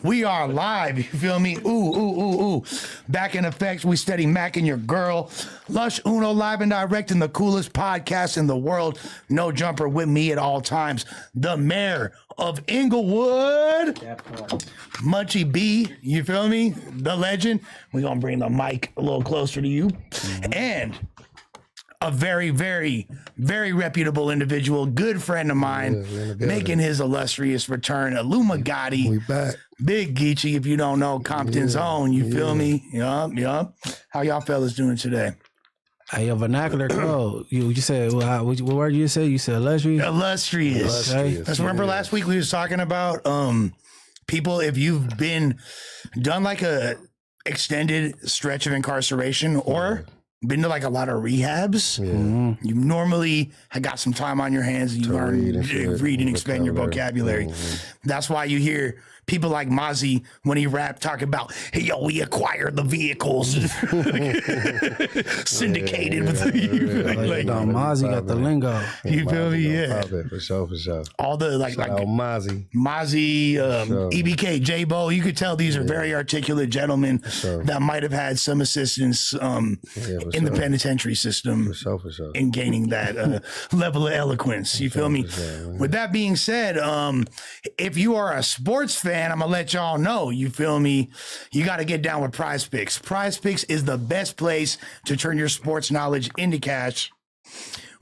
We are live, you feel me? Ooh. Back in effect, we steady macking your girl. Lush Uno live and direct in the coolest podcast in the world. No jumper with me at all times. The mayor of Inglewood. Munchie B, you feel me? The legend. We're going to bring the mic a little closer to you. And a very, very, very reputable individual, good friend of mine, making his illustrious return. Ola Gotti. We back. Big Geechee, if you don't know, Compton's own, you feel me? Yup. How y'all fellas doing today? Hey, your vernacular code. You said, what word you said? You said illustrious? Illustrious. Let's remember last week we was talking about people, if you've done like a extended stretch of incarceration or been to like a lot of rehabs, you normally have got some time on your hands and you learn to read and expand your vocabulary. That's why you hear people like Mozzie, when he rap, talk about, hey, yo, we acquired the vehicles. Syndicated with Mozzie got the lingo. You feel me? Yeah. For sure. All the like Mozzie, EBK, J-Bo, you could tell these are very articulate gentlemen that might have had some assistance in the penitentiary system in gaining that level of eloquence. You feel me? With that being said, if you are a sports fan, I'm gonna let y'all know, you feel me, you got to get down with PrizePicks. PrizePicks is the best place to turn your sports knowledge into cash.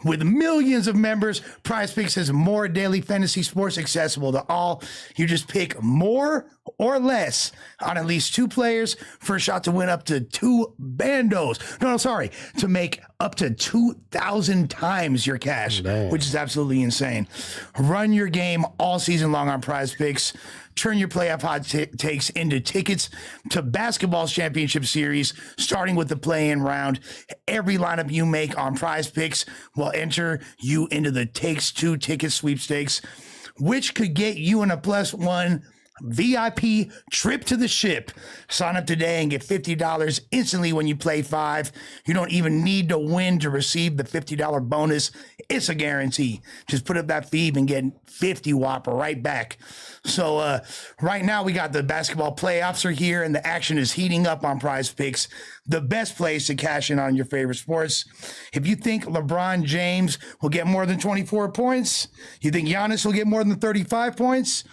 With millions of members, PrizePicks has more daily fantasy sports accessible to all. You just pick more or less on at least two players for a shot to win up to two bandos. To make up to 2,000 times your cash, which is absolutely insane. Run your game all season long on PrizePicks. Turn your playoff hot takes into tickets to basketball's championship series, starting with the play-in round. Every lineup you make on PrizePicks will enter you into the Takes Two ticket sweepstakes, which could get you in a +1 VIP trip to the ship. Sign up today and get $50 instantly when you play 5. You don't even need to win to receive the $50 bonus. It's a guarantee. Just put up that feed and get 50 whopper right back. So right now we got the basketball playoffs are here and the action is heating up on PrizePicks, the best place to cash in on your favorite sports. If you think LeBron James will get more than 24 points, you think Giannis will get more than 35 points,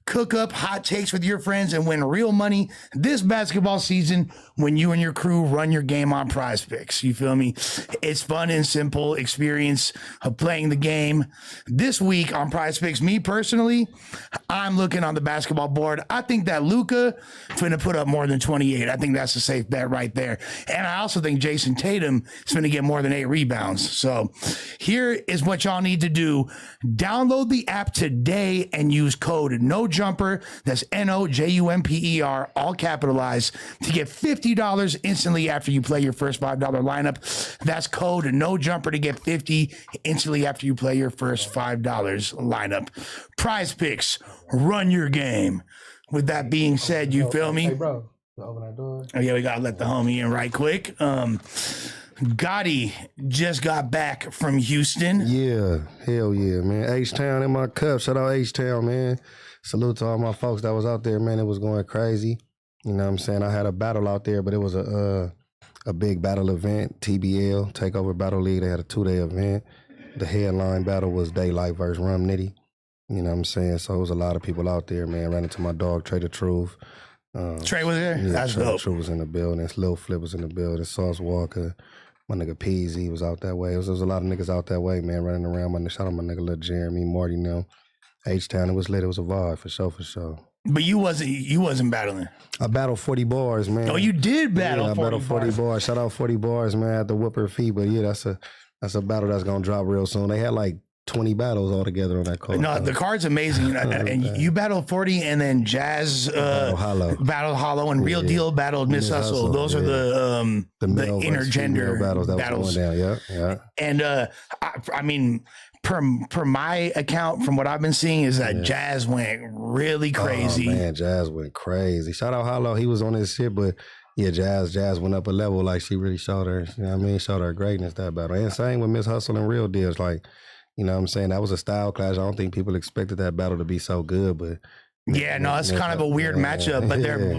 cook up hot takes with your friends and win real money this basketball season when you and your crew run your game on PrizePicks. You feel me? It's fun and simple experience of playing the game. This week on PrizePicks, me personally, I'm looking on the basketball board. I think that Luka finna put up more than 28. I think that's a safe bet right there. And I also think Jason Tatum is finna get more than 8 rebounds. So here is what y'all need to do. Download the app today and use code NOJUMPER, that's NOJUMPER, all capitalized, to get $50 instantly after you play your first $5 lineup. That's code NOJUMPER to get $50 instantly after you play your first $5 lineup. PrizePicks, run your game. With that being said, you feel me? Hey, bro, open that door. Oh, yeah, we got to let the homie in right quick. Gotti just got back from Houston. Yeah, hell yeah, man. H-Town in my cup. Shout out H-Town, man. Salute to all my folks that was out there, man. It was going crazy. You know what I'm saying? I had a battle out there, but it was a big battle event, TBL, Takeover Battle League. They had a 2-day event. The headline battle was Daylight versus Rum Nitty. You know what I'm saying? So it was a lot of people out there, man. Ran into my dog, Trey the Truth. Trey was there? Yeah, That's Trey dope. the Truth was in the building. Lil Flip was in the building. Sauce Walker. My nigga Peasy was out that way. There was a lot of niggas out that way, man, running around. Shout out my nigga Lil Jeremy, Marty, now. H-Town, it was lit. It was a vibe, for sure. But you wasn't battling. I battled 40 bars, man. Oh, you did battle 40 I battled 40 bars. Shout out 40 bars, man. I had to whoop her feet. But yeah, that's a battle that's going to drop real soon. They had like 20 battles all together on that card. No, the card's amazing. And you battled 40 and then Jazz battled Hollow and Real Deal battled Miss Hustle. Those are the intergender battles. That was going down. Yeah. And I mean, per my account, from what I've been seeing, is that Jazz went really crazy. Oh, man, Jazz went crazy. Shout out Hollow. He was on his shit, but yeah, Jazz went up a level. Like, she really showed her, you know what I mean? Showed her greatness, that battle. And same with Miss Hustle and Real Deals. Like, you know what I'm saying? That was a style clash. I don't think people expected that battle to be so good, but Yeah, no, it's kind of a weird matchup,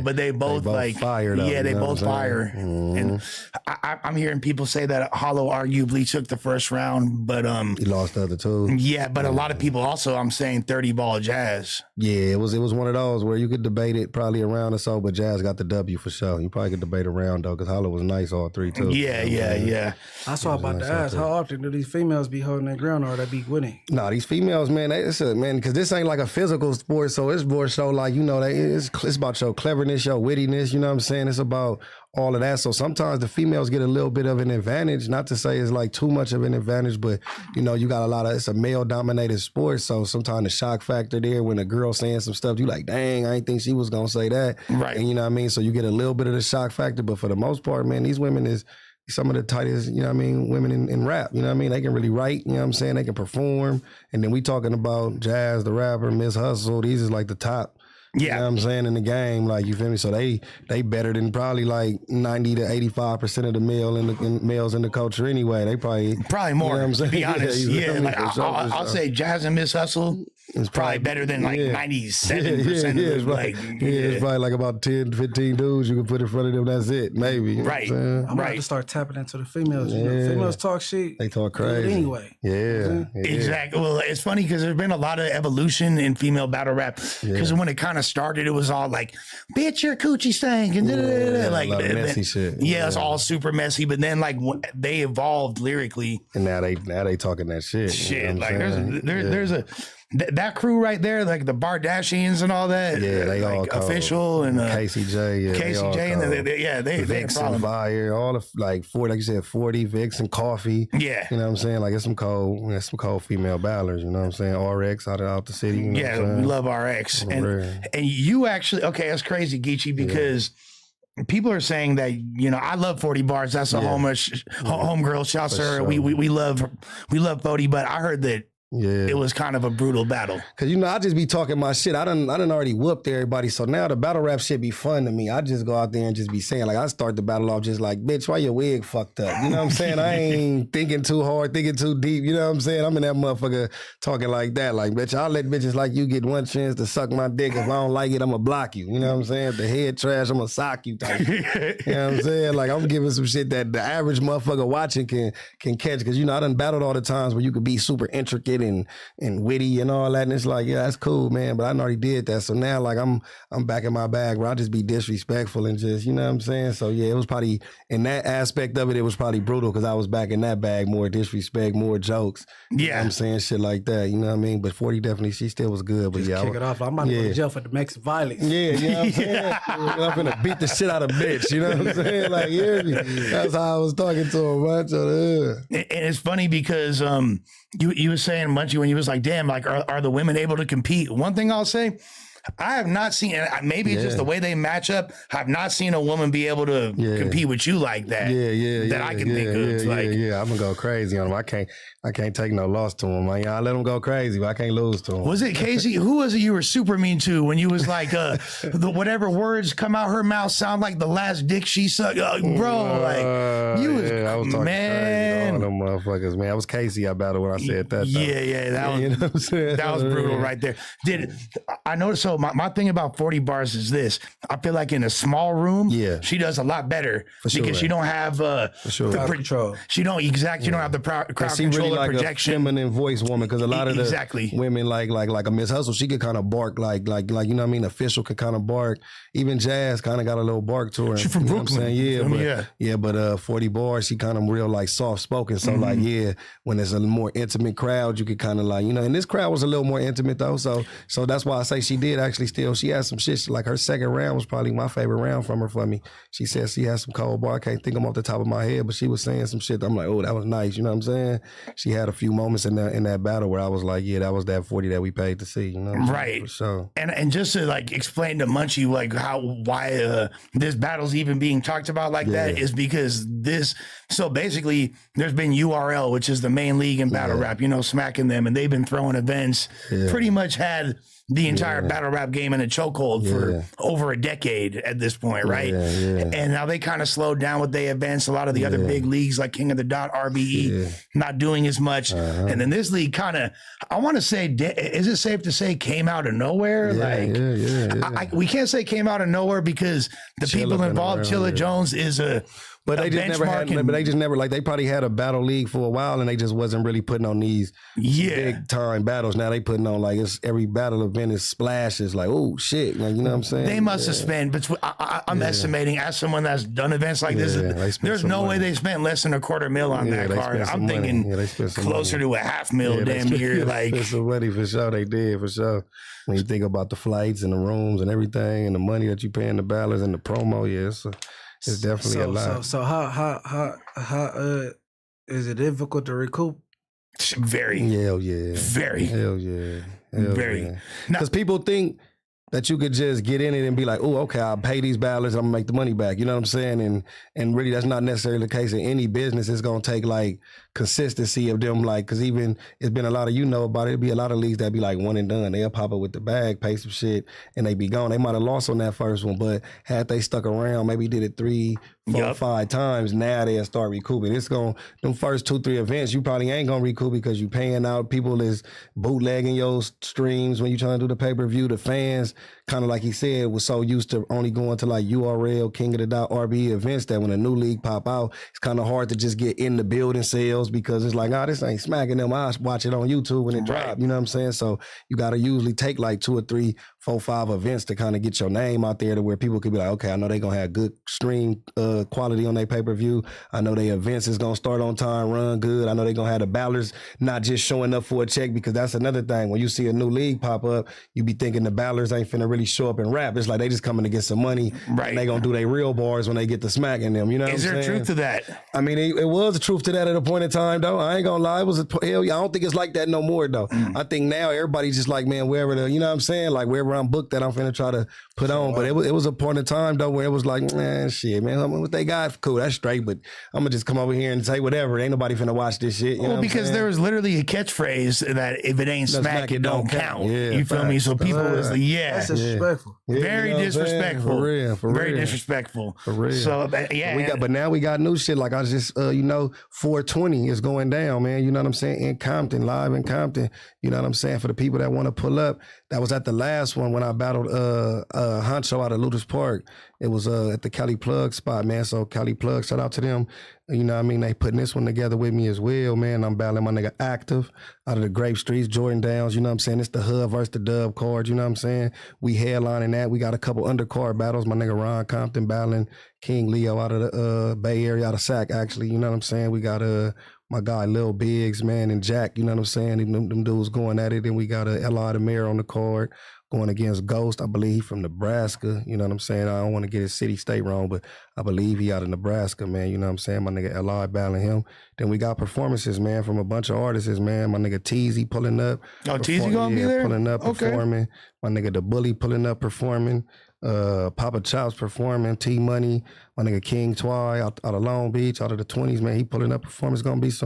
but they both like fire. Though, yeah, they both fire. And I'm hearing people say that Hollow arguably took the first round, but he lost the other two. Yeah, but a lot of people also, I'm saying 30 ball Jazz. Yeah, it was one of those where you could debate it probably a round or so, but Jazz got the W for sure. You probably could debate a round though, because Hollow was nice all three too. Yeah. I saw about to ask, how often do these females be holding their ground, or they be winning? Nah, these females, man, because this ain't like a physical sport, so it's more so like, you know, it's about your cleverness, your wittiness, you know what I'm saying? It's about all of that. So sometimes the females get a little bit of an advantage, not to say it's like too much of an advantage, but you know, you got it's a male dominated sport. So sometimes the shock factor there when a girl saying some stuff, you like, dang, I didn't think she was gonna say that. Right. And you know what I mean? So you get a little bit of the shock factor, but for the most part, man, these women is some of the tightest, you know what I mean, women in rap, you know what I mean? They can really write, you know what I'm saying? They can perform. And then we talking about Jazz, the rapper, Miss Hustle, these is like the top. Yeah. You know what I'm saying, in the game, like, you feel me? So they better than probably like 90 to 85% of the males in the culture anyway. They probably more, you know what I'm saying? to be honest. Yeah, like I'll say Jazz and Miss Hustle is probably better than like 97% of them. It's probably like about 10, 15 dudes you can put in front of them. That's it, maybe. You right. know I'm about to start tapping into the females. You know, females talk shit. They talk crazy. Anyway. Yeah. Exactly. Well, it's funny because there's been a lot of evolution in female battle rap. Because when it kind of started, it was all like, bitch, your coochie stank. And like messy shit. Yeah, it's all super messy. But then like they evolved lyrically. And now they talking that shit. Shit. You know like there's a that crew right there, like the Bardashians and all that. Yeah, they like all Official and KCJ. Yeah, KCJ and they Vixen Fire, all of like 40, like you said, 40 Vixen Coffee. Yeah, you know what I'm saying. Like it's some cold female battlers. You know what I'm saying. RX out the city. You know we love RX and you actually that's crazy, Geechee, because. People are saying that, you know, I love 40 bars. That's a homegirl. Shouts her. Sure. We love 40, but I heard that it was kind of a brutal battle. Cause you know, I just be talking my shit. I done already whooped everybody. So now the battle rap shit be fun to me. I just go out there and just be saying, like, I start the battle off just like, bitch, why your wig fucked up? You know what I'm saying? I ain't thinking too hard, thinking too deep. You know what I'm saying? I'm in that motherfucker talking like that. Like, bitch, I'll let bitches like you get one chance to suck my dick. If I don't like it, I'm gonna block you. You know what I'm saying? If the head trash, I'm gonna sock you type. You know what I'm saying? Like, I'm giving some shit that the average motherfucker watching can catch. Cause you know, I done battled all the times where you could be super intricate and witty and all that, and it's like, yeah, that's cool, man, but I already did that. So now, like, I'm back in my bag where I just be disrespectful and just, you know what I'm saying? So yeah, it was probably, in that aspect of it was probably brutal because I was back in that bag, more disrespect, more jokes. Yeah. You know what I'm saying? Shit like that, you know what I mean? But 40 definitely, she still was good, but just kick it off. I'm about to go to jail for domestic violence. Yeah, you know what I'm saying? I'm finna beat the shit out of bitch, you know what I'm saying? Like, yeah, that's how I was talking to him, right? And it's funny because you were saying, Munchie, when you was like, damn, like, are the women able to compete? One thing I'll say, I have not seen, maybe it's just the way they match up, I've not seen a woman be able to compete with you like that. That I can think of. I'm gonna go crazy on them. I can't take no loss to them. Like, I let them go crazy, but I can't lose to them. Was it Casey? Who was it you were super mean to when you was like, whatever words come out her mouth sound like the last dick she sucked? Bro, like, you was, I was talking man. Crazy to all them motherfuckers, man. That was Casey I battled when I said that. That was brutal right there. I noticed, so my thing about 40 bars is this. I feel like in a small room, she does a lot better because she don't have crowd control. She don't have the crowd control like projection. A feminine voice woman, because a lot of the women like a Miss Hustle, she could kind of bark like you know what I mean. Official could kind of bark. Even Jazz kind of got a little bark to her. She from Brooklyn. But 40 bars, she kind of real like soft spoken. So like when it's a more intimate crowd, you could kind of like, you know. And this crowd was a little more intimate though. So that's why I say she did actually still. She had some shit. Like her second round was probably my favorite round from her for me. She said she had some cold bar. I can't think them off the top of my head, but she was saying some shit. I'm like, oh, that was nice. You know what I'm saying? She had a few moments in that battle where I was like, yeah, that was that 40 that we paid to see. You know what I'm saying? For sure. And just to like explain to Munchie like why this battle's even being talked about like that is because so basically there's been URL, which is the main league in battle rap, you know, smacking them, and they've been throwing events, pretty much had the entire battle rap game in a chokehold for over a decade at this point, right? And now they kind of slowed down with their events. A lot of the other big leagues like King of the Dot, RBE, not doing as much. And then this league kind of, I want to say, is it safe to say came out of nowhere? We can't say came out of nowhere because the people involved, Chilla Jones is a But they just never had. But they just never like. They probably had a battle league for a while, and they just wasn't really putting on these big time battles. Now they putting on like it's every battle event is splashes. Like oh shit, like you know what I'm saying. They must have spent. But I'm estimating as someone that's done events like this. There's no way they spent less than $250,000 on that card. I'm thinking closer to $500,000 damn near. Like spent some money for sure. They did for sure. When you think about the flights and the rooms and everything and the money that you pay in the battlers and the promo, it's definitely a lot. So how is it difficult to recoup? Very. Hell yeah. Very. Hell yeah. Very. Because people think that you could just get in it and be like, oh, okay, I'll pay these battlers, I'm gonna make the money back. You know what I'm saying? And really that's not necessarily the case in any business. It's gonna take like consistency of them, like, cause even it's been a lot of, about it, it'd be a lot of leagues that be like one and done. They'll pop up with the bag, pay some shit, and they be gone. They might have lost on that first one, but had they stuck around, maybe did it 3, 4, 5 times, now they'll start recouping. It's gonna, them first 2, 3 events, you probably ain't gonna recoup because you paying out, people is bootlegging your streams when you trying to do the pay-per-view. The fans, kind of like he said, was so used to only going to like URL, King of the Dot, RB events that when a new league pop out, it's kind of hard to just get in the building sales because it's like, this ain't smacking them. I watch it on YouTube when it drop. You know what I'm saying? So you got to usually take like 2 or 3, 4, 5 events to kind of get your name out there to where people could be like, okay, I know they gonna have good stream quality on their pay-per-view. I know their events is gonna start on time, run good. I know they gonna have the battlers not just showing up for a check, because that's another thing. When you see a new league pop up, you be thinking the battlers ain't finna really show up and rap. It's like they just coming to get some money. Right. And they gonna do their real bars when they get to smacking them. You know what I'm saying? Is there truth to that? I mean, it was a truth to that at a point in time, though. I ain't gonna lie. It was hell yeah. I don't think it's like that no more, though. I think now everybody's just like, man, wherever you know what I'm saying? Like wherever I'm booked that I'm finna try to put on. But it was a point in time, though, where it was like, man, shit, man, what they got, cool, that's straight. But I'm gonna just come over here and say whatever. Ain't nobody finna watch this shit. You know because there was literally a catchphrase that if it ain't smack, it don't count. Yeah, you feel me? So people is like, that's disrespectful. Very disrespectful. For real. Very disrespectful. For real. So but now we got new shit. Like I just 420 is going down, man. You know what I'm saying? In Compton, live in Compton. You know what I'm saying? For the people that want to pull up, that was at the last one when I battled Honcho out of Luce Park. It was at the Cali Plug spot, man. So Cali Plug, shout out to them. You know what I mean? They putting this one together with me as well, man. I'm battling my nigga Active out of the Grape Streets, Jordan Downs. You know what I'm saying? It's the Hub versus the Dub card. You know what I'm saying? We headlining that. We got a couple undercard battles. My nigga Ron Compton battling King Leo out of the Bay Area, out of Sac, actually. You know what I'm saying? We got my guy Lil Biggs, man, and Jack. You know what I'm saying? Them dudes going at it. Then we got L.I. the Mayor on the card, going against Ghost, I believe, from Nebraska. You know what I'm saying? I don't want to get his city, state wrong, but I believe he out of Nebraska, man. You know what I'm saying? My nigga L.I. battling him. Then we got performances, man, from a bunch of artists, man. My nigga Teezy pulling up. Oh, Teezy gonna be there? Pulling up, performing. My nigga The Bully pulling up, performing. Papa Chops performing. T-Money. My nigga King Twy out of Long Beach, out of the 20s, man. He pulling up, performing. It's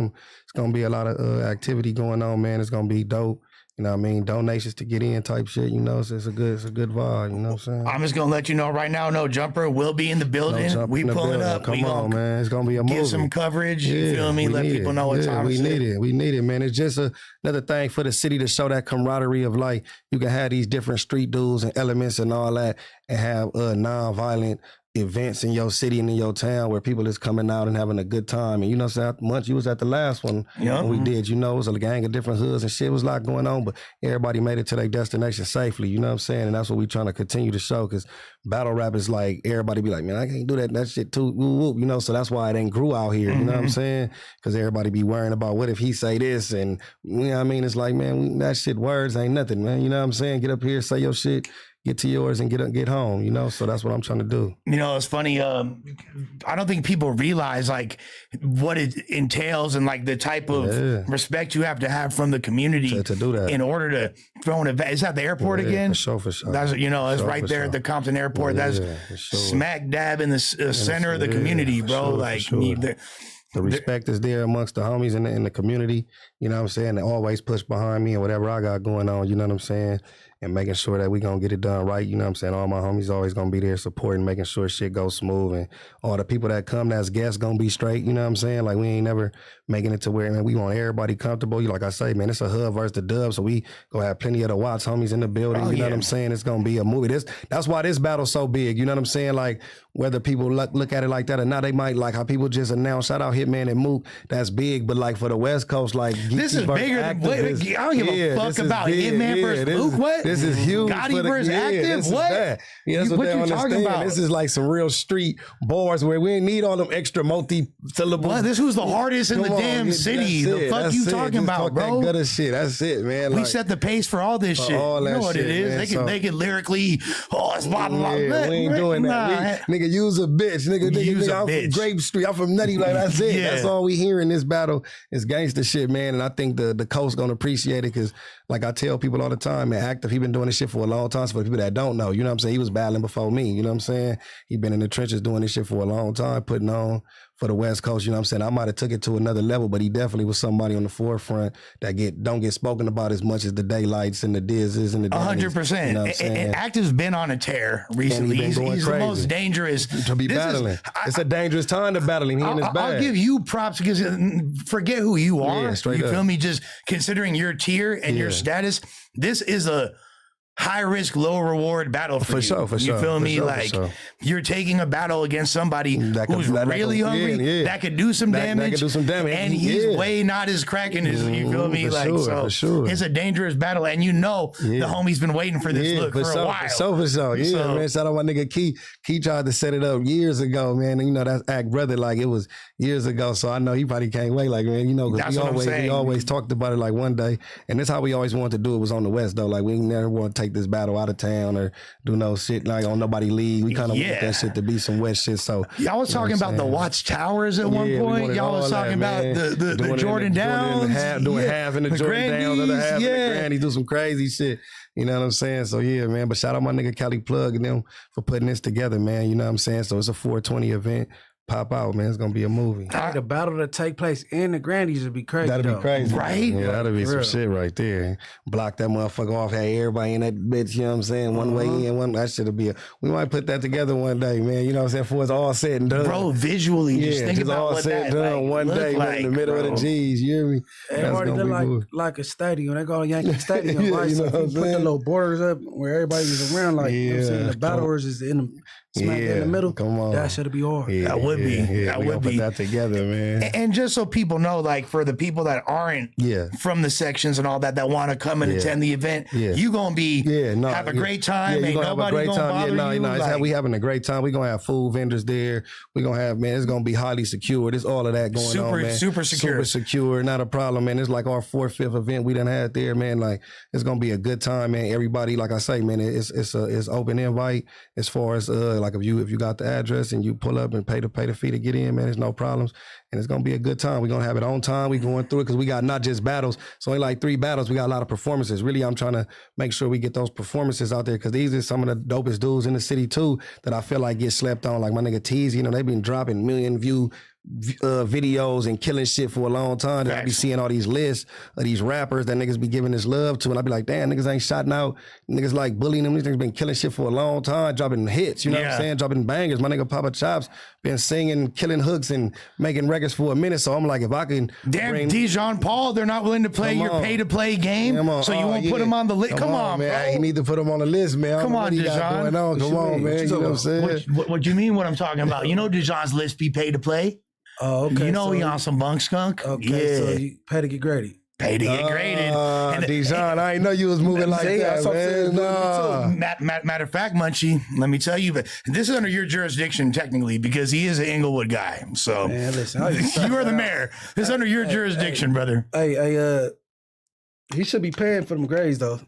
gonna be a lot of activity going on, man. It's gonna be dope. You know what I mean? Donations to get in type shit, you know, so it's a good vibe, you know what I'm saying? I'm just going to let you know right now, No Jumper will be in the building. We pulling up. Come on, man. It's going to be a movie. Get some coverage, you feel me? Let people know what time we need it. We need it, man. It's just another thing for the city to show that camaraderie of like, you can have these different street dudes and elements and all that and have non-violent events in your city and in your town where people is coming out and having a good time. And you know, Munch, you was at the last one when we did, you know, it was a gang of different hoods and shit. It was a lot going on, but everybody made it to their destination safely, you know what I'm saying? And that's what we trying to continue to show, because battle rap is like, everybody be like, man, I can't do that shit too, you know, so that's why it ain't grew out here, you know what I'm saying? Because everybody be worrying about what if he say this, and you know what I mean? It's like, man, that shit, words ain't nothing, man, you know what I'm saying? Get up here, say your shit, get to yours and get home, you know? So that's what I'm trying to do. You know, it's funny. I don't think people realize like what it entails and like the type of respect you have to have from the community to do that in order to throw an event. Is that the airport again? For sure. That's, you know, it's right there at the Compton airport. That's smack dab in the center of the community, bro. Like the respect is there amongst the homies in the community. You know what I'm saying? They always push behind me and whatever I got going on. You know what I'm saying? and making sure that we gonna get it done right. You know what I'm saying? All my homies always gonna be there supporting, making sure shit goes smooth, and all the people that come as guests gonna be straight. You know what I'm saying? Like we ain't never making it to where, man, we want everybody comfortable. Like I say, man, it's a hub versus the dub, so we gonna have plenty of the Watts homies in the building. You know what I'm saying? It's gonna be a movie. That's why this battle's so big. You know what I'm saying? Like whether people look at it like that or not, they might like how people just announce, shout out Hitman and Mook, that's big. But like for the West Coast, like this is bigger than I don't give a fuck about Hitman versus Mook. What? This is huge. Gotti versus Active. What? That's what they you understand. talking about? This is like some real street bars where we ain't need all them extra multi-syllables. What? This was the hardest in the damn city. The fuck you talking about, bro? That gutter shit. That's it, man. We set the pace for all this shit. You know what it is? They can lyrically. Oh, it's blah blah. We ain't doing that. Nigga, use a bitch. Nigga, I'm from Grape Street. I'm from Nutty. Like that's it. That's all we hear in this battle is gangster shit, man. And I think the coast gonna appreciate it because, like I tell people all the time, man, Active, he been doing this shit for a long time. So for people that don't know, you know what I'm saying? He was battling before me. You know what I'm saying? He been in the trenches doing this shit for a long time, putting on for the West Coast. You know what I'm saying? I might have took it to another level, but he definitely was somebody on the forefront that don't get spoken about as much as the Daylights and the Dizzes and the 100%. You know and Active's been on a tear recently. He's the most dangerous to be battling. It's a dangerous time to battle him. He in his bag. I'll give you props because forget who you are. You feel me? Just considering your tier and your status, this is a high risk, low reward battle for you. Sure. You feel me? You're taking a battle against somebody who's really hungry, that could do some damage. And he's way not as cracking as you feel me? It's a dangerous battle. And you know the homie's been waiting for this look for a while. For sure. Yeah, man. Shout out my nigga Key. Key tried to set it up years ago, man. And you know, that's Act Brother. Like it was years ago. So I know he probably can't wait. Like, man, you know, we always talked about it like one day. And that's how we always wanted to do it, was on the West though. Like we never want to take this battle out of town or do no shit like on nobody league. We kind of want that shit to be some West shit. So y'all was talking about the Watts Towers at one point. Y'all was talking about the Jordan Downs. Doing half in the Jordan Downs, other half in the Granny, do some crazy shit. You know what I'm saying? So yeah, man. But shout out my nigga Cali Plug and them for putting this together, man. You know what I'm saying? So it's a 420 event. Pop out, man. It's gonna be a movie. The battle to take place in the Grandies would be crazy. That'd be crazy, right? Yeah, that'd be some shit right there. Block that motherfucker off. Had everybody in that bitch. You know what I'm saying? One way in, one. That should be. We might put that together one day, man. You know what I'm saying? Before it's all said and done, bro. Visually, just think about all what said and done one day, man, in the middle of the G's. You hear me? It already look like a stadium. They go to Yankee Stadium, right? So if you put the little borders up where everybody is around, like you know what I'm saying, the battlers is in the. Smack in the middle. Come on. That should be hard. That would be. That would be. Put that together, man. And just so people know, like for the people that aren't from the sections and all that want to come and attend the event, you gonna be have a great time. Ain't nobody gonna bother you. We having a great time. We gonna have food vendors there. We gonna have, man, it's gonna be highly secure. There's all of that going on, man. Super secure. Super secure. Not a problem, man. It's like our 4th, 5th event we done had there, man. Like it's gonna be a good time, man. Everybody, like I say, man, it's open invite as far as like if you got the address and you pull up and pay the fee to get in, man, there's no problems. And it's gonna be a good time. We're gonna have it on time. We going through it because we got not just battles. It's only like 3 battles. We got a lot of performances. Really, I'm trying to make sure we get those performances out there because these are some of the dopest dudes in the city too that I feel like get slept on. Like my nigga Teasy, you know, they've been dropping million view videos and killing shit for a long time. I be seeing all these lists of these rappers that niggas be giving this love to, and I be like, damn, niggas ain't shouting out. Niggas like bullying them. These niggas been killing shit for a long time, dropping hits. You know what I'm saying? Dropping bangers. My nigga Papa Chops been singing, killing hooks, and making records for a minute. So I'm like, if I can, damn, Dijon Paul, they're not willing to play your pay-to-play game, so you won't put him on the list. Come on, man. Bro. He need to put him on the list, man. Come on, Dijon. Come on, man. You know what I'm saying? What you mean? What I'm talking about? You know, Dijon's list be pay-to-play. Oh, okay. You know he on some bunk skunk. Okay, so you pay to get graded. Pay to get graded. Dijon, I didn't know you was moving like that, man. Matter of fact, Munchie, let me tell you, but this is under your jurisdiction technically because he is an Inglewood guy. So man, listen, you are the mayor. This is under your jurisdiction, brother. He should be paying for them grades though.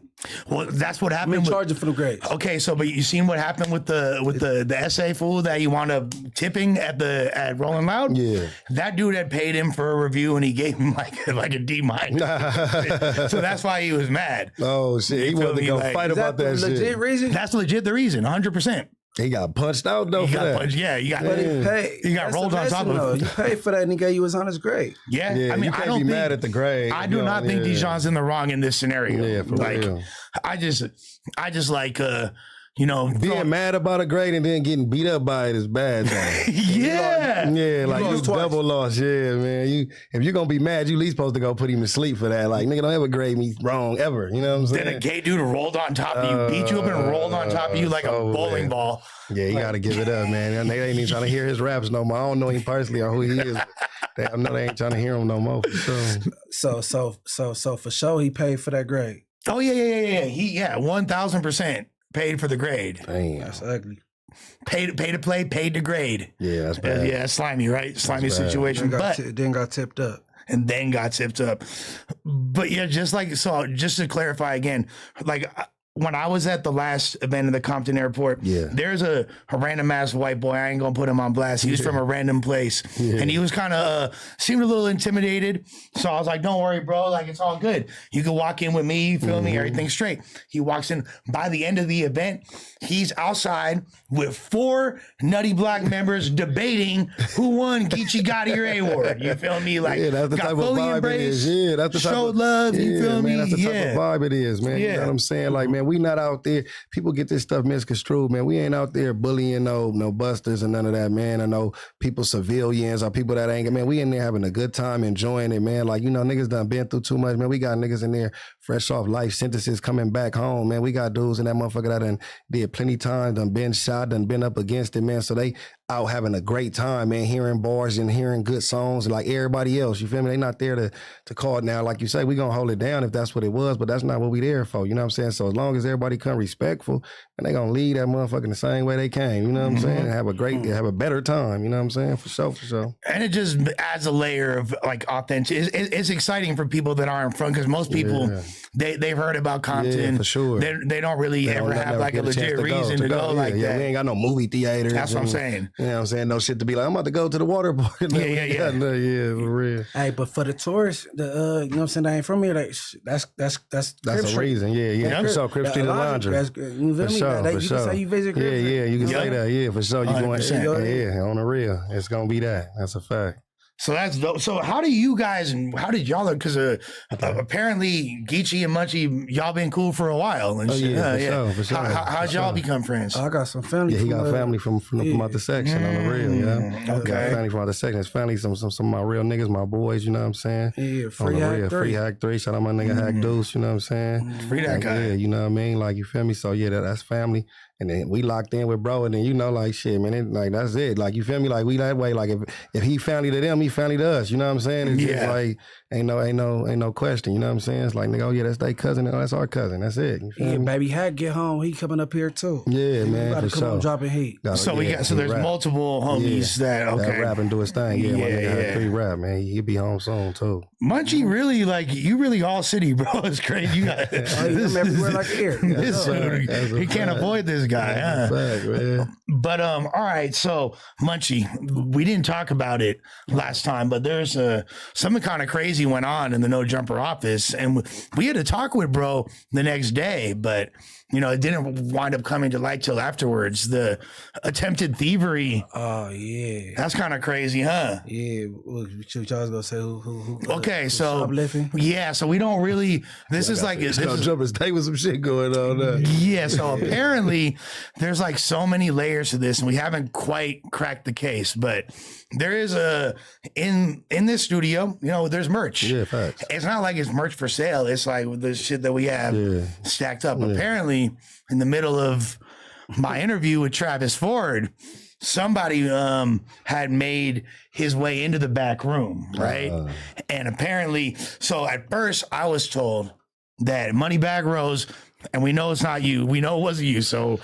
Well, that's what happened. I'm charging for the grades. Okay, so but you seen what happened with the essay fool that you wound up tipping at Rolling Loud? Yeah, that dude had paid him for a review and he gave him like a D-. So that's why he was mad. Oh shit, he wanted to go fight about that shit. Legit reason? That's legit the reason, 100%. He got punched out though. He got punched. Yeah, But he paid. He got rolled on top of. You paid for that, and he gave you his honest grade. Yeah, I mean, I don't be mad at the grade. I do not think Dijon's in the wrong in this scenario. Yeah, for real. I just like being mad about a grade and then getting beat up by it is bad. Yeah, like you double loss. Yeah, man. If you're gonna be mad, you at least supposed to go put him to sleep for that. Like, nigga, don't ever grade me wrong ever. You know what I'm saying? Then a gay dude rolled on top of you, beat you up and rolled on top of you like a bowling ball. Yeah, you gotta give it up, man. They ain't even trying to hear his raps no more. I don't know him personally or who he is. I know they ain't trying to hear him no more. For sure. So for sure, he paid for that grade. Oh yeah. He 1,000% paid for the grade. Damn, that's ugly. Pay to play, paid to grade. Yeah, that's bad. Yeah, slimy, right? Slimy situation. Then got tipped up. And then got tipped up. But yeah, just to clarify again, like when I was at the last event in the Compton airport, there's a random ass white boy. I ain't gonna put him on blast. He was from a random place, and he was kind of seemed a little intimidated. So I was like, "Don't worry, bro. Like it's all good. You can walk in with me. You feel me? Everything's straight." He walks in. By the end of the event, he's outside with 4 nutty black members debating who won Geechee Gotti or A-Ward. You feel me? Like that's the got type of fully vibe embraced. it is. Yeah, that's the type showed love. You feel me? That's the type of vibe it is, man. You know what I'm saying? Like, man, we not out there. People get this stuff misconstrued, man. We ain't out there bullying no busters and none of that, man. I know people, civilians or people that ain't, man, we in there having a good time, enjoying it, man. Like, niggas done been through too much, man. We got niggas in there fresh off life sentences coming back home, man. We got dudes in that motherfucker that done did plenty times, done been shot, done been up against it, man. So they out having a great time, man, hearing bars and hearing good songs like everybody else. You feel me? They not there to call it now. Like you say, we gonna hold it down if that's what it was, but that's not what we there for. You know what I'm saying? So as long as everybody come respectful, and they gonna leave that motherfucker the same way they came. You know what I'm saying? And have a better time. You know what I'm saying? For sure. And it just adds a layer of like authentic. It's exciting for people that aren't from, because most people they've heard about Compton. For sure. They don't really ever have like a legit reason to go like that. We ain't got no movie theaters. That's what I'm saying. You know what I'm saying? No shit to be like, I'm about to go to the water park. Yeah, for real. Hey, but for the tourists, you know what I'm saying, they ain't from here, like, that's a reason. Yeah. For sure. Crip Street and Laundry. You feel me? You can say you visit Crip Street. Yeah, you can say that. Yeah, for sure. You going, 100%. on the real. It's gonna be that. That's a fact. So that's dope. So how did y'all, because apparently Geechee and Munchie, y'all been cool for a while and shit. For sure. How'd y'all become friends? I got some family. Yeah, he got family from out the section on the real. Yeah, okay. Got family from out the section. His family, some of my real niggas, my boys. You know what I'm saying? Yeah, Free Hack 3. Shout out my nigga Hack Deuce. You know what I'm saying? Free that guy. Yeah, you know what I mean? Like, you feel me? So yeah, that's family. And then we locked in with bro, and then like shit, man. Like that's it. Like, you feel me? Like, we that way. Like, if he family to them, he family to us. You know what I'm saying? It's just like ain't no question. You know what I'm saying? It's like, nigga, that's their cousin, and that's our cousin. That's it. Baby Hack get home. He coming up here too. Yeah, man. For sure. Dropping heat. So there's multiple homies that rap and do his thing. Yeah, my nigga Hack 3 rap, man. He'll be home soon too. Munchie really you really all city, bro. It's crazy. You got this everywhere like air. This dude, he can't avoid this guy. But all right, so Munchie, we didn't talk about it last time, but there's something kind of crazy went on in the No Jumper office, and we had to talk with bro the next day, but it didn't wind up coming to light till afterwards. The attempted thievery. Oh yeah, that's kind of crazy, huh? Yeah, what y'all was gonna say? Who okay, so yeah, so we don't really. This is like No Jumper stay with some shit going on there. Yeah, so apparently there's like so many layers to this, and we haven't quite cracked the case, but there is in this studio, there's merch. Yeah, facts. It's not like it's merch for sale. It's like the shit that we have stacked up. Apparently, in the middle of my interview with Travis Ford, somebody had made his way into the back room, right? And apparently, so at first I was told that Moneybag Rose, and we know it's not you. We know it wasn't you. So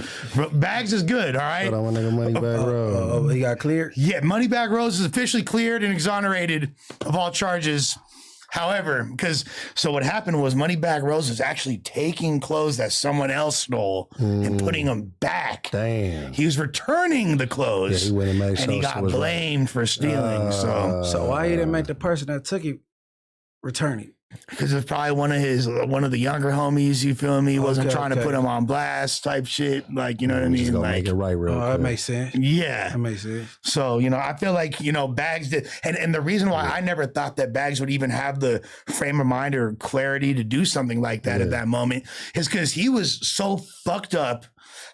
Bags is good, all right? But I want to Moneybag Rose. He got cleared? Yeah, Moneybag Rose is officially cleared and exonerated of all charges. However, so what happened was Moneybag Rose was actually taking clothes that someone else stole and putting them back. Damn. He was returning the clothes, he went and he got blamed for stealing. So why you didn't make the person that took it return it? Because it's probably one of the younger homies, you feel me? He wasn't trying to put him on blast type shit. Like, you know what I mean? Like, make it right real quick. That makes sense. Yeah. That makes sense. So, you know, I feel like, you know, Bags did, and the reason why I never thought that Bags would even have the frame of mind or clarity to do something like that at that moment is because he was so fucked up.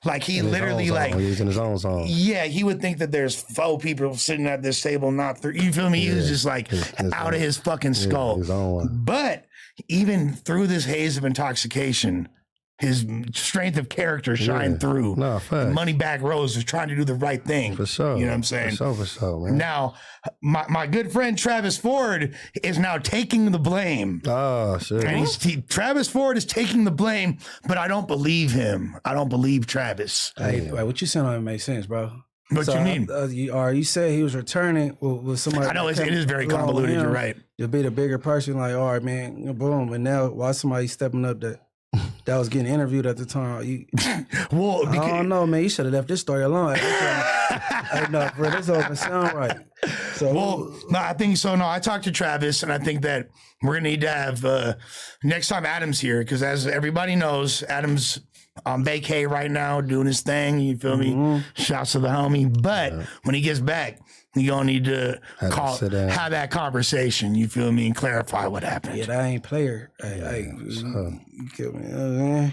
Like he literally like he was in his own song. Yeah, he would think that there's 4 people sitting at this table, not 3. You feel me? He was just like out of his fucking skull. His own one. But even through this haze of intoxication, his strength of character shined through. No, fact. Moneybag Rose was trying to do the right thing. For sure. You know what I'm saying? For sure, man. Now, my good friend Travis Ford is now taking the blame. Oh, shit. And Travis Ford is taking the blame, but I don't believe him. I don't believe Travis. Hey, what you saying on it makes sense, bro. What you mean? You said he was returning with somebody. I know it is very convoluted. You're right. You'll be the bigger person, like, all right, man, boom. And now, why somebody stepping up that was getting interviewed at the time? Well, I don't know, man. You should have left this story alone. Hey, no, bro, this doesn't sound right. So, no, I think so. No, I talked to Travis, and I think that we're gonna need to have next time Adam's here, because as everybody knows, Adam's on vacay right now doing his thing. You feel me? Shouts to the homie. But when he gets back, you gonna need to have that conversation. You feel me? And clarify what happened. Yeah, that ain't player. You kill me.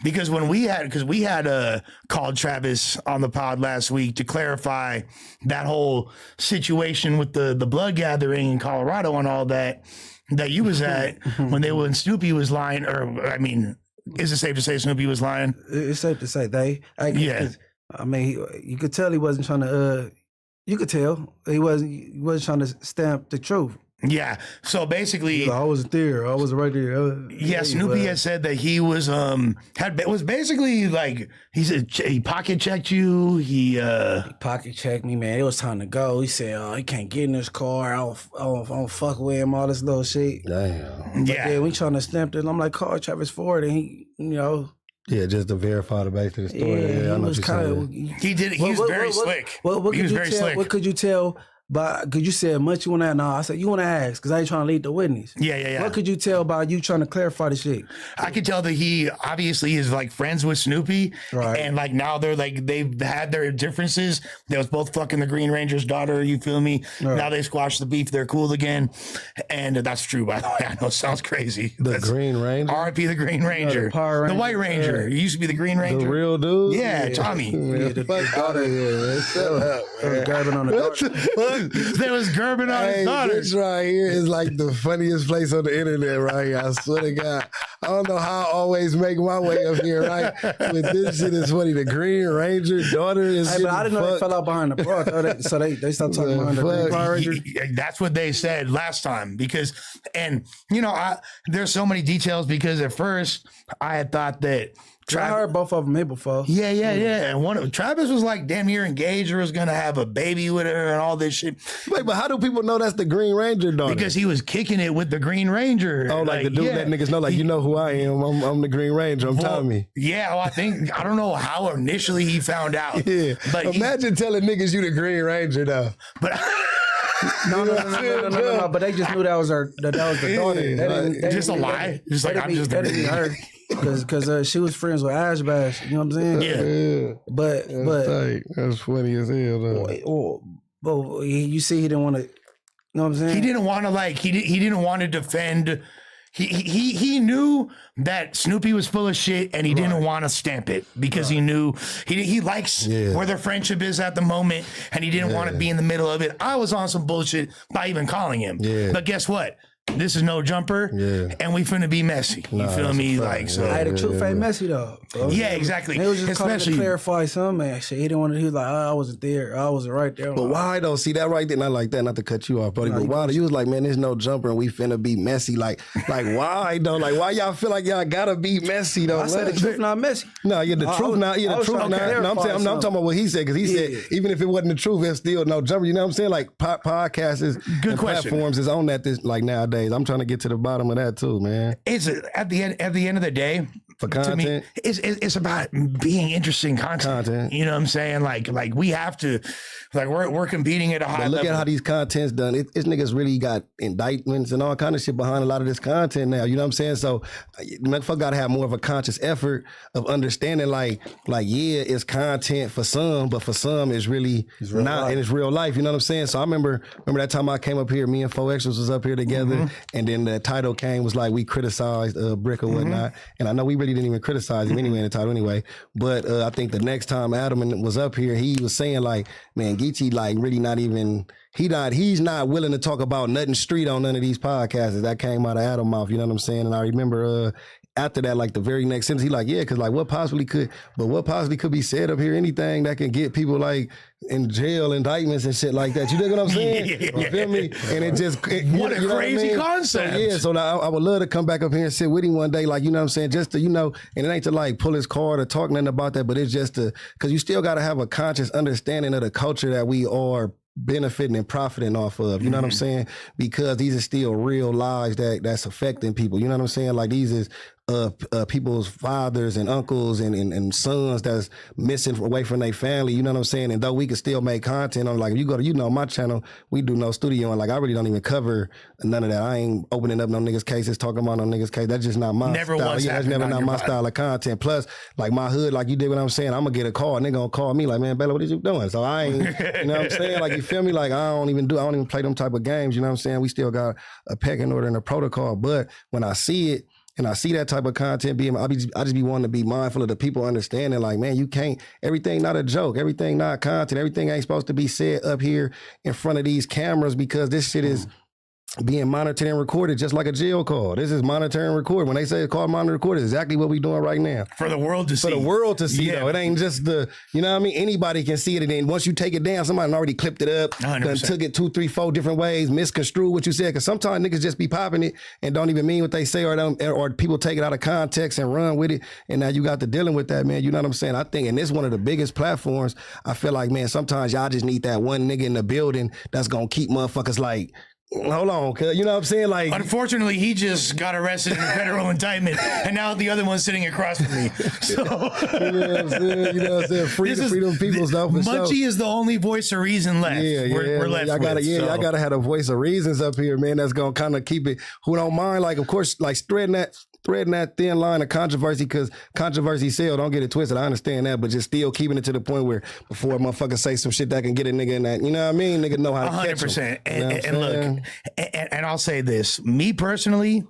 Because when we had called Travis on the pod last week to clarify that whole situation with the blood gathering in Colorado and all that you was at when Snoopy was lying, or I mean, is it safe to say Snoopy was lying? It's safe to say I mean, you could tell he wasn't trying to. You could tell he wasn't trying to stamp the truth. Yeah. So basically, I wasn't there. I was right there. Yeah, Snoopy had said that he was was basically like he said he pocket checked you. He pocket checked me, man. It was time to go. He said, "Oh, he can't get in his car. I don't fuck with him. All this little shit." Damn. But yeah, we trying to stamp it. I'm like, call Travis Ford, and he, you know. Yeah, just to verify the back to the story. Yeah, I know what you're saying. He did. He was very slick. He was very slick. What could you tell? Because you said much you want to ask. No, I said you want to ask because I ain't trying to lead the witness. Yeah. What could you tell about you trying to clarify the shit? I could tell that he obviously is like friends with Snoopy, right? And like now they've had their differences. They was both fucking the Green Ranger's daughter. You feel me? Right. Now they squashed the beef. They're cool again, and that's true. By the way, I know it sounds crazy. That's Green Ranger. R.I.P. the Green Ranger, the White Ranger. He used to be the Green Ranger, the real dude. Yeah, Tommy. The daughter here. Shut up, Garbing on the daughter. There was Gerben on his daughter. This right here is like the funniest place on the internet right here. I swear to God. I don't know how I always make my way up here, right? But this shit is funny. The Green Ranger daughter is but I didn't know they fell out behind the bar. So they stopped talking behind the Green Power Ranger? That's what they said last time. Because, and you know, there's so many details because at first I had thought that I heard both of them here before. Yeah. And Travis was like damn near engaged or was gonna have a baby with her and all this shit. Wait, but how do people know that's the Green Ranger daughter? Because he was kicking it with the Green Ranger. Oh, like the dude that niggas know, like, you know who I am. I'm the Green Ranger. I'm Tommy. Yeah, well, I don't know how initially he found out. Yeah. But imagine telling niggas you the Green Ranger though. But No. But they just knew that was the daughter. They just a lie. Just like I'm just her. Because she was friends with Ash Bash, you know what I'm saying? Yeah. But that's funny as hell though. But you see, he didn't want to. You know what I'm saying? He didn't want to he didn't want to defend. He knew that Snoopy was full of shit and he didn't want to stamp it because he knew he likes where their friendship is at the moment and he didn't want to be in the middle of it. I was on some bullshit by even calling him. Yeah. But guess what? This is no jumper, and we finna be messy. You feel me? Like so. I had a truth ain't messy though. Bro. Yeah, exactly. They was just calling to clarify something, man. Shit, he didn't want to. He was like, I wasn't there. I wasn't right there. But why though? See that right there? Not like that. Not to cut you off, buddy. But why? You was like, man, there's no jumper, and we finna be messy. Like why though? Like why y'all feel like y'all gotta be messy though? I said the truth not messy. No, the truth not. Yeah, the truth not. No, I'm talking about what he said because he said even if it wasn't the truth, there's still no jumper. You know what I'm saying? Like podcasts is good platforms is on that this like nowadays. I'm trying to get to the bottom of that too, man. It's at the end of the day, For content? To me, it's about being interesting content. You know what I'm saying? Like we have to, like we're competing at a high level. Look at how these content's done. This niggas really got indictments and all kind of shit behind a lot of this content now. You know what I'm saying? So motherfucker gotta have more of a conscious effort of understanding like yeah, it's content for some, but for some it's really not, and it's real life. You know what I'm saying? So I remember that time I came up here, me and 4Xers was up here together, and then the title came, was like we criticized Brick or whatnot. And I know we really didn't even criticize him anyway in the title anyway. But I think the next time Adam was up here, he was saying like, man, Geechee like really not even, he's not willing to talk about nothing street on none of these podcasts. That came out of Adam's mouth, you know what I'm saying? And I remember after that, like the very next sentence, he like, yeah, because like what possibly could be said up here, anything that can get people like in jail, indictments and shit like that. You dig what I'm saying? You feel me? And it just what a crazy concept. So, so now I would love to come back up here and sit with him one day, like, you know what I'm saying, just to, you know, and it ain't to like pull his card or talk nothing about that, but it's just to, because you still got to have a conscious understanding of the culture that we are benefiting and profiting off of, you know what I'm saying? Because these are still real lives that's affecting people, you know what I'm saying? Like these is people's fathers and uncles and sons that's missing away from their family, you know what I'm saying? And though we can still make content on, like, if you go to, you know, my channel, we do no studio, and like I really don't even cover none of that. I ain't opening up no niggas' cases, talking about no niggas' case. That's just not my style. Yeah, that's never not my style of content. Plus, like my hood, like you did what I'm saying, I'm gonna get a call, and they gonna call me like, man, Bella, what is you doing? So I ain't, you know what I'm saying? Like, you feel me? Like I don't even play them type of games, you know what I'm saying? We still got a pecking order and a protocol. But when I see it, and I see that type of content I just be wanting to be mindful of the people understanding, like, man, you can't, everything not a joke, everything not content, everything ain't supposed to be said up here in front of these cameras, because this shit is being monitored and recorded just like a jail call. This is monitor and record. When they say it's called monitor and record, it's exactly what we doing right now. For the world to see. For the world to see, though. It ain't just the, you know what I mean? Anybody can see it. And then once you take it down, somebody already clipped it up, done took it 2, 3, 4 different ways, misconstrued what you said. Because sometimes niggas just be popping it and don't even mean what they say, or people take it out of context and run with it. And now you got to dealing with that, man. You know what I'm saying? I think, and this one of the biggest platforms, I feel like, man, sometimes y'all just need that one nigga in the building that's going to keep motherfuckers like, hold on, cause you know what I'm saying? Like, unfortunately, he just got arrested in a federal indictment, and now the other one's sitting across from me. So, you know what I'm saying? You know what I'm saying? Freedom people's stuff. Munchie is the only voice of reason left. We're left with. I gotta have a voice of reasons up here, man. That's gonna kind of keep it. Who don't mind? Like, of course, like threading that thin line of controversy, because controversy sell. Don't get it twisted. I understand that, but just still keeping it to the point where before a motherfucker say some shit that can get a nigga in that, you know what I mean? Nigga know how to 100%. And look, and I'll say this, me personally,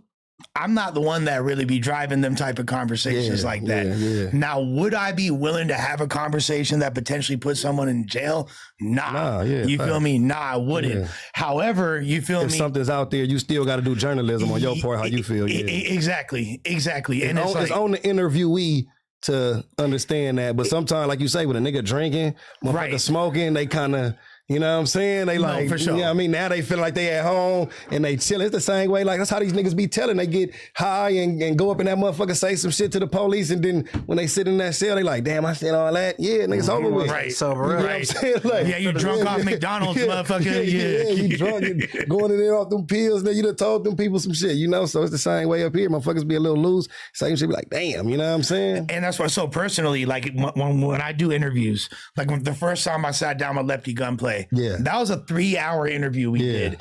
I'm not the one that really be driving them type of conversations like that. Now, would I be willing to have a conversation that potentially puts someone in jail? Nah. You feel me? Nah, I wouldn't. However, you feel if something's out there, you still got to do journalism on your part, how you feel. Exactly. And it's on the interviewee to understand that. But sometimes, like you say, when a nigga drinking, motherfucker smoking, they kind of, you know what I'm saying? They like, for sure. You know what I mean? Now they feel like they at home and they chilling. It's the same way. Like, that's how these niggas be telling. They get high and go up in that motherfucker, say some shit to the police. And then when they sit in that cell, they like, damn, I said all that. Yeah, niggas over with. Right. So, you know what I'm saying? Like, you drunk off McDonald's, motherfucker. You drunk and going in there off them pills. Then you done told them people some shit, you know? So it's the same way up here. Motherfuckers be a little loose. Same shit be like, damn, you know what I'm saying? And that's why, so personally, like when I do interviews, like the first time I sat down with Lefty Gunplay, that was a 3-hour interview we did.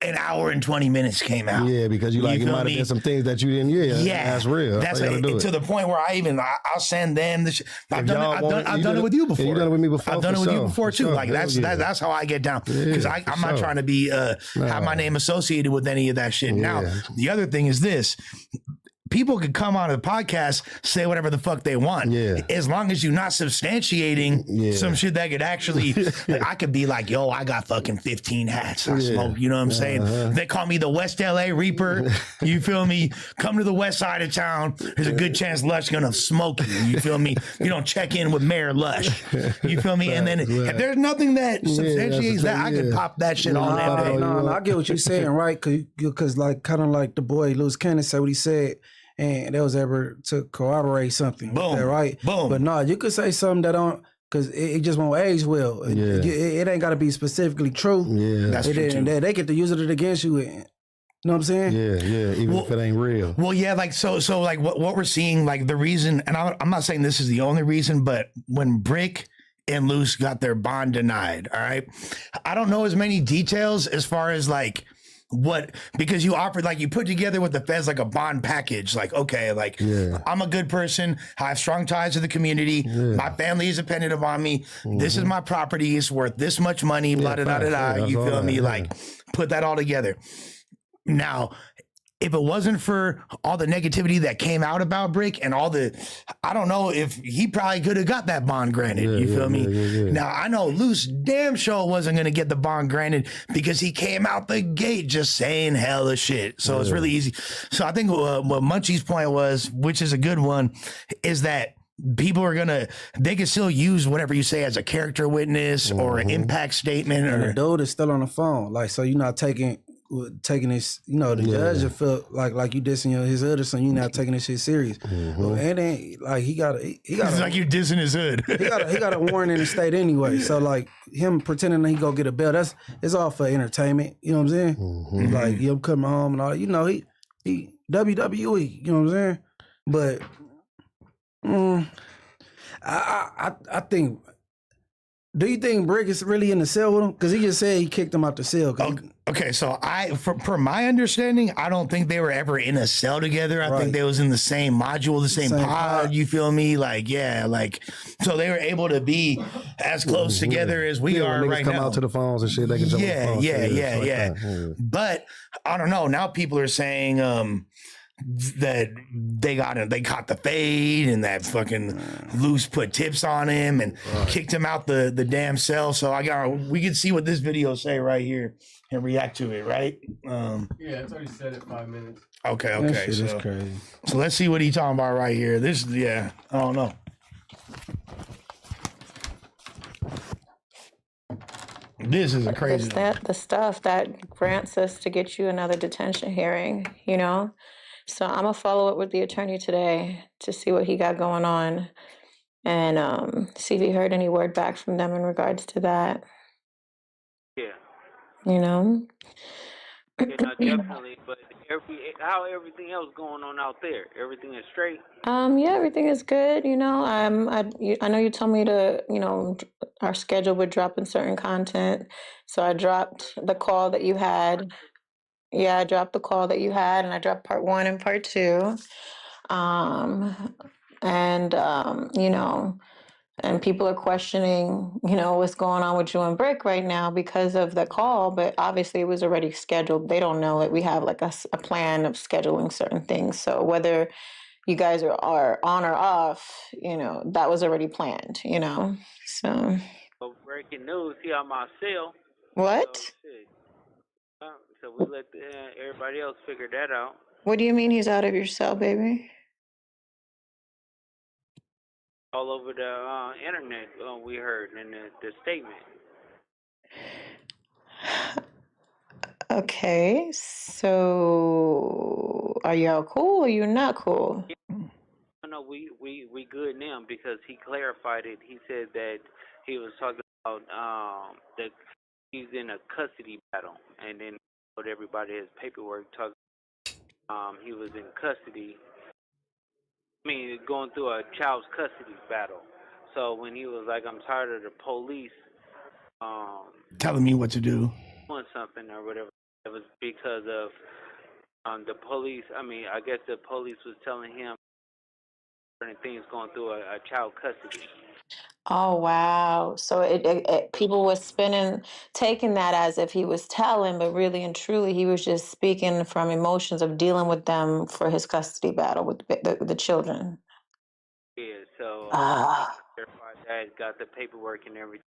An hour and 20 minutes came out. Yeah, because you like, it might have been some things that you didn't, that's real. That's to the point where I'll send them the shit. I've done it with you before. Yeah, you done it with me before. I've done it with you before too. Like that's how I get down. Because I'm not trying to be, have my name associated with any of that shit. Now, the other thing is this. People could come on the podcast, say whatever the fuck they want. As long as you're not substantiating some shit that could actually, like, I could be like, yo, I got fucking 15 hats. I smoke, you know what I'm saying? They call me the West LA Reaper. You feel me? Come to the west side of town. There's a good chance Lush gonna smoke you. You feel me? You don't check in with Mayor Lush. You feel me? And then if there's nothing that substantiates that, I could pop that shit all day. No, I get what you're saying, right? Because like, kind of like the boy Luce Cannon said what he said. And they was able to corroborate something. Boom. With that, right? Boom. But no, you could say something that don't, because it just won't age well. It ain't got to be specifically true. That's true. They get to use it against you. You know what I'm saying? Yeah. Even if it ain't real. Well, yeah, like so like what we're seeing, like the reason, and I'm not saying this is the only reason, but when Brick and Luce got their bond denied, all right, I don't know as many details as far as like what, because you offered, like you put together with the feds like a bond package, like, okay, like I'm a good person, I have strong ties to the community, my family is dependent upon me, this is my property, it's worth this much money, blah da da da da, you feel me? Like put that all together. Now, if it wasn't for all the negativity that came out about Brick and all the, I don't know if he probably could have got that bond granted. You feel me? Now, I know Luce damn sure wasn't going to get the bond granted because he came out the gate just saying hella shit. So it's really easy. So I think what Munchie's point was, which is a good one, is that people are they can still use whatever you say as a character witness or an impact statement. And the dude is still on the phone. Like, so you're not taking this, the judge will feel like you dissing his hood or something. You're not taking this shit serious. And then like he got it's like you dissing his hood. he got a warrant in the state anyway. So like him pretending that he go get a bail, it's all for entertainment. You know what I'm saying? Like him coming home and all. He WWE. You know what I'm saying? But I think. Do you think Brick is really in the cell with him? Because he just said he kicked him out the cell. Okay, so per my understanding, I don't think they were ever in a cell together. I think they was in the same module, the same pod. You feel me? Like, so they were able to be as close together as we are right now. Come out to the phones and shit. They can jump on the phone. But I don't know. Now people are saying that they caught the fade and that fucking Luce put tips on him and kicked him out the damn cell. So we can see what this video say right here and react to it, right? It's already said it 5 minutes. Okay. That shit is crazy. So let's see what he's talking about right here. I don't know. This is a crazy the stuff that grants us to get you another detention hearing, So I'm going to follow up with the attorney today to see what he got going on and see if he heard any word back from them in regards to that. Yeah. Definitely. But how everything else going on out there? Everything is straight? Yeah, everything is good. I know you told me to, our schedule would drop in certain content. So I dropped the call that you had. Yeah, I dropped the call that you had, and I dropped part 1 and part 2. And people are questioning, what's going on with you and Brick right now because of the call, but obviously it was already scheduled. They don't know it. We have like a plan of scheduling certain things. So whether you guys are on or off, that was already planned, so. Well, breaking news here on my cell. What? So we let everybody else figure that out. What do you mean he's out of your cell, baby? All over the internet, we heard in the statement. Okay, so are y'all cool or you're not cool? No, we good now because he clarified it. He said that he was talking about that he's in a custody battle, and then everybody has paperwork talking. He was in custody. Going through a child's custody battle. So when he was like, "I'm tired of the police telling me what to do," doing something or whatever, it was because of the police. I guess the police was telling him certain things going through a child custody. Oh, wow. So people was taking that as if he was telling, but really and truly, he was just speaking from emotions of dealing with them for his custody battle with the children. Yeah, so verified that, got the paperwork and everything,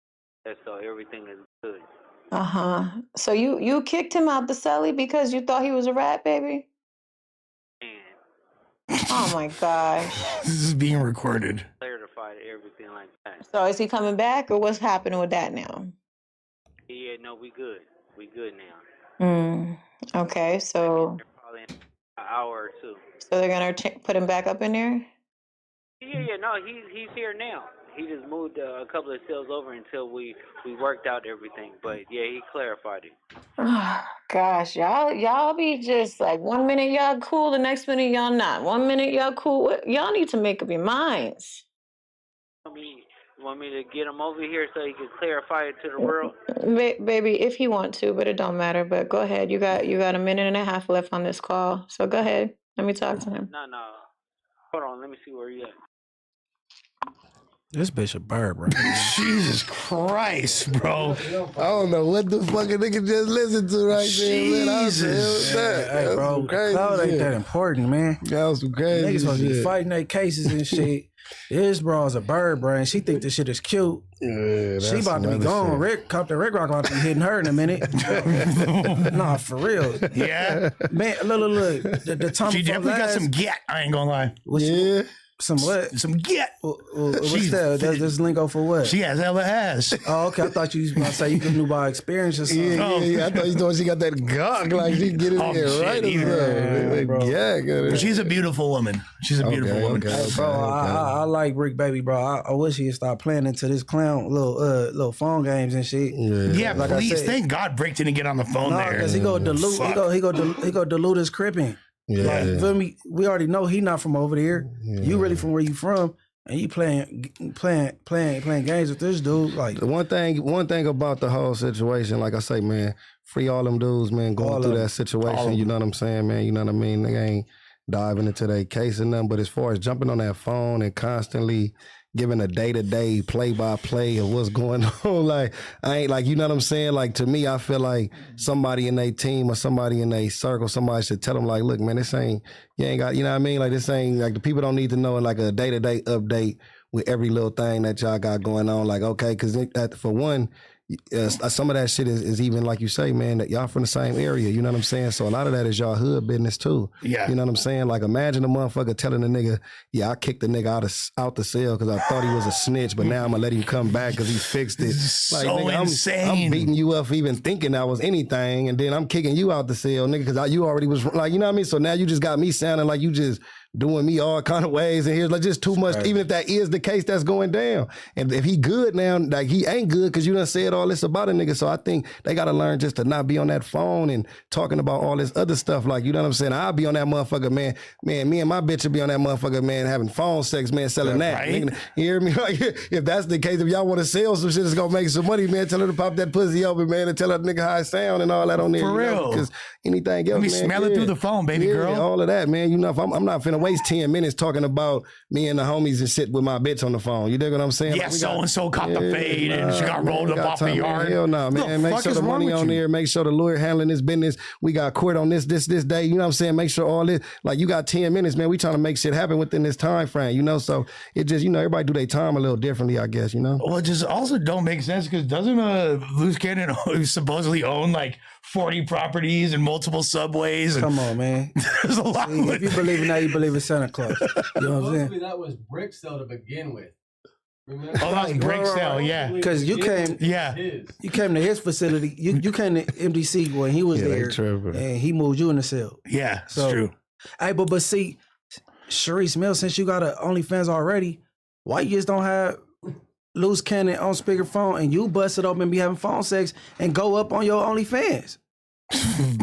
so everything is good. So you kicked him out the celly because you thought he was a rat, baby? Man. Oh my gosh. This is being recorded. Clarified everything like that. So is he coming back or what's happening with that now? Yeah, no, we good. We good now. Okay, so probably in an hour or two. So they're gonna put him back up in there? Yeah, no, he's here now. he just moved a couple of cells over until we worked out everything. But yeah, he clarified it. Oh, gosh, y'all be just like 1 minute y'all cool, the next minute y'all not. 1 minute y'all cool. Y'all need to make up your minds. You want me to get him over here so he can clarify it to the world? Baby, if you want to, but it don't matter. But go ahead. You got a minute and a half left on this call. So go ahead. Let me talk to him. No. Hold on. Let me see where he at. This bitch a bird, bro. Jesus Christ, bro. I don't know what the fucking nigga just listened to right there, man. Jesus. Hey, bro, cloud ain't that important, man. That was some crazy Niggas supposed to be shit. fighting their cases and shit. This bro's a bird, bro, and she think this shit is cute. Yeah, She about to be gone. Compton Rick Rock about to be hitting her in a minute. Nah, for real. Yeah. Man, look. The time She before definitely got last- some get. I ain't gonna lie. Yeah. Some what? Some get. What's She's that? That's this lingo for what? She has hella ass. Oh, okay. I thought you was about to say you could do by experience or something. Yeah. I thought you thought she got that gawk, like she get in Oh, there shit, right either. as bro. Yeah, She's a beautiful woman. She's a beautiful woman. okay. Hey, bro, I like Rick Baby, bro. I wish he'd stop playing into this clown little phone games and shit. Yeah, Like I please. said- Thank God Brick didn't get on the phone No, there. because he go dilute. Fuck. He go dilute his cripping. Yeah. Like, you feel me? We already know he not from over there. You really from where you from, and you playing games with this dude. Like The one thing about the whole situation, like I say, man, free all them dudes, man, going All through of that them. situation. You know what I'm saying, man? You know what I mean? They ain't diving into their case and nothing. But as far as jumping on that phone and constantly giving a day-to-day play-by-play of what's going on, like, I ain't like, you know what I'm saying? Like, to me, I feel like somebody in their team or somebody in their circle, somebody should tell them, like, look, man, this ain't, you ain't got, you know what I mean? Like, this ain't, like, the people don't need to know, like, a day-to-day update with every little thing that y'all got going on. Like, okay, because for one, some of that shit is even like you say, man, that y'all from the same area. You know what I'm saying? So a lot of that is y'all hood business too. Yeah. You know what I'm saying? Like, imagine a motherfucker telling a nigga, yeah, I kicked the nigga out the cell because I thought he was a snitch, but now I'm gonna let him come back because he fixed it. Like, So nigga, insane. I'm beating you up for even thinking I was anything, and then I'm kicking you out the cell, nigga, because you already was like, you know what I mean? So now you just got me sounding like you just doing me all kind of ways, and here's like just too much. Even if that is the case, that's going down. And if he good now, like he ain't good because you done said all this about a nigga. So I think they got to learn just to not be on that phone and talking about all this other stuff. Like, you know what I'm saying? I'll be on that motherfucker, man. Me and my bitch will be on that motherfucker, man, having phone sex, man, selling that. Right? Nigga, you hear me? Like, if that's the case, if y'all want to sell some shit that's gonna make some money, man, tell her to pop that pussy open, man, and tell her nigga how it sound and all that on there. For real. Because anything else, Let me man, smell it yeah. through the phone, baby Yeah, girl. all of that, man. You know, if I'm not finna waste 10 minutes talking about me and the homies and sit with my bitch on the phone. You dig what I'm saying? Yeah, Like, we so-and-so caught the fade and she got rolled up off the yard. Hell no, What man. the Make fuck sure is the wrong money with on you? there. Make sure the lawyer handling this business. We got court on this day. You know what I'm saying? Make sure all this, like, you got 10 minutes, man. We trying to make shit happen within this time frame, you know? So it just, you know, everybody do their time a little differently, I guess, you know? Well, it just also don't make sense because doesn't Luce Cannon supposedly own like 40 properties and multiple subways? And come on, man. there's a lot. See, if you believe in that, you believe in Santa Claus. You know what I'm saying? Supposedly that was brick cell to begin with. Remember? Oh, that was brick sale, yeah. Because you came, Yeah. you came to his facility. You came to MDC when he was Yeah, they there, tripping. and he moved you in the cell. Yeah, it's So- true. Hey, but see, Sharice Mills, since you got a OnlyFans already, why you just don't have Luce Cannon on speakerphone and you bust it open and be having phone sex and go up on your OnlyFans?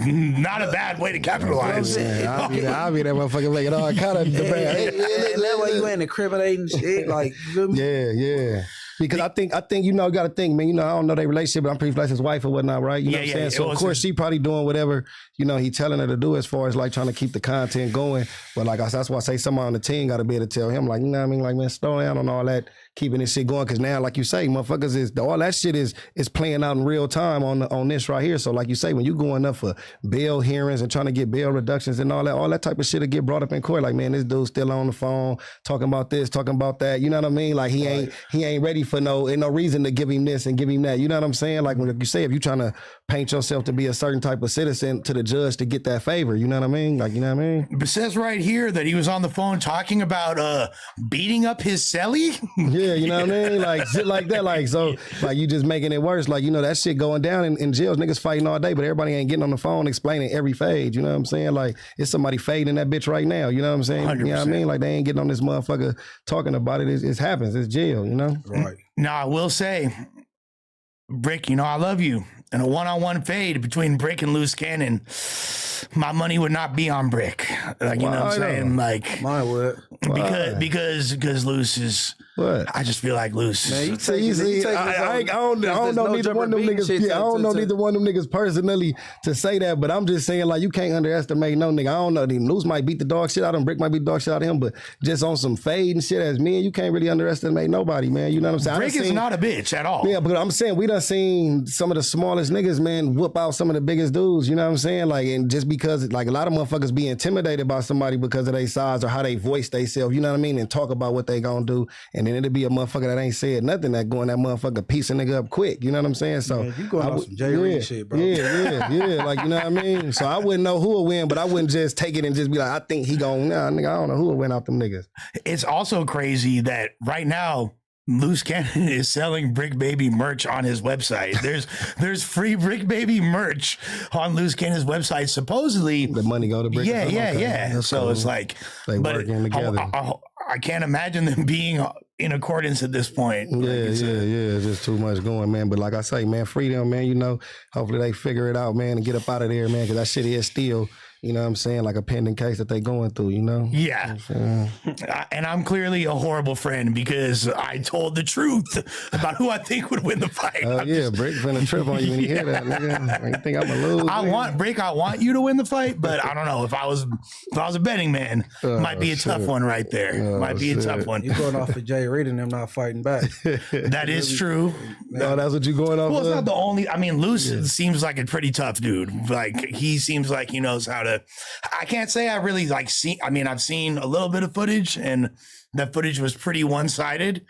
Not a bad way to capitalize. Yeah, I'll be that motherfucker making all kind of debate. And that way you ain't incriminating shit. Like, you feel me? Yeah. Because I think you know, you got to think, man. You know, I don't know their relationship, but I'm pretty sure that's his wife or whatnot, right? You know what I'm saying? So of course she probably doing whatever, you know, he telling her to do as far as like trying to keep the content going. But like I said, that's why I say somebody on the team got to be able to tell him, like, you know what I mean? Like, man, slow down on all that, keeping this shit going. Because now, like you say, motherfuckers is all that shit is playing out in real time on this right here. So like you say, when you going up for bail hearings and trying to get bail reductions and all that type of shit will get brought up in court. Like, man, this dude's still on the phone talking about this, talking about that. You know what I mean? Like he ain't ready for no reason to give him this and give him that. You know what I'm saying? Like when you say, if you trying to paint yourself to be a certain type of citizen to the judge to get that favor. You know what I mean? Like, you know what I mean? It says right here that he was on the phone talking about beating up his celly. Yeah, you know what I mean? Like shit like that. Like, so like you just making it worse. Like, you know, that shit going down in jails, niggas fighting all day, but everybody ain't getting on the phone explaining every fade. You know what I'm saying? Like, it's somebody fading that bitch right now. You know what I'm saying? 100%. You know what I mean? Like, they ain't getting on this motherfucker talking about it. It happens. It's jail, you know? Right. Now, I will say, Brick, you know I love you. And a one-on-one fade between Brick and Luce Cannon, my money would not be on Brick. Like, you know what I'm saying? Like, mine would. Because Luce is. What? I just feel like Luce. Man, you take I don't know neither one of them niggas. Yeah, I don't know neither one of them niggas personally to say that, but I'm just saying, like, you can't underestimate no nigga. I don't know. Luce might beat the dog shit out of him, Brick might beat the dog shit out of him, but just on some fade and shit as men, you can't really underestimate nobody, man. You know what I'm saying? Brick is not a bitch at all. Yeah, but I'm saying we done seen some of the smallest niggas, man, whoop out some of the biggest dudes. You know what I'm saying? Like, and just because, like, a lot of motherfuckers be intimidated by somebody because of their size or how they voice themselves, you know what I mean, and talk about what they gonna do, and then it'll be a motherfucker that ain't said nothing that going that motherfucker piece a nigga up quick. You know what I'm saying? So man, you going on some J. Reed shit, bro. Yeah. Like, you know what I mean? So I wouldn't know who will win, but I wouldn't just take it and just be like, I think he gon' nigga, I don't know who will win out them niggas. It's also crazy that right now, Luce Cannon is selling Brick Baby merch on his website. There's free Brick Baby merch on Luce Cannon's website. Supposedly, the money go to Brick. Yeah. So cool. It's like, they working together. I can't imagine them being in accordance at this point. Yeah, it's just too much going, man. But like I say, man, freedom, man, you know, hopefully they figure it out, man, and get up out of there, man, because that shit is still, you know what I'm saying, like a pending case that they going through, you know? Yeah. And I'm clearly a horrible friend because I told the truth about who I think would win the fight. Oh, yeah, Brick finna trip on you when you hear that, nigga. You think I'm going to lose? I want you to win the fight, but I don't know. If I was a betting man, might be a tough one right there. Might be a tough one. You going off for J. Reed and them not fighting back. That is true. No, that's what you going off. Well, it's not the only. I mean, Luce seems like a pretty tough dude. Like, he seems like he knows how to. I can't say I really like see. I mean, I've seen a little bit of footage, and that footage was pretty one-sided.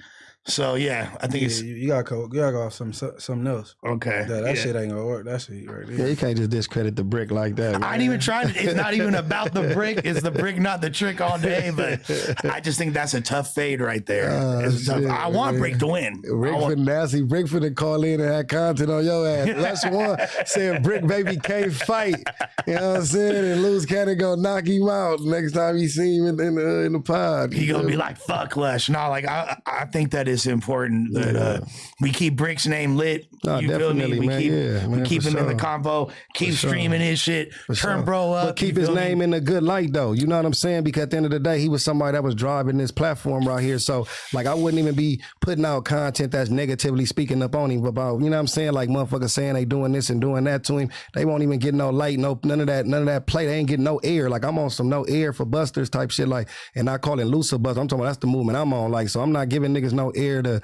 So yeah, I think it's you gotta go off something else. Okay, that shit ain't gonna work. That shit right there. Yeah, you can't just discredit the Brick like that, man. I ain't even trying to. It's not even about the Brick. It's the Brick, not the trick all day. But I just think that's a tough fade right there. I want Brick to win. Brick for the call in and have content on your ass. That's one saying Brick Baby can't fight. You know what I'm saying? And Luce Cannon gonna knock him out next time you see him in the pod. He gonna be like, "Fuck Lush." No, like I think that is important that we keep Brick's name lit. No, you feel me? We keep him in the convo. Keep streaming his shit. Turn bro up. But keep his name in a good light though. You know what I'm saying? Because at the end of the day, he was somebody that was driving this platform right here. So like, I wouldn't even be putting out content that's negatively speaking up on him about, you know what I'm saying? Like, motherfuckers saying they doing this and doing that to him. They won't even get no light, none of that play. They ain't getting no air. Like, I'm on some no air for busters type shit. Like, and not calling Luce a buster. I'm talking about that's the movement I'm on. Like, so I'm not giving niggas no air to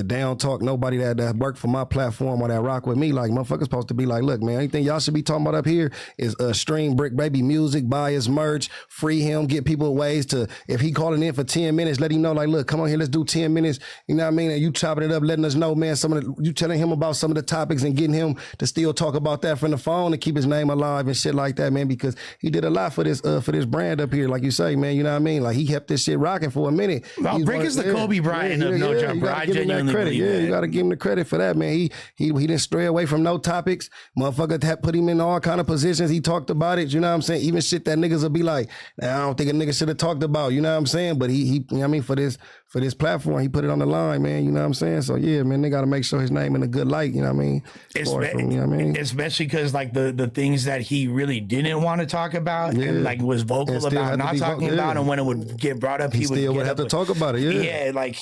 down talk nobody that work for my platform or that rock with me. Like, motherfuckers supposed to be like, look, man, anything y'all should be talking about up here is stream Brick Baby music, buy his merch, free him, get people ways to, if he calling in for 10 minutes, let him know, like, look, come on here, let's do 10 minutes. You know what I mean? And you chopping it up, letting us know, man, you telling him about some of the topics and getting him to still talk about that from the phone and keep his name alive and shit like that, man, because he did a lot for this brand up here, like you say, man, you know what I mean? Like, he kept this shit rocking for a minute. Well, Brick is the Kobe Bryant of No Jumper. I genuinely believe that. You got to give him the credit for that, man. He didn't stray away from no topics. Motherfucker put him in all kind of positions. He talked about it, you know what I'm saying? Even shit that niggas will be like, nah, I don't think a nigga should have talked about, you know what I'm saying? But he you know what I mean, for this platform, he put it on the line, man, you know what I'm saying? So yeah, man, they got to make sure his name in a good light, you know what I mean? You know what I mean? Especially because like the things that he really didn't want to talk about and like was vocal about not talking about, and when it would get brought up, he would have to talk about it. Yeah, like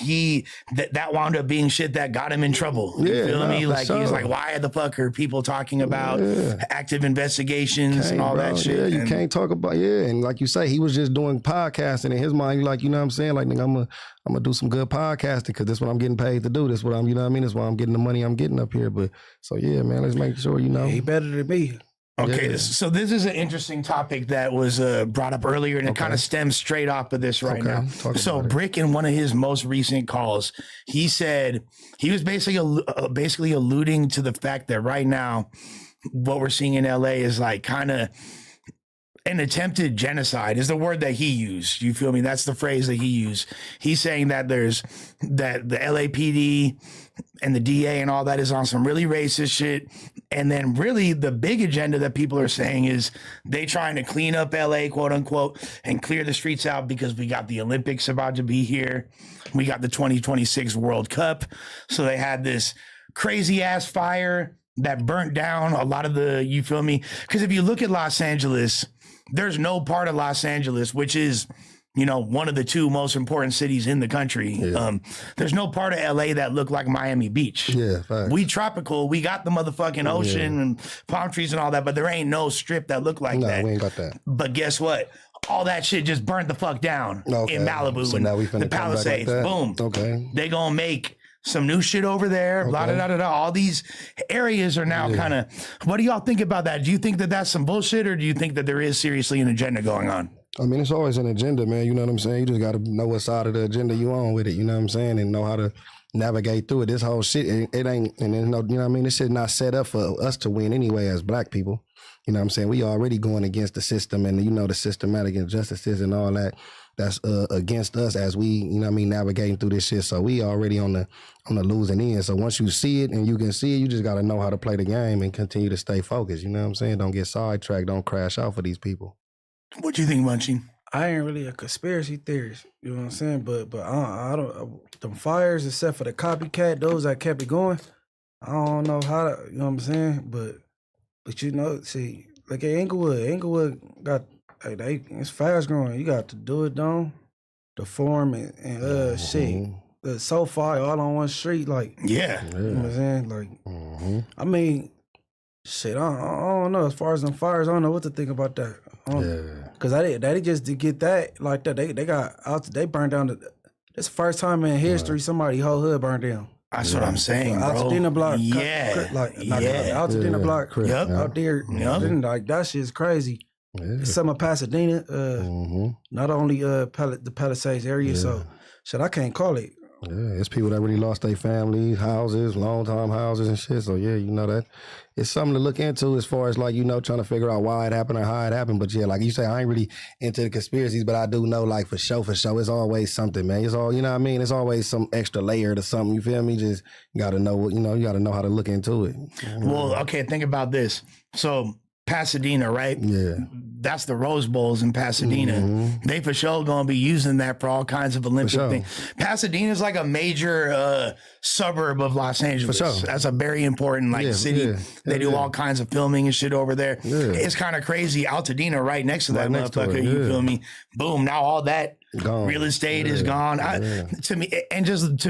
that wound up being shit that got him in trouble. You feel me? Like, he's like, why the fuck are people talking about active investigations and all that shit? Yeah, you can't talk about, and like you say, he was just doing podcasting in his mind. Like, you know what I'm saying? Like, nigga, I'm gonna do some good podcasting because this is what I'm getting paid to do. This is what I'm, you know what I mean? This is why I'm getting the money I'm getting up here. But so yeah, man, let's make sure, you know. He better than me. Okay, so this is an interesting topic that was brought up earlier, and it kind of stems straight off of this right now. So Brick, in one of his most recent calls, he said he was basically alluding to the fact that right now what we're seeing in LA is like kind of an attempted genocide is the word that he used. You feel me? That's the phrase that he used. He's saying that that the LAPD and the DA and all that is on some really racist shit. And then really the big agenda that people are saying is they trying to clean up LA, quote unquote, and clear the streets out because we got the Olympics about to be here. We got the 2026 World Cup. So they had this crazy ass fire that burnt down a lot of the, you feel me? Because if you look at Los Angeles, there's no part of Los Angeles, which is, one of the two most important cities in the country. Yeah. There's no part of LA that look like Miami Beach. Yeah, facts. We tropical. We got the motherfucking ocean and palm trees and all that, but there ain't no strip that look like that. No, we ain't got that. But guess what? All that shit just burnt the fuck down in Malibu. So now we finna the Palisades. Like Boom. Okay. They gonna make some new shit over there. Okay. Blah, blah, blah, blah. All these areas are now kind of, what do y'all think about that? Do you think that that's some bullshit, or do you think that there is seriously an agenda going on? I mean, it's always an agenda, man. You know what I'm saying? You just got to know what side of the agenda you on with it. You know what I'm saying? And know how to navigate through it. This whole shit, it ain't, and then, you know what I mean? This shit not set up for us to win anyway as black people. You know what I'm saying? We already going against the system and, the systematic injustices and all that. That's against us as we, navigating through this shit. So we already on the losing end. So once you see it and you can see it, you just got to know how to play the game and continue to stay focused. You know what I'm saying? Don't get sidetracked. Don't crash out for these people. What do you think, Munchie? I ain't really a conspiracy theorist. You know what I'm saying? But I don't. Them fires, except for the copycat, those that kept it going. I don't know how to. You know what I'm saying? But see, like at Inglewood got. Hey, it's fast growing. You got to do it, though. The form and shit. The so far all on one street, like yeah. You know what I'm saying? Like, I mean, shit. I don't know. As far as them fires, I don't know what to think about that. Cause they just did get that like that. They got out. They burned down. That's the first time in history somebody whole hood burned down. That's what I'm saying, bro. Altadena block. Yeah. Altadena block. Yep. Out there. Yep. Like that shit's crazy. Yeah. It's some of Pasadena, not only the Palisades area, so shit, I can't call it. Yeah, it's people that really lost their families, houses, long-time houses and shit. So yeah, that it's something to look into as far as like, trying to figure out why it happened or how it happened. But yeah, like you say, I ain't really into the conspiracies, but I do know like for sure, it's always something, man. It's all, you know what I mean? It's always some extra layer to something, you feel me? Just you gotta know what, you gotta know how to look into it. Well, okay, think about this. So Pasadena, right? Yeah. That's the Rose Bowls in Pasadena. They for sure gonna be using that for all kinds of Olympic things. Pasadena is like a major suburb of Los Angeles. For sure. That's a very important city. Yeah. They do all kinds of filming and shit over there. Yeah. It's kind of crazy. Altadena right next to that motherfucker. You feel me? Boom. Now all that real estate is gone. To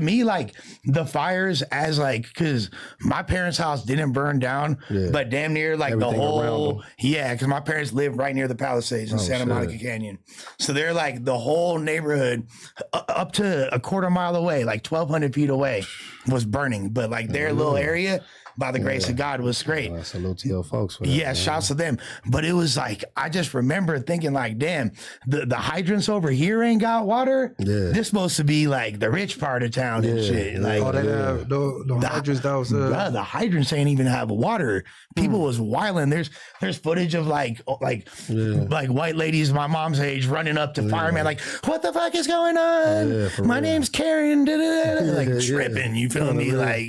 me, like the fires as like, cause my parents' house didn't burn down, but damn near like everything the whole, cause my parents live right near the Palisades in Santa Monica Canyon. So they're like the whole neighborhood up to a quarter mile away, like 1,200 feet away was burning. But like their little area, by the grace of God, was great. Salute to your folks for that. Shouts to them. But it was like, I just remember thinking like, damn, the hydrants over here ain't got water. Yeah. This supposed to be like the rich part of town and shit. Like, they have the hydrants that was... Bruh, the hydrants ain't even have water. People was wilding. There's footage of like white ladies my mom's age running up to firemen like, what the fuck is going on? My name's Karen. Like tripping, you feel me? Like,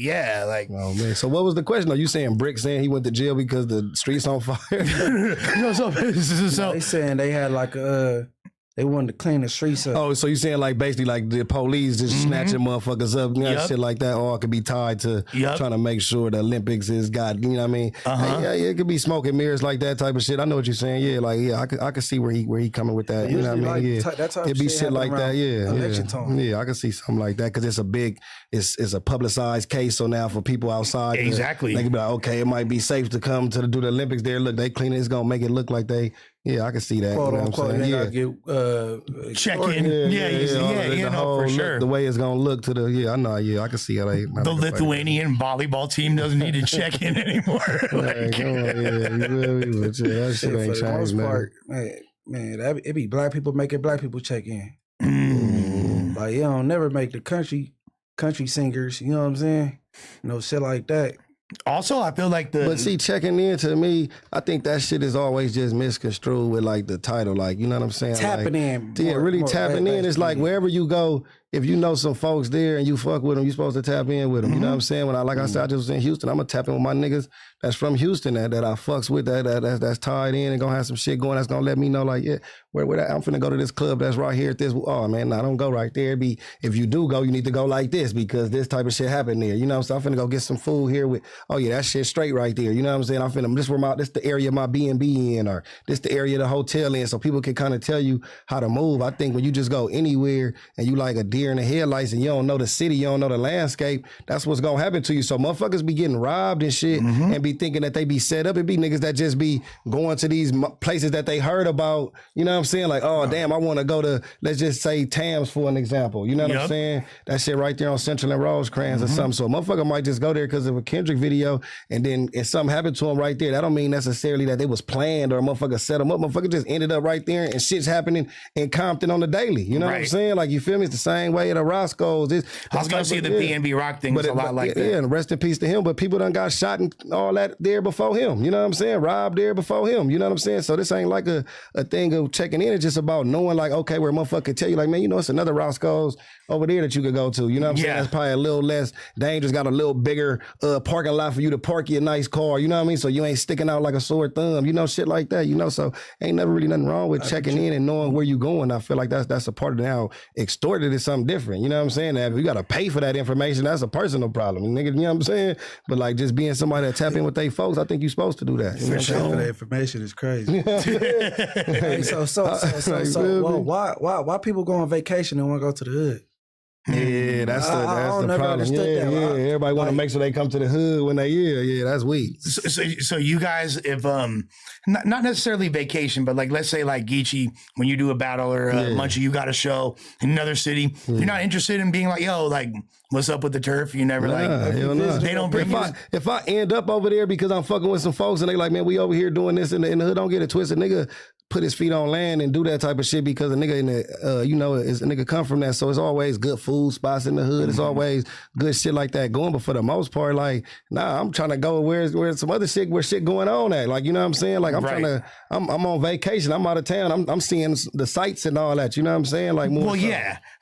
oh man. So what was the question? Are you saying Brick saying he went to jail because the streets on fire? So they saying they had like they wanted to clean the streets up. Oh, so you saying like basically like the police just snatching motherfuckers up, shit like that, or it could be tied to trying to make sure the Olympics is got, you know what I mean? It could be smoke and mirrors like that type of shit. I know what you're saying. I could see where he coming with that. You know what I mean? It'd be shit like that. Election time. I can see something like that because it's a big, it's a publicized case. So now for people outside, exactly, they can be like, okay, it might be safe to come to do the Olympics there. Look, they clean it. It's gonna make it look like they. Yeah, I can see that. Quote unquote, they gotta get check in. For sure. The way it's gonna look to the I can see how they. The Lithuanian volleyball team doesn't need to check in anymore. That shit ain't changed, man. It be black people making black people check in. Like you don't never make the country singers. You know what I'm saying? Shit like that. Also, I feel like But see, checking in to me, I think that shit is always just misconstrued with like the title, like, you know what I'm saying? Tapping like, in. Yeah, really tapping in. It's like yeah. wherever you go, if you know some folks there and you fuck with them, you supposed to tap in with them. You know what I'm saying? When I said, I just was in Houston, I'm gonna tap in with my niggas that's from Houston that I fucks with, that's tied in and gonna have some shit going that's gonna let me know, like, yeah, where that, I'm finna go to this club that's right here at this. Oh man, nah, don't go right there. If you do go, you need to go like this because this type of shit happened there. You know what I'm saying? I'm finna go get some food here with, oh yeah, that shit straight right there. You know what I'm saying? I'm finna, this the area my B&B in, or this the area the hotel in, so people can kind of tell you how to move. I think when you just go anywhere and you like a deer in the headlights and you don't know the city, you don't know the landscape, that's what's gonna happen to you. So motherfuckers be getting robbed and shit and be thinking that they be set up. It be niggas that just be going to these places that they heard about, you know what I'm saying? Like, oh damn, I wanna go to, let's just say Tams for an example. You know what I'm saying? That shit right there on Central and Rosecrans or something. So a motherfucker might just go there because of a Kendrick video, and then if something happened to him right there, that don't mean necessarily that it was planned or a motherfucker set him up. Motherfucker just ended up right there and shit's happening in Compton on the daily. You know what I'm saying? Like, you feel me? It's the same way at a Roscoe's. I was gonna say the PNB Rock thing is a lot like that. Yeah, and rest in peace to him, but people done got shot and all that there before him. You know what I'm saying? Robbed there before him. You know what I'm saying? So this ain't like a thing of checking in. It's just about knowing, like, okay, where a motherfucker can tell you, like, man, you know, it's another Roscoe's over there that you could go to. You know what I'm saying? That's probably a little less dangerous, got a little bigger parking lot for you to park your nice car. You know what I mean? So you ain't sticking out like a sore thumb. You know, shit like that. You know, so ain't never really nothing wrong with checking in and knowing where you going. I feel like that's a part of now. Extorted is something different. You know what I'm saying? That if you got to pay for that information, that's a personal problem. Nigga, you know what I'm saying? But like just being somebody that tap in with they folks, I think you're supposed to do that. For sure. That information is crazy. Hey, so why people go on vacation and want to go to the hood? Yeah, that's the problem. Yeah, everybody want to make sure they come to the hood when they that's weak. So you guys, if not necessarily vacation, but like let's say like Geechee, when you do a battle or Munchie, you got a show in another city, you're not interested in being like, yo, like, what's up with the turf? You never they don't bring if I end up over there because I'm fucking with some folks and they like, man, we over here doing this in the hood, don't get it twisted, nigga. Put his feet on land and do that type of shit because a nigga in the, you know, is a nigga come from that. So it's always good food spots in the hood. It's always good shit like that going. But for the most part, like, nah, I'm trying to go where some other shit, where shit going on at. Like, you know what I'm saying? Like, I'm trying to, I'm on vacation. I'm out of town. I'm seeing the sights and all that. You know what I'm saying? Like, more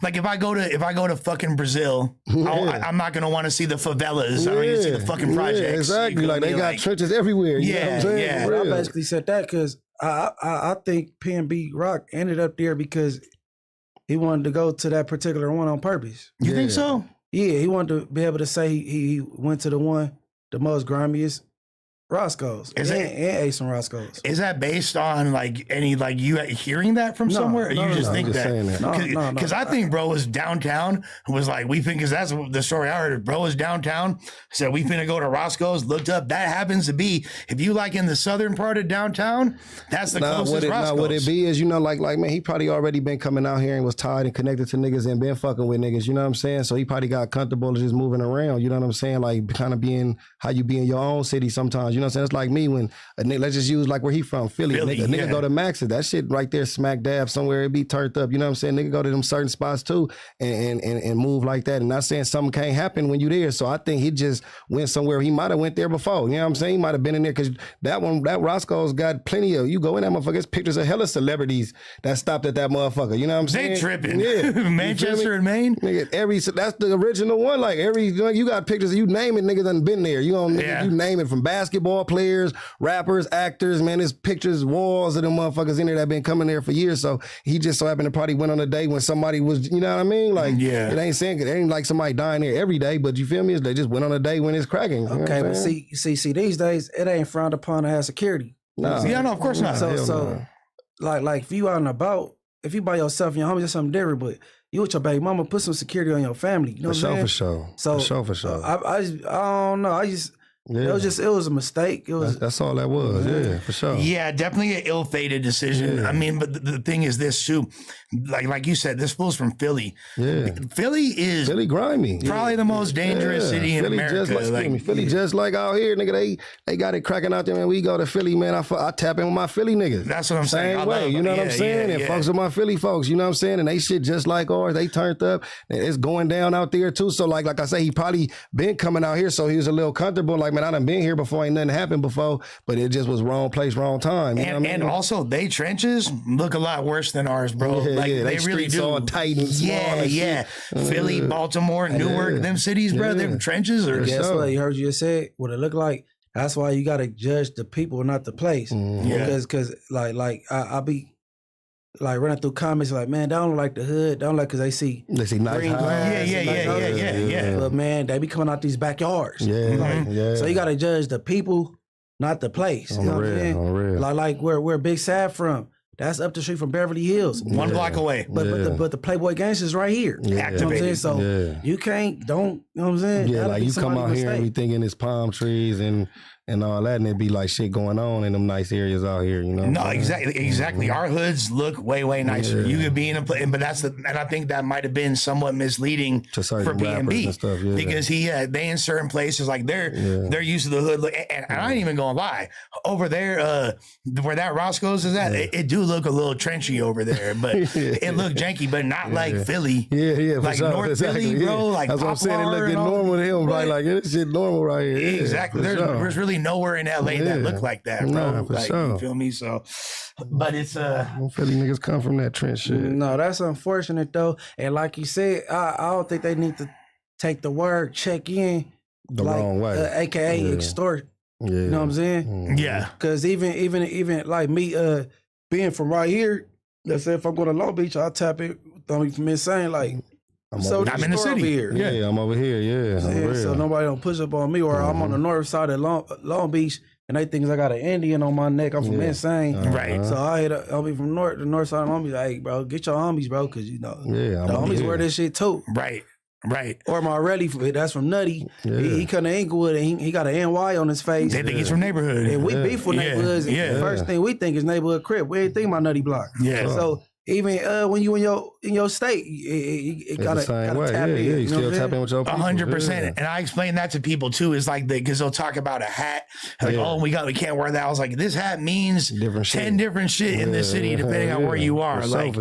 like if I go to fucking Brazil, I'm not gonna want to see the favelas. I want to see the fucking projects. Exactly. Like, they got churches everywhere. You know what I'm saying? I basically said that because I think PNB Rock ended up there because he wanted to go to that particular one on purpose. You think so? Yeah, he wanted to be able to say he went to the most grimiest Roscoe's and ate some Roscoe's. Is that based on like any like you hearing that from somewhere? Or you just think that? Because I think bro was downtown. Was like we think because that's the story I heard. Bro was downtown. Said we finna go to Roscoe's. Looked up. That happens to be if you like in the southern part of downtown. That's the closest Roscoe's. What it be is like man, he probably already been coming out here and was tied and connected to niggas and been fucking with niggas. You know what I'm saying? So he probably got comfortable just moving around. You know what I'm saying? Like kind of being how you be in your own city sometimes. You know what I'm saying? It's like me when a nigga, let's just use like where he from, Philly. Nigga go to Max's. That shit right there, smack dab somewhere, it be turned up. You know what I'm saying? Nigga go to them certain spots too and move like that. And not saying something can't happen when you there. So I think he just went somewhere. He might have went there before. You know what I'm saying? He might have been in there because that Roscoe's got plenty of, you go in that motherfucker, it's pictures of hella celebrities that stopped at that motherfucker. You know what I'm saying? They tripping. Yeah. Manchester and Maine? Nigga, that's the original one. Like you got pictures, you name it, nigga done been there. You name it from basketball players, rappers, actors, man, there's pictures, walls of them motherfuckers in there that been coming there for years. So he just so happened to probably went on a day when somebody was, you know what I mean? Like, it ain't saying, it ain't like somebody dying there every day, but you feel me? They just went on a day when it's cracking. Okay, but see, these days, it ain't frowned upon to have security. No. Yeah, no, of course not. So like if you out and about, if you by yourself and your homies, that's something different, but you with your baby mama, put some security on your family. You know what I'm saying? For sure. I don't know. It was a mistake. That's all that was. For sure. Yeah, definitely an ill-fated decision. I mean, but the thing is this too, like you said, this fool's from Philly. Yeah, Philly grimy. Probably the most dangerous city in America. Philly just like out here, nigga. They got it cracking out there, man. We go to Philly, man. I tap in with my Philly niggas. That's what I'm saying. Same way, you know what I'm saying? And fucks with my Philly folks, you know what I'm saying? And they shit just like ours. They turned up. And it's going down out there too. So like I say, he probably been coming out here, so he was a little comfortable. Like, man, I done been here before, ain't nothing happened before, but it just was wrong place, wrong time. You know what I mean? And also, they trenches look a lot worse than ours, bro. They really do. All tight and small. Philly, Baltimore, Newark, them cities, bro. Them trenches are. Guess what? You heard you just said what it looked like. That's why you got to judge the people, not the place. Because I be like running through comments like, man, they don't like the hood. They don't like because they see nice green grass. Yeah. But man, they be coming out these backyards. So you got to judge the people, not the place. You know what I'm saying? Like where Big Sad from. That's up the street from Beverly Hills. 1 block away. But the Playboy Gangsters right here. Activated. So you can't, you know what I'm saying? Yeah, like you come out here and we thinking it's palm trees and all that, and it'd be like shit going on in them nice areas out here, you know? No, exactly. Our hoods look way nicer. You could be in a place, but and I think that might have been somewhat misleading to for PNB because they in certain places like they're used to the hood look, and I ain't even gonna lie, over there where that Roscoe's is at, it do look a little trenchy over there, but it looked janky, but not like Philly. Like North Philly, bro. Like that's what I'm saying. It looked normal to him, right? Like this shit normal right here. Exactly. There's really nowhere in LA that look like that, bro. You feel me? So, but it's Philly niggas come from that trench shit. No, that's unfortunate though. And like you said, I don't think they need to take the word check in the wrong way, aka extort. You know what I'm saying? Yeah. Because even like me being from right here, let's say if I'm going to Long Beach, I'll tap it. Don't from insane like. I'm in the city. Here. Yeah, I'm over here. So nobody don't push up on me, or I'm on the north side of Long Beach, and they think I got an Indian on my neck. I'm from Insane, right? So I'll be from the north side of Long Beach. Like, hey, bro, get your homies, bro, because the homies wear this shit too, right? Or my Relly, that's from Nutty. He come to Inglewood and he got an NY on his face. They think he's from neighborhood, and we beef with neighborhoods. And the first thing we think is neighborhood crib. We ain't think about Nutty Block. So. Even when you in your state, it gotta tap in. You still tap in with your people. 100%. And I explain that to people too. It's like because they'll talk about a hat, like we can't wear that. I was like, this hat means 10 different shit in this city depending on where you are. Like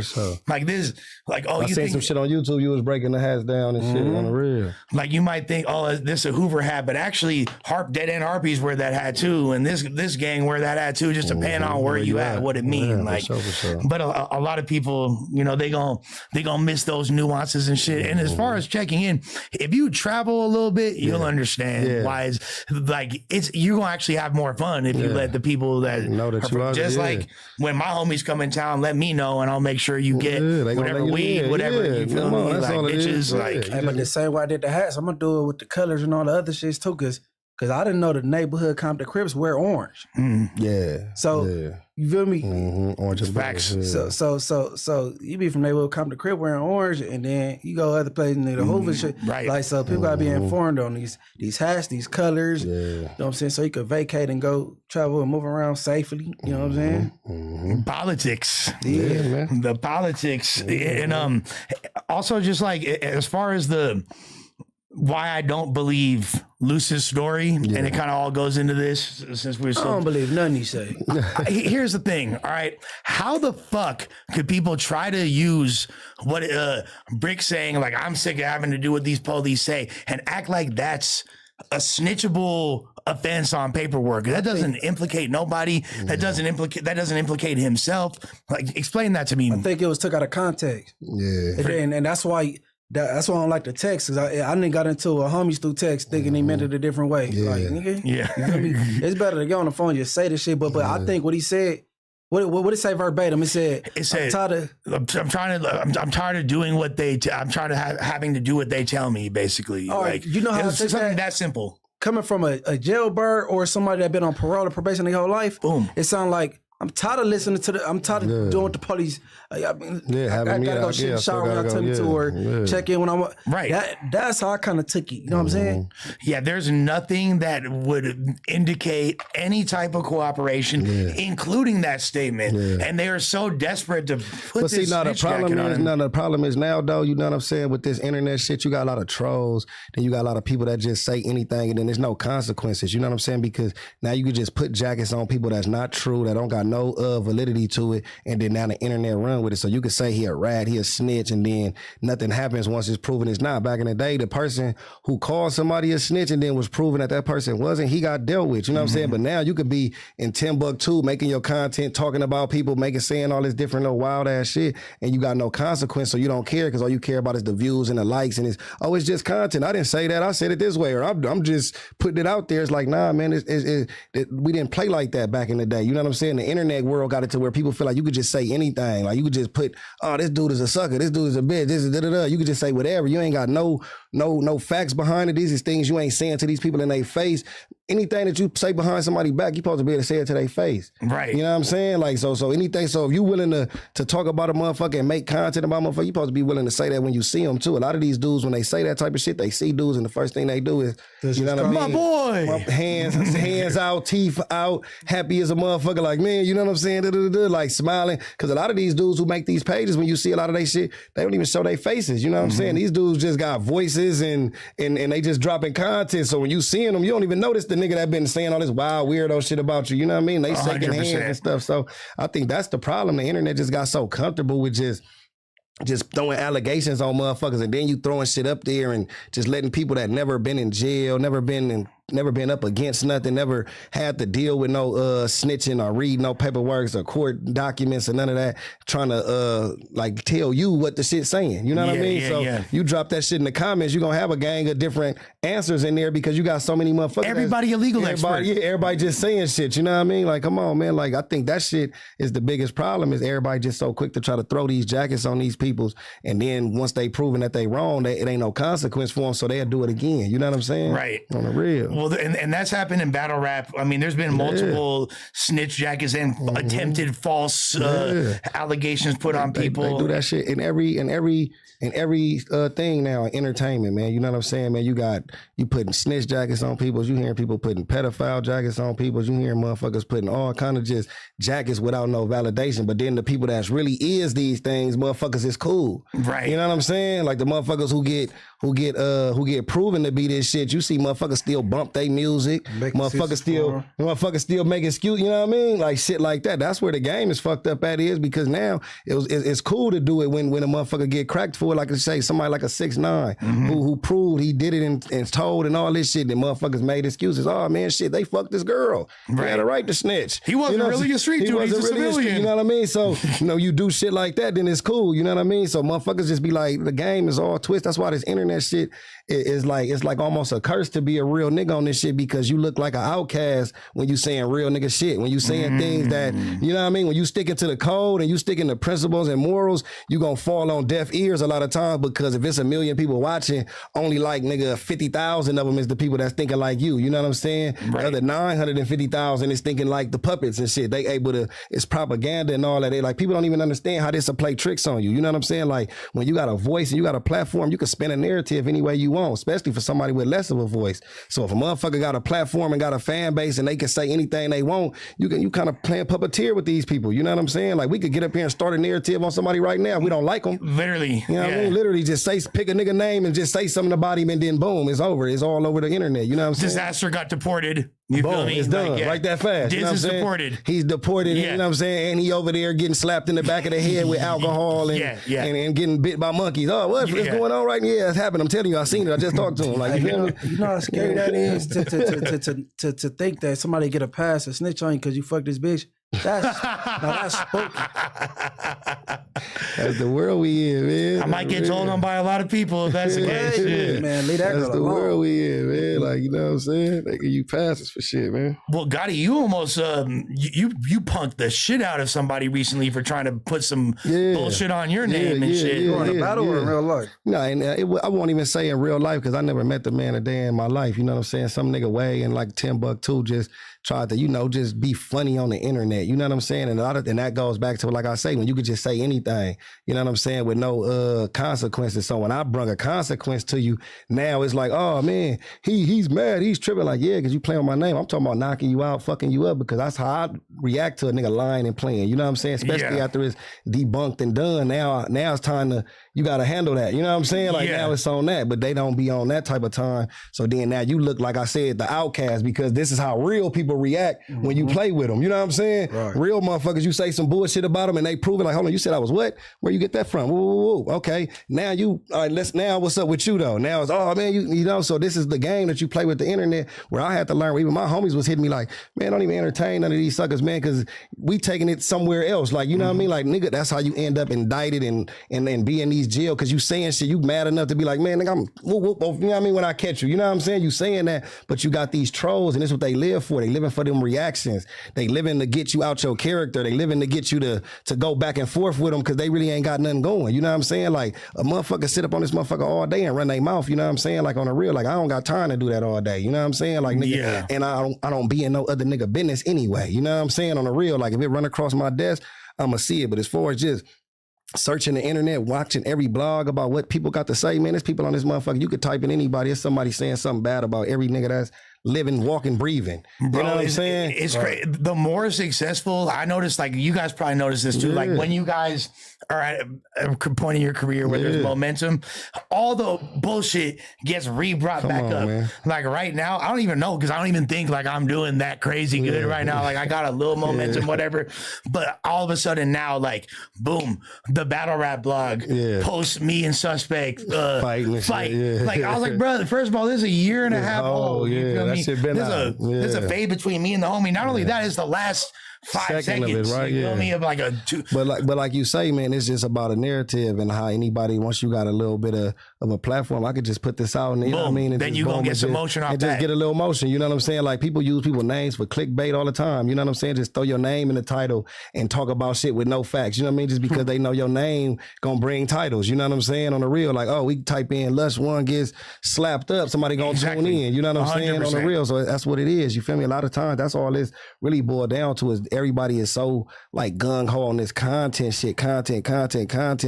this, like I seen some shit on YouTube. You was breaking the hats down and shit on the real. Like you might think, oh, this is a Hoover hat, but actually, Dead End Harpies wear that hat too, and this gang wear that hat too. Just depending on where you at, what it mean. But a lot of people, they gonna miss those nuances and shit. And as far as checking in, if you travel a little bit, you'll understand why it's like you're gonna actually have more fun if you let the people that know that you are just like when my homies come in town, let me know and I'll make sure you get whatever weed, whatever you feel me, like bitches, like. Hey, but the same way I did the hats, I'm gonna do it with the colors and all the other shits too, cause I didn't know the neighborhood Compton Crips wear orange. So you feel me? Orange is facts. So you be from neighborhood Compton Crip wearing orange, and then you go other places and the Hoover shit. Right. Like so, people gotta be informed on these hats, these colors. You know what I'm saying? So you could vacate and go travel and move around safely. You know what I'm saying? Politics. Man. The politics, and also just like as far as why I don't believe Luce's story, and it kind of all goes into this since we're I don't believe nothing you say. Here's the thing, all right? How the fuck could people try to use what Brick saying, like, I'm sick of having to do what these police say, and act like that's a snitchable offense on paperwork? That doesn't implicate nobody. That doesn't implicate himself. Like, explain that to me. I think it was took out of context. And that's why I don't like the text, because I didn't got into a homies through text thinking he meant it a different way. Like, nigga, you feel me? It's better to get on the phone and just say this shit. But I think what he said, what did it say verbatim? It said, I'm tired of doing what I'm tired of having to do what they tell me, basically. All right, you know how it's something that simple. Coming from a jailbird or somebody that been on parole or probation their whole life, boom. It sounds like I'm tired of listening to I'm tired of doing what the police. I gotta go shit in the shower when I tell me to, or check in when I'm right. That's how I kind of took it. You know what I'm saying? Yeah, there's nothing that would indicate any type of cooperation, including that statement. And they are so desperate to put this snitch jacket on him. The problem is now, though, you know what I'm saying, with this internet shit, you got a lot of trolls, then you got a lot of people that just say anything, and then there's no consequences. You know what I'm saying? Because now you can just put jackets on people that's not true, that don't got no validity to it, and then now the internet run with it. So you could say he a rat, he a snitch, and then nothing happens once it's proven it's not. Back in the day, the person who called somebody a snitch and then was proven that person wasn't, he got dealt with. You know what I'm saying? But now you could be in Timbuktu making your content, talking about people, saying all this different little wild ass shit, and you got no consequence, so you don't care because all you care about is the views and the likes, and it's just content. I didn't say that. I said it this way, or I'm just putting it out there. It's like, nah, man, we didn't play like that back in the day. You know what I'm saying? The internet world got it to where people feel like you could just say anything. Like you could just put, oh, this dude is a sucker, this dude is a bitch, this is da-da-da. You could just say whatever. You ain't got no facts behind it. These is things you ain't saying to these people in their face. Anything that you say behind somebody's back, you supposed to be able to say it to their face. Right. You know what I'm saying? Like, so anything. So if you willing to talk about a motherfucker and make content about a motherfucker, you supposed to be willing to say that when you see them too. A lot of these dudes, when they say that type of shit, they see dudes and the first thing they do is, you know what I mean? My boy. Hands out, teeth out, happy as a motherfucker. Like, man, you know what I'm saying? Da-da-da-da, like smiling. Because a lot of these dudes who make these pages, when you see a lot of their shit, they don't even show their faces. You know what I'm saying? These dudes just got voices and they just dropping content. So when you seeing them, you don't even notice the nigga that been saying all this wild weirdo shit about you. You know what I mean? They shaking hands and stuff. So I think that's the problem. The internet just got so comfortable with just throwing allegations on motherfuckers, and then you throwing shit up there and just letting people that never been in jail, never been up against nothing, never had to deal with no snitching or read no paperwork or court documents or none of that, trying to like tell you what the shit's saying. You know what I mean? You drop that shit in the comments, you're gonna have a gang of different answers in there because you got so many motherfuckers. Everybody a legal expert. Yeah, everybody just saying shit. You know what I mean? Like, come on, man. Like, I think that shit is the biggest problem, is everybody just so quick to try to throw these jackets on these peoples, and then once they proven that they wrong, it ain't no consequence for them, so they'll do it again. You know what I'm saying? Right. On the real. Well, and that's happened in battle rap. I mean, there's been multiple snitch jackets and attempted false allegations put on people. They do that shit in every thing now in entertainment, man. You know what I'm saying, man? You putting snitch jackets on people. You hearing people putting pedophile jackets on people. You hearing motherfuckers putting all kind of just jackets without no validation. But then the people that's really is these things, motherfuckers is cool. Right. You know what I'm saying? Like the motherfuckers who get proven to be this shit. You see motherfuckers still bump their music. Motherfuckers still make excuse. You know what I mean? Like shit like that. That's where the game is fucked up at, is because now it's cool to do it when a motherfucker get cracked for it. Like I say, somebody like a 6ix9ine who proved he did it and told and all this shit. And motherfuckers made excuses. Oh man, shit, they fucked this girl. Right. They had a right to snitch. He wasn't really a street dude. He's a civilian. You know what I mean? So you do shit like that, then it's cool. You know what I mean? So motherfuckers just be like, the game is all twist. That's why this internet shit is like, it's like almost a curse to be a real nigga on this shit, because you look like an outcast when you saying real nigga shit. When you saying things that, you know what I mean? When you sticking to the code and you sticking to principles and morals, you gonna fall on deaf ears a lot of times, because if it's 1 million people watching, only like nigga 50,000 of them is the people that's thinking like you. You know what I'm saying? Right. The other 950,000 is thinking like the puppets and shit. They able to, it's propaganda and all that. They like, people don't even understand how this will play tricks on you. You know what I'm saying? Like when you got a voice and you got a platform, you can spin a narrative any way you want, especially for somebody with less of a voice. So if a motherfucker got a platform and got a fan base and they can say anything they want, you kind of playing puppeteer with these people. You know what I'm saying? Like we could get up here and start a narrative on somebody right now. We don't like them. Literally. You know what I mean? Literally just pick a nigga name and just say something about him, and then boom, it's over. It's all over the internet. You know what I'm saying? Disaster got deported. You boom, feel me? it's done. Like that fast. Diz is deported. He's deported. You know what I'm saying? And he over there getting slapped in the back of the head with alcohol and getting bit by monkeys. Oh, what's going on right now? Yeah, it's happened. I'm telling you, I seen it. I just talked to him. Like, you know how scary that is to think that somebody get a pass or snitch on you because you fucked this bitch. That's spooky. That's the world we in, man. I might get told on by a lot of people if that's the case. Shit. Man, leave that girl alone. That's the world we in, man. Like, you know what I'm saying? They give you passes for shit, man. Well, Gotti, you almost you punked the shit out of somebody recently for trying to put some bullshit on your name and shit. You in a battle or in real life? No, and I won't even say in real life, because I never met the man a day in my life. You know what I'm saying? Some nigga way in like Timbuktu just tried to, just be funny on the internet. You know what I'm saying? And that goes back to, like I say, when you could just say anything anything. You know what I'm saying? With no consequences. So when I brung a consequence to you, now it's like, oh man, he's mad, he's tripping. Like, yeah, because you play on my name. I'm talking about knocking you out, fucking you up, because that's how I react to a nigga lying and playing. You know what I'm saying? Especially after it's debunked and done. Now it's time to, you got to handle that. You know what I'm saying? Like now it's on that, but they don't be on that type of time. So then now you look, like I said, the outcast, because this is how real people react when you play with them. You know what I'm saying? Right. Real motherfuckers, you say some bullshit about them and they prove it. Like, hold on, you said I was what? Where you get that from? Woo. Okay. Now now what's up with you though? Now it's, oh man, you know, so this is the game that you play with the internet, where I had to learn, where even my homies was hitting me like, man, don't even entertain none of these suckers, man, because we taking it somewhere else. Like, you know what I mean? Like, nigga, that's how you end up indicted and be in these jail, because you saying shit, you mad enough to be like, man, nigga, I'm whoop, you know what I mean, when I catch you. You know what I'm saying? You saying that, but you got these trolls, and this is what they live for. They living for them reactions. They living to get you out your character. They living to get you to go back and forth with them, because they really ain't got nothing going. You know what I'm saying? Like, a motherfucker sit up on this motherfucker all day and run their mouth. You know what I'm saying? Like, on a real, like, I don't got time to do that all day. You know what I'm saying? Like, nigga, and I don't be in no other nigga business anyway. You know what I'm saying? On a real, like, if it run across my desk, I'ma see it. But as far as just searching the internet, watching every blog about what people got to say, man, there's people on this motherfucker. You could type in anybody, there's somebody saying something bad about every nigga that's living, walking, breathing. Bro, you know what I'm saying? It's crazy. The more successful, I noticed, like, you guys probably noticed this too, like when you guys are at a point in your career where there's momentum, all the bullshit gets re-brought back up. Man. Like right now, I don't even know, because I don't even think like I'm doing that crazy good right now. Like I got a little momentum, whatever. But all of a sudden now, like, boom, the battle rap blog posts me and Suspect fight. Like I was like, brother, first of all, this is a year and a half old. You feel me? There's a fade between me and the homie. Not only that, it's the last 5 seconds of it, right? You feel me? Of like a two. But like you say, man, it's just about a narrative, and how anybody, once you got a little bit of a platform, I could just put this out, and you know what I mean? And then you gonna get some motion off that. Just get a little motion, you know what I'm saying? Like, people use people's names for clickbait all the time, you know what I'm saying? Just throw your name in the title and talk about shit with no facts, you know what I mean? Just because they know your name gonna bring titles, you know what I'm saying? On the real, like, oh, we type in Lush 1 gets slapped up, somebody gonna tune in, you know what I'm saying? 100%. On the real, so that's what it is, you feel me? A lot of times, that's all this really boiled down to, is everybody is so like gung-ho on this content shit, content.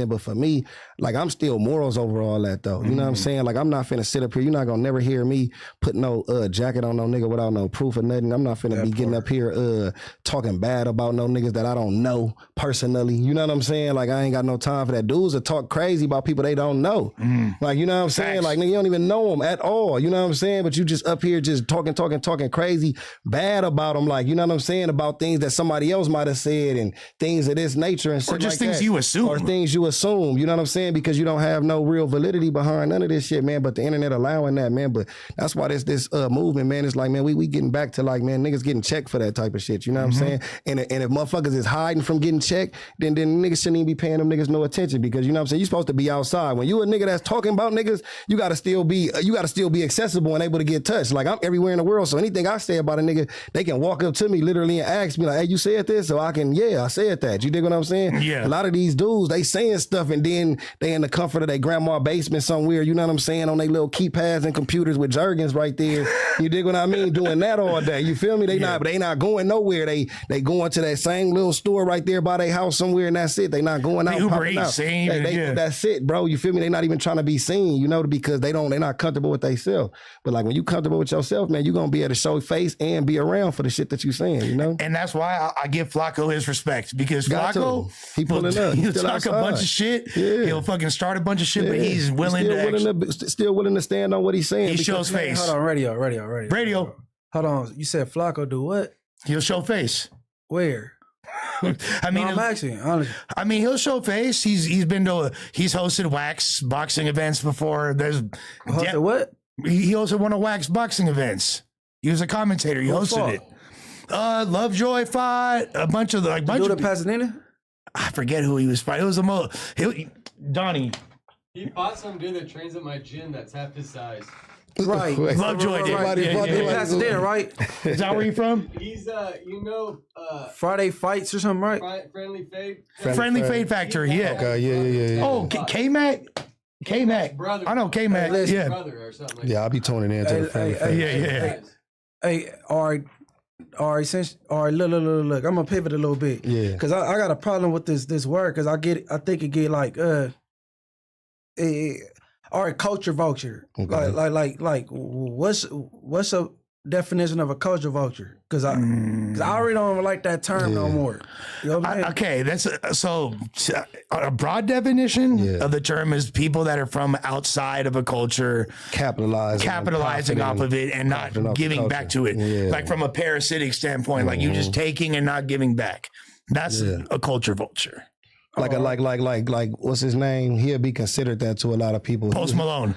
But for me, like, I'm still morals over all that though. You know what I'm saying? Like, I'm not finna sit up here. You're not gonna never hear me put no jacket on no nigga without no proof or nothing. I'm not finna be getting up here talking bad about no niggas that I don't know personally. You know what I'm saying? Like, I ain't got no time for that. Dudes that talk crazy about people they don't know. Like, you know what I'm saying? Like, nigga, you don't even know them at all. You know what I'm saying? But you just up here just talking crazy bad about them. Like, you know what I'm saying? About things that somebody else might have said, and things of this nature, and shit, or just like things that. You assume, or things you assume. You know what I'm saying? Because you don't have no real validity behind none of this shit, man. But the internet allowing that, man. But that's why this movement, man, is like, man, we getting back to, like, man, niggas getting checked for that type of shit. You know what I'm saying? And if motherfuckers is hiding from getting checked, then niggas shouldn't even be paying them niggas no attention, because you know what I'm saying? You supposed to be outside. When you a nigga that's talking about niggas, you gotta still be accessible and able to get touched. Like, I'm everywhere in the world, so anything I say about a nigga, they can walk up to me literally and ask me like, hey, you said this? So I can, I said that. You dig what I'm saying? Yeah. A lot of these dudes, they saying stuff, and then they in the comfort of their grandma basement somewhere, you know what I'm saying, on their little keypads and computers with jargons right there. You dig what I mean? Doing that all day. You feel me? They not going nowhere. They going to that same little store right there by their house somewhere, and that's it. They not going out. Popping out. That's it, bro. You feel me? They not even trying to be seen, you know, because they're not comfortable with themselves. But like, when you comfortable with yourself, man, you gonna be able to show face and be around for the shit that you saying, you know? And that's why I give Flacco his respect, because Flacco, he pulling up. He'll talk a bunch of shit. Yeah. He'll fucking start a bunch of shit, but he's still willing to stand on what he's saying. He shows face. Hold on, radio. Hold on, you said Flacco do what? He'll show face. Where? I mean, I'm asking, honestly. I mean, he'll show face. He's hosted wax boxing events before. Hosted what? He hosted one of wax boxing events. He was a commentator. He hosted it. Lovejoy fought a bunch of Pasadena. I forget who he was fighting. It was Donnie. He fought some dude that trains at my gym that's half his size. Right. Lovejoy did. Pasadena, right? Is that where you from? He's, Friday Fights or something, right? Friendly Fade. Friendly Fade Factory, yeah. Okay, yeah. Oh, K-Mac? K-Mac. Brother. I know K-Mac, yeah. Brother or something like I'll be tuning in to the Friendly Fade. Hey, all right. All right, look. I'm gonna pivot a little bit. Yeah. Because I got a problem with this word, because I think it get like all right, culture vulture. Okay. Like what's a definition of a culture vulture? Because I already don't like that term no more. You know what I'm saying? Okay, that's a broad definition of the term is people that are from outside of a culture, capitalizing off of it and not giving back to it. Yeah. Like from a parasitic standpoint, like you just taking and not giving back. That's a culture vulture. Like what's his name? He'll be considered that to a lot of people. Post Malone.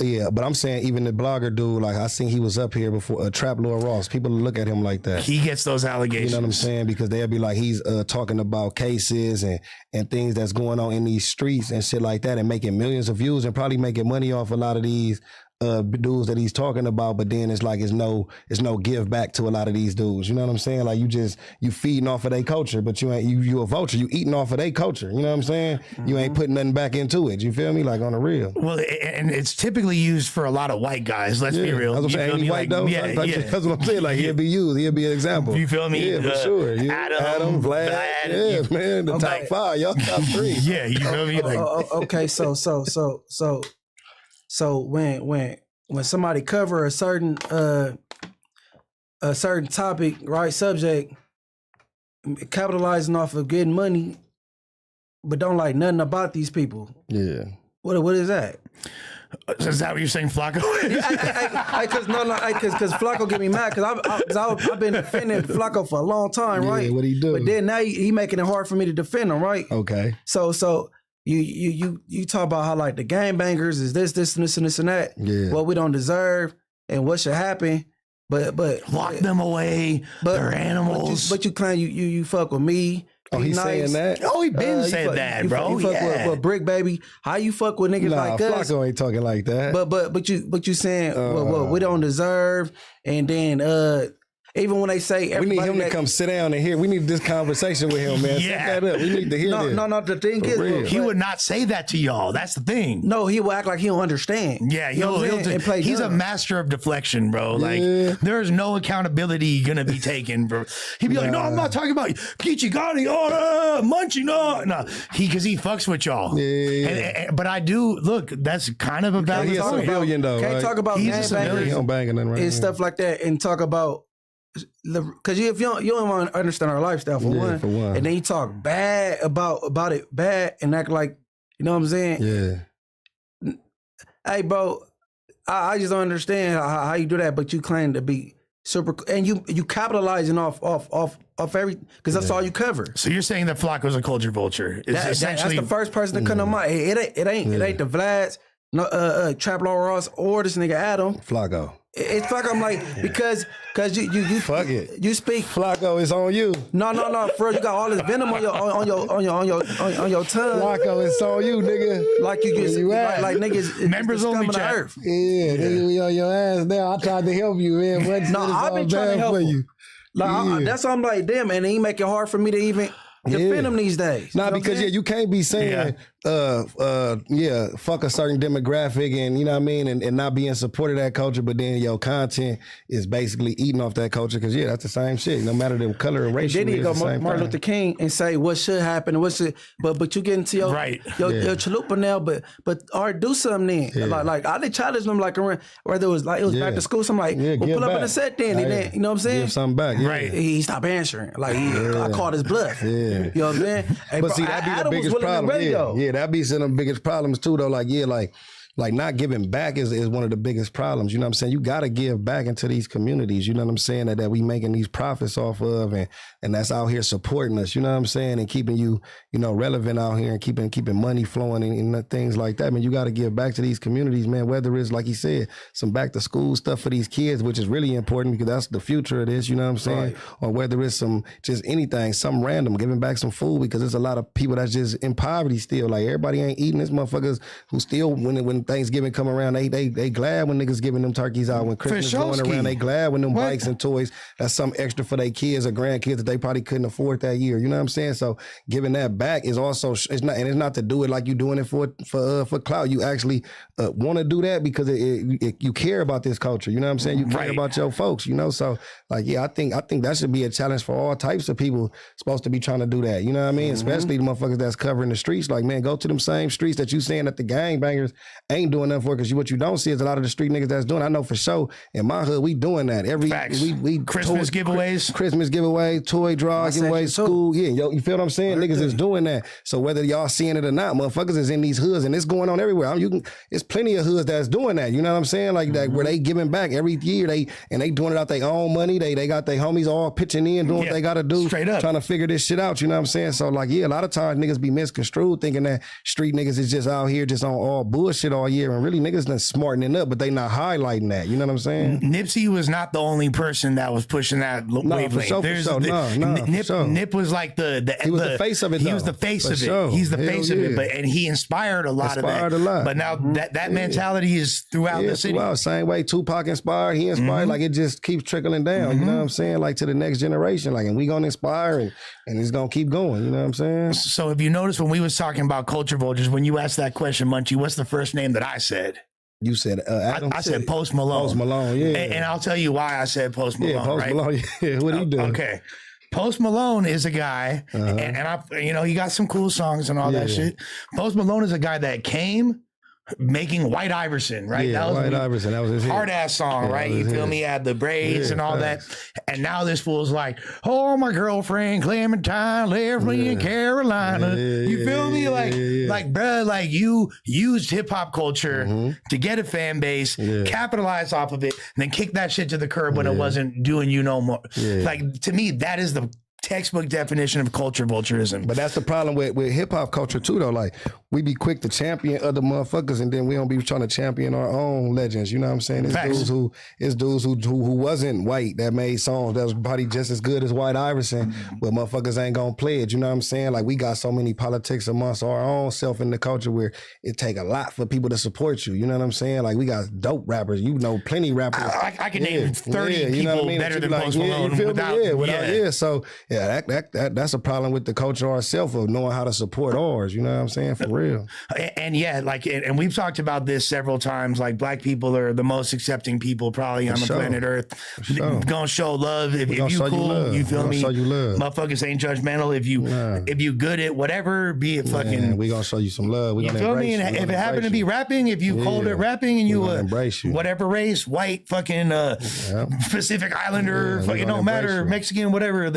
Yeah, but I'm saying even the blogger dude, like I seen he was up here before, Trap Lord Ross. People look at him like that. He gets those allegations. You know what I'm saying? Because they'll be like, he's talking about cases and things that's going on in these streets and shit like that and making millions of views and probably making money off a lot of these dudes that he's talking about, but then it's like it's no give back to a lot of these dudes. You know what I'm saying? Like you feeding off of their culture, but you a vulture. You eating off of their culture. You know what I'm saying? Mm-hmm. You ain't putting nothing back into it. You feel me? Like on the real. Well, and it's typically used for a lot of white guys. Let's be real. That's what I'm saying. White though. Yeah, That's what I'm saying. Like he'll be used. He'll be an example. You feel me? Yeah, for sure. Adam, Vlad. Yeah, man. The top 5. Y'all top 3. Yeah, you feel me? Like, okay, so when somebody cover a certain topic, right, subject, capitalizing off of getting money, but don't like nothing about these people. Yeah. What is that? Is that what you're saying, Flacco? Because Flacco get me mad because I've been defending Flacco for a long time, right? Yeah, what he do? But then now he making it hard for me to defend him, right? Okay. So you talk about how like the gangbangers is this and that. Yeah. What we don't deserve and what should happen. But lock them away. They're animals. But you claim you fuck with me. Oh, he's nice. Saying that? Oh, he been said that, bro. You fuck with Brick Baby. How you fuck with niggas like us? Flacco ain't talking like that. But you saying what we don't deserve, and then even when they say we need him to come sit down and hear. We need this conversation with him, man. Yeah. Set that up. We need to hear this. No. The thing is, he would not say that to y'all. That's the thing. No, he will act like he don't understand. Yeah, he's a master of deflection, bro. Like there's no accountability gonna be taken, bro. He'd be like, "No, I'm not talking about Geechee Gotti, Munchie, no, because he fucks with y'all." Yeah. But I do look. That's kind of a valid He's a civilian though. Can't talk about gangbangers and stuff like that, and talk about. Because if you don't want to understand our lifestyle for one, and then you talk bad about it, and act like, you know what I'm saying? Yeah. Hey, bro, I just don't understand how you do that, but you claim to be super, and you capitalizing off every, because that's all you cover. So you're saying that Flacco's a culture vulture? That's the first person to come to mind. It ain't the Vlads, no, Trap Lord Ross, or this nigga Adam. Flacco. It's like I'm like because you fuck it. You speak Flacco is on you. No, bro. You got all this venom on your tongue. Flacco, it's on you, nigga. Like you just like niggas members only chat. Earth. Yeah, nigga, we on your ass now. I tried to help you, man. I've been trying to help you. Like that's why I'm like, damn, and he make it hard for me to even defend him these days. Nah, because you can't be saying fuck a certain demographic and you know what I mean, and not be in support of that culture, but then your content is basically eating off that culture because that's the same shit. No matter the color or race. Then you go Martin Luther King and say what should happen and what should, but you get into your chalupa now, but all right, do something then. Yeah. Like I did challenge them like whether it was back to school, so I'm like, pull up in the set then, and then you know what I'm saying? Give something back. Yeah. Right. He stopped answering. Like I called his bluff. Yeah. You know what I'm saying? Hey, but see, that'd be the biggest problem. Yeah, that'd be some of the biggest problems too, though. Like not giving back is one of the biggest problems. You know what I'm saying? You got to give back into these communities. You know what I'm saying? That we making these profits off of, and that's out here supporting us. You know what I'm saying? And keeping you relevant out here and keeping money flowing and things like that. Man, you got to give back to these communities, man. Whether it's like he said, some back to school stuff for these kids, which is really important because that's the future of this. You know what I'm saying? Right. Or whether it's some just anything, some random, giving back some food because there's a lot of people that's just in poverty still. Like everybody ain't eating. This motherfuckers who still when when Thanksgiving come around, they glad when niggas giving them turkeys out. When Christmas going around, they glad when them bikes and toys, that's something extra for their kids or grandkids that they probably couldn't afford that year. You know what I'm saying? So giving that back is also, it's not to do it like you doing it for clout. You actually want to do that because you care about this culture. You know what I'm saying? You care about your folks, you know? So like, yeah, I think that should be a challenge for all types of people supposed to be trying to do that. You know what I mean? Especially the motherfuckers that's covering the streets. Like, man, go to them same streets that you saying that the gangbangers ain't doing nothing for, because what you don't see is a lot of the street niggas that's doing. I know for sure in my hood we doing that every we Christmas giveaways, toy draw giveaways, school. Yeah, you feel what I'm saying? Niggas is doing that. So whether y'all seeing it or not, motherfuckers is in these hoods and it's going on everywhere. It's plenty of hoods that's doing that. You know what I'm saying? Like that where they giving back every year. They doing it out their own money. They got their homies all pitching in, doing what they got to do, straight up, trying to figure this shit out. You know what I'm saying? So like, yeah, a lot of times niggas be misconstrued thinking that street niggas is just out here just on all bullshit all year, and really niggas not smartening up, but they not highlighting that. You know what I'm saying? Nipsey was not the only person that was pushing that wavelength. Nip was like he was the face of it. He was the face of it. He's the face of it. And he inspired a lot of that. But now that mentality is throughout the city. Same way Tupac inspired, he inspired. Like it just keeps trickling down. You know what I'm saying? Like to the next generation. Like, and we gonna inspire and it's gonna keep going. You know what I'm saying? So if you notice when we was talking about culture vultures, when you asked that question, Munchie, what's the first name that I said? You said Adam? I said Post Malone. Post Malone, yeah. And I'll tell you why I said Post Malone. Yeah, Post Malone. Yeah, what he do? Okay. Post Malone is a guy, and I, he got some cool songs and all that shit. Post Malone is a guy that came making White Iverson, right? Yeah, that was White Iverson. That was his hard ass song, right? You feel me? He had the braids and all that. And now this fool's like, oh, my girlfriend Clementine left me in Carolina. You feel me? Like, bruh, like you used hip hop culture to get a fan base, capitalize off of it, and then kick that shit to the curb when it wasn't doing you no more. Like, to me, that is the textbook definition of culture vulturism. But that's the problem with hip hop culture too, though. Like, we be quick to champion other motherfuckers, and then we don't be trying to champion our own legends. You know what I'm saying? It's dudes who wasn't white that made songs that was probably just as good as White Iverson, but motherfuckers ain't gonna play it. You know what I'm saying? Like, we got so many politics amongst our own self in the culture where it take a lot for people to support you. You know what I'm saying? Like, we got dope rappers. You know, plenty rappers. I can name 30 people better than Post Malone. You feel me? So yeah, that's a problem with the culture ourselves of knowing how to support ours. You know what I'm saying? For real. And and we've talked about this several times. Like, black people are the most accepting people probably on the planet Earth. Gonna show love if you cool. You feel me? Motherfuckers ain't judgmental. If you good at whatever, be it fucking. We gonna show you some love. We you feel me? And if it happened to be rapping, if you cold at rapping and you embrace you, whatever race, white, fucking Pacific Islander, fucking don't matter, Mexican, whatever.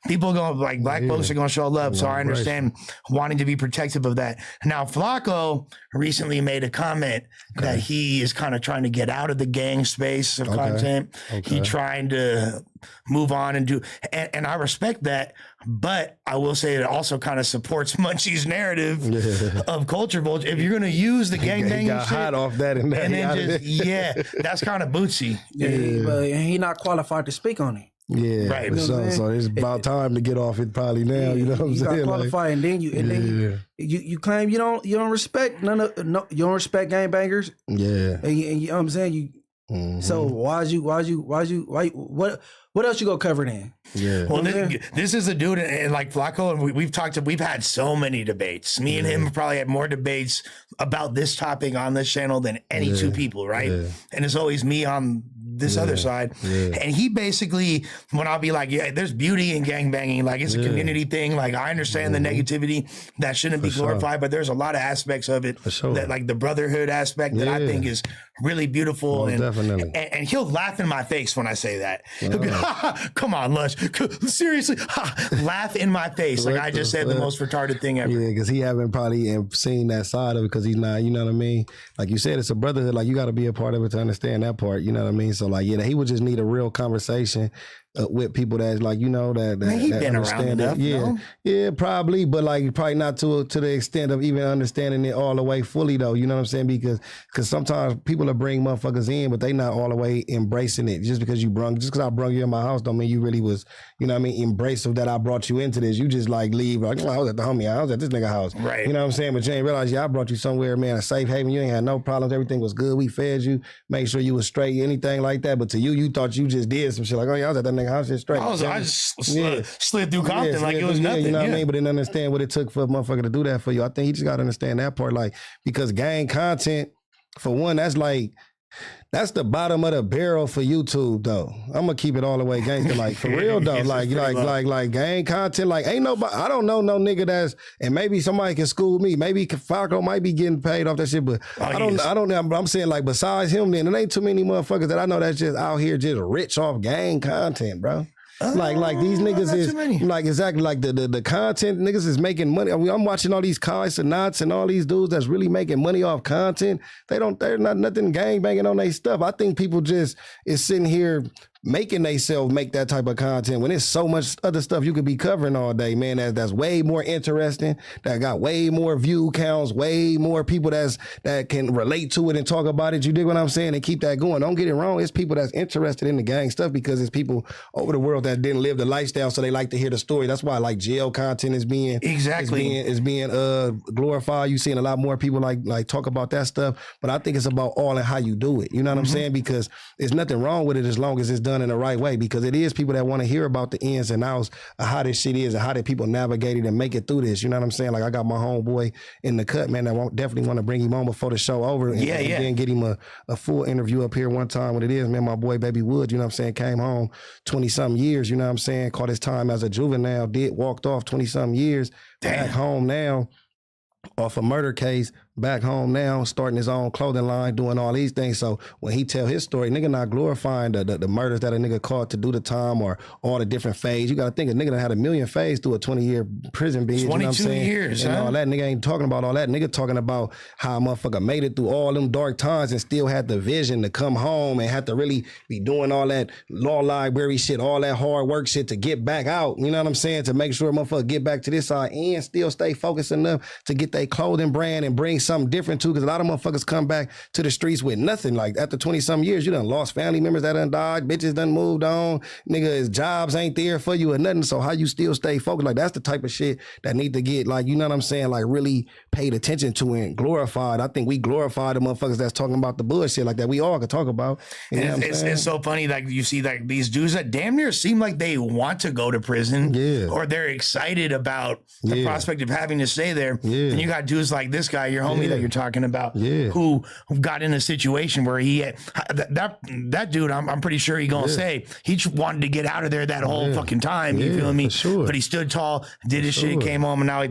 People gonna like black folks are gonna show love. So I understand wanting to be protective of that. Now Flacco recently made a comment that he is kind of trying to get out of the gang space of content. He trying to move on and do, and I respect that, but I will say it also kind of supports Munchie's narrative of culture vulture. If you're going to use the gangbanging got shit, hot off that and then just that's kind of bootsy. But he not qualified to speak on it. Yeah, right. So it's about time to get off it probably now. You know what I'm saying? You qualify, and then you claim you don't respect you don't respect gangbangers. Yeah, and you know what I'm saying? So why what else you go cover then? Yeah. Well, this is a dude, and like Flacco, and we've had so many debates. Me and him have probably had more debates about this topic on this channel than any two people, right? Yeah. And it's always me on this other side. Yeah. And he basically, when I'll be like, there's beauty in gangbanging, like it's a community thing. Like, I understand the negativity that shouldn't be glorified, but there's a lot of aspects of it that, like the brotherhood aspect, that I think is really beautiful. Definitely. And he'll laugh in my face when I say that. He'll be, come on, Lush, seriously, laugh in my face. Like, I just said the most retarded thing ever. Yeah, because he haven't probably seen that side of it, because he's not, you know what I mean? Like you said, it's a brotherhood. Like, you got to be a part of it to understand that part, you know what I mean? So like, he would just need a real conversation with people that's like, you know, that he that been around understand enough, it. Yeah, no? yeah, probably, but like probably not to the extent of even understanding it all the way fully though. You know what I'm saying? Because sometimes people will bring motherfuckers in, but they not all the way embracing it. Just because I brung you in my house don't mean you really was, you know what I mean, embracive that I brought you into this. You just like leave like, I was at the homie house, I was at this nigga house. Right. You know what I'm saying? But you ain't realize, I brought you somewhere, man, a safe haven. You ain't had no problems. Everything was good. We fed you, made sure you was straight, anything like that. But to you thought you just did some shit like, oh yeah, I was at that nigga house, just straight. I just slid through Compton like it was nothing. You know what I mean? But didn't understand what it took for a motherfucker to do that for you. I think you just got to understand that part, like, because gang content, for one, that's the bottom of the barrel for YouTube, though. I'm gonna keep it all the way gangster, like for real though. like gang content, like ain't nobody. I don't know no nigga that's, and maybe somebody can school me. Maybe Falco might be getting paid off that shit, but I don't know. But I'm saying like besides him, then it ain't too many motherfuckers that I know that's just out here just rich off gang content, bro. Like these niggas is like exactly like the content niggas is making money. I mean, I'm watching all these Kai Sinats and all these dudes that's really making money off content. They're not nothing gang banging on their stuff. I think people just is sitting here making themselves make that type of content when there's so much other stuff you could be covering all day, man, that's way more interesting, that got way more view counts, way more people that can relate to it and talk about it. You dig what I'm saying? And keep that going. Don't get it wrong. It's people that's interested in the gang stuff because it's people over the world that didn't live the lifestyle, so they like to hear the story. That's why like jail content is being glorified. You seeing a lot more people like talk about that stuff, but I think it's about all and how you do it. You know what I'm saying? Because there's nothing wrong with it as long as it's done in the right way, because it is people that want to hear about the ins and outs of how this shit is and how did people navigate it and make it through this. You know what I'm saying? Like I got my homeboy in the cut, man, that definitely want to bring him on before the show over and then get him a full interview up here one time. What it is, man, my boy Baby Wood, you know what I'm saying, came home 20-something years, you know what I'm saying, caught his time as a juvenile, walked off 20-something years, back home now, off a murder case, back home now, starting his own clothing line, doing all these things. So when he tell his story, nigga not glorifying the murders that a nigga caught to do the time or all the different phase. You got to think a nigga done had a million phase through a 20-year prison binge. 22 you know what I'm saying? years, and huh? all that. Nigga ain't talking about all that. Nigga talking about how a motherfucker made it through all them dark times and still had the vision to come home and had to really be doing all that law library shit, all that hard work shit to get back out. You know what I'm saying? To make sure a motherfucker get back to this side and still stay focused enough to get their clothing brand and bring something different too. Because a lot of motherfuckers come back to the streets with nothing. Like after 20-some years, you done lost family members that done died, bitches done moved on, nigga, jobs ain't there for you or nothing. So how you still stay focused? Like that's the type of shit that need to get, like, you know what I'm saying, like really paid attention to and glorified. I think we glorify the motherfuckers that's talking about the bullshit like that we all could talk about. You know it's so funny, like you see like these dudes that damn near seem like they want to go to prison, or they're excited about the prospect of having to stay there. And you got dudes like this guy, your homie that you're talking about, who got in a situation where he had, that dude, I'm pretty sure he gonna say he wanted to get out of there that whole fucking time. You feel me? Sure. But he stood tall, did his shit, came home, and now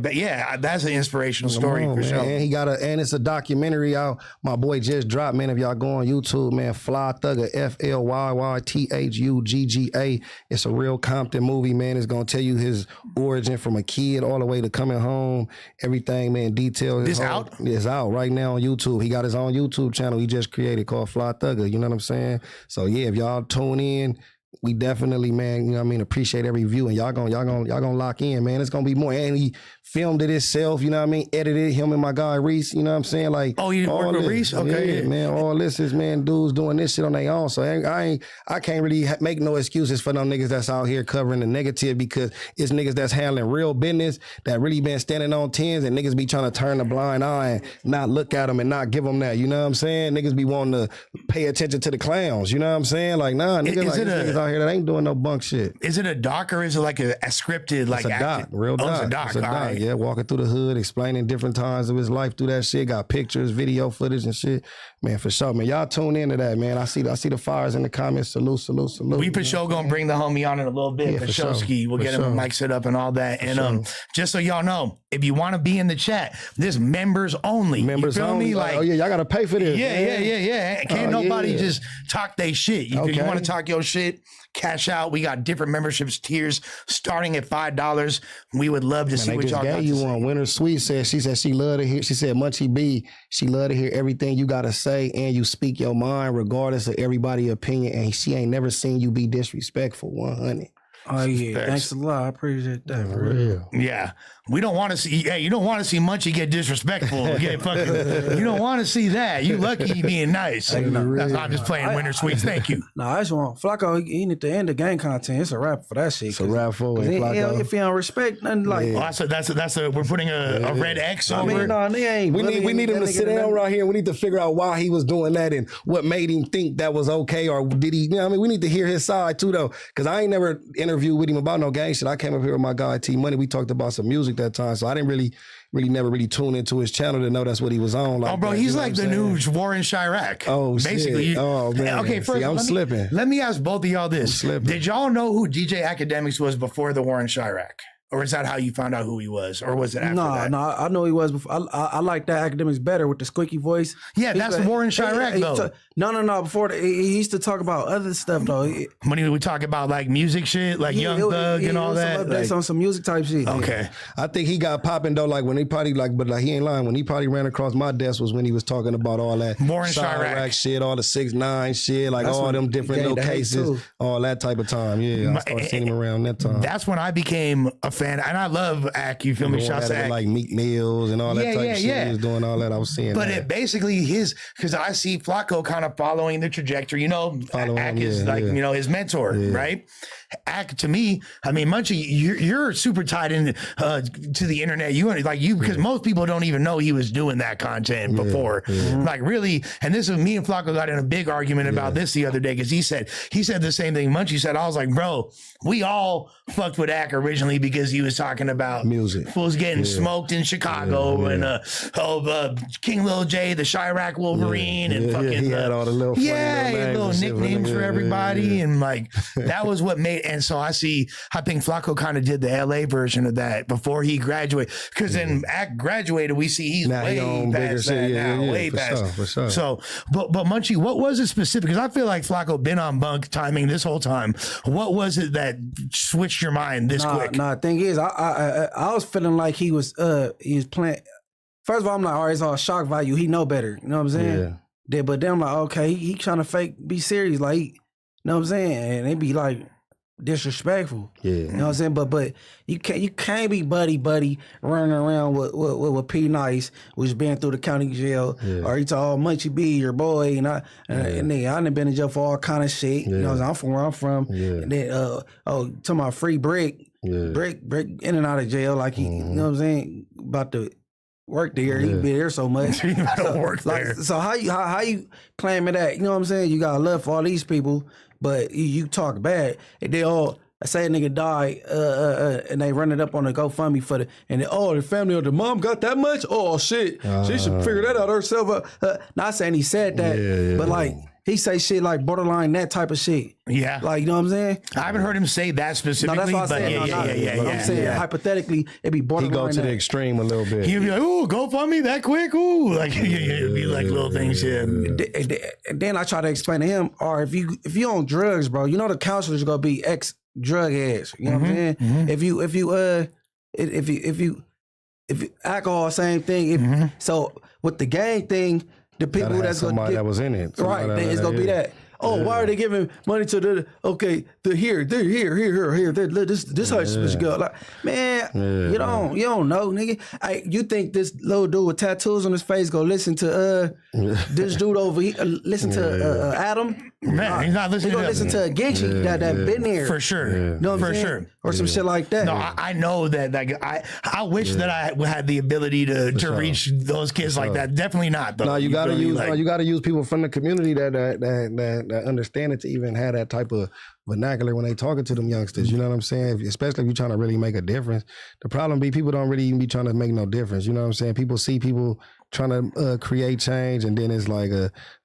that's an inspirational story for sure. And he got and it's a documentary out. My boy just dropped, man. If y'all go on YouTube, man, Fly Thugger, FLYYTHUGGA. It's a real Compton movie, man. It's gonna tell you his origin from a kid all the way to coming home. Everything, man. Detail. This out? It's out right now on YouTube. He got his own YouTube channel he just created called Fly Thugger. You know what I'm saying? So yeah, if y'all tune in, we definitely, man, you know what I mean, appreciate every view, and y'all gonna lock in, man. It's gonna be more. And he filmed it himself, you know what I mean, edited him and my guy Reese, you know what I'm saying? Like, oh, you work with Reese? Okay. Yeah, man, all this is, man, dudes doing this shit on their own. So I can't really make no excuses for no niggas that's out here covering the negative, because it's niggas that's handling real business that really been standing on 10s, and niggas be trying to turn a blind eye and not look at them and not give them that, you know what I'm saying? Niggas be wanting to pay attention to the clowns, you know what I'm saying? Like, nah, niggas niggas out here that ain't doing no bunk shit. Is it a doc or is it like a scripted, like it's a doc, real doc. It's a doc. It's a doc. Right. Yeah, walking through the hood, explaining different times of his life through that shit. Got pictures, video footage and shit. Man, for sure, man. Y'all tune into that, man. I see the fires in the comments. Salute. We for sure gonna bring the homie on in a little bit. For sure, ski. We'll get him a mic set up and all that. And just so y'all know, if you want to be in the chat, this members only. Members you feel only. me? Like, oh yeah, y'all gotta pay for this. Yeah. Can't nobody just talk they shit. You want to talk your shit, cash out. We got different memberships tiers starting at $5. We would love to see what y'all got. You on Winter Sweet said she loved to hear. She said Munchie B, she loved to hear everything you gotta say and you speak your mind regardless of everybody's opinion. And she ain't never seen you be disrespectful. 100. Oh yeah, thanks a lot. I appreciate that. For real. Yeah, we don't want to see. Hey, you don't want to see Munchie get disrespectful. Get fucking. You don't want to see that. You lucky he being nice. I'm just playing Winter Sweets. Thank you. No, I just want Flacco. He need to end the game content. It's a wrap for that shit. It's a wrap for it. If he don't respect nothing like. Oh, that's a. We're putting a red X over. I mean, no, they ain't. We need him to sit down right here. We need to figure out why he was doing that and what made him think that was okay, or did he? You know, I mean, we need to hear his side too, though, because I ain't never interviewed with him about no gang shit. I came up here with my guy T Money. We talked about some music that time, so I didn't never tune into his channel to know that's what he was on. Like, oh, bro, he's like the new Warren Chirac. Oh, basically. Shit. Oh man. Okay, first I'm slipping. Let me ask both of y'all this: did y'all know who DJ Academics was before the Warren Chirac? Or is that how you found out who he was? Or was it after that? No, I know he was before. I like that Academics better with the squeaky voice. Yeah, that's Warren Chirac, though. No. Before he used to talk about other stuff, though. When we talk about like music shit, like Young Thug and all that. Some updates on some music type shit. Okay. I think he got popping though, like when he probably but he ain't lying. When he probably ran across my desk was when he was talking about all that Warren Chirac shit, all the 6ix9ine shit, like that's all them different little cases, all that type of time. Yeah, I started seeing him around that time. That's when I became a fan, and I love Ack. You feel me? Shouts to Ack. Like Meek Mills and all that type of shit. He was doing all that. I was seeing. But it basically because I see Flacco kind of following the trajectory. You know, Ack is his mentor, right? Ack, to me, I mean, Munchie, you're super tied in to the internet. Because most people don't even know he was doing that content before. Like really, and this is me and Flacco got in a big argument about this the other day because he said the same thing Munchie said. I was like, bro, we all fucked with Ack originally because he was talking about music. Fools getting smoked in Chicago and King Lil J, the Chirac Wolverine, and fucking he had all the little little nicknames for everybody, and like that was what made. And so I think Flacco kind of did the LA version of that before he graduated, because then Ack graduated, we see he's now way past that now, way past. For sure. So, but Munchie, what was it specific? Because I feel like Flacco been on bunk timing this whole time. What was it that switched your mind this quick? The thing is, I was feeling like he was playing. First of all, I'm like, all right, it's all shock value. He know better. You know what I'm saying? Yeah. But then I'm like, okay, he trying to be serious. Like, you know what I'm saying? And they be like disrespectful. Yeah. You know what I'm saying? But you can't be buddy running around with P Nice, which been through the county jail, or you talk Munchie B, your boy, and I done been in jail for all kind of shit. You know what I'm saying? I'm from where I'm from. And then talking about Free Brick. Brick in and out of jail, like he, you know what I'm saying, about to work there. He be there so much. So how you claiming that? You know what I'm saying? You got love for all these people, but you talk bad, and they all say a nigga died, and they run it up on a GoFundMe for the family or the mom got that much. Oh shit, she should figure that out herself. Not saying he said that, but like. He say shit like borderline that type of shit. Yeah. Like, you know what I'm saying? I haven't heard him say that specifically. No, that's what I'm saying. I'm saying hypothetically, it'd be borderline. He go to the extreme a little bit. He'd be like, ooh, go fund me that quick. Ooh. Like, it'd be like little things. And then I try to explain to him, or if you on drugs, bro, you know the counselor's gonna be ex-drug heads. You know what I'm saying? Mm-hmm. If you alcohol, same thing. So with the gang thing, the people that's gonna get, that was in it, right? It's gonna be that. Oh, why are they giving money to the here? This how it's supposed to go. Like, man, you don't know, nigga. You think this little dude with tattoos on his face go listen to this dude over here? Listen to Adam. Man, he's not listening. He gonna listen to a Geechee that been there for sure. No, for sure, or some shit like that. No, I know that. Like, I wish that I had the ability to reach those kids like that. Definitely not. Though. No, you gotta use people from the community that understand it to even have that type of vernacular when they talking to them youngsters. You know what I'm saying? Especially if you're trying to really make a difference. The problem be people don't really even be trying to make no difference. You know what I'm saying? People see people trying to create change, and then it's like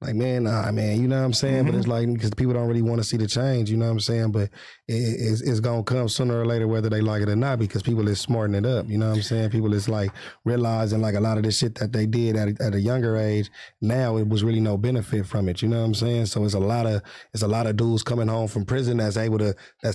man, nah, man, you know what I'm saying? But it's like, because people don't really want to see the change, you know what I'm saying? But it's gonna come sooner or later, whether they like it or not, because people is smarting it up, you know what I'm saying? People is like realizing like a lot of the shit that they did at a younger age, now it was really no benefit from it, you know what I'm saying? So it's a lot of dudes coming home from prison that's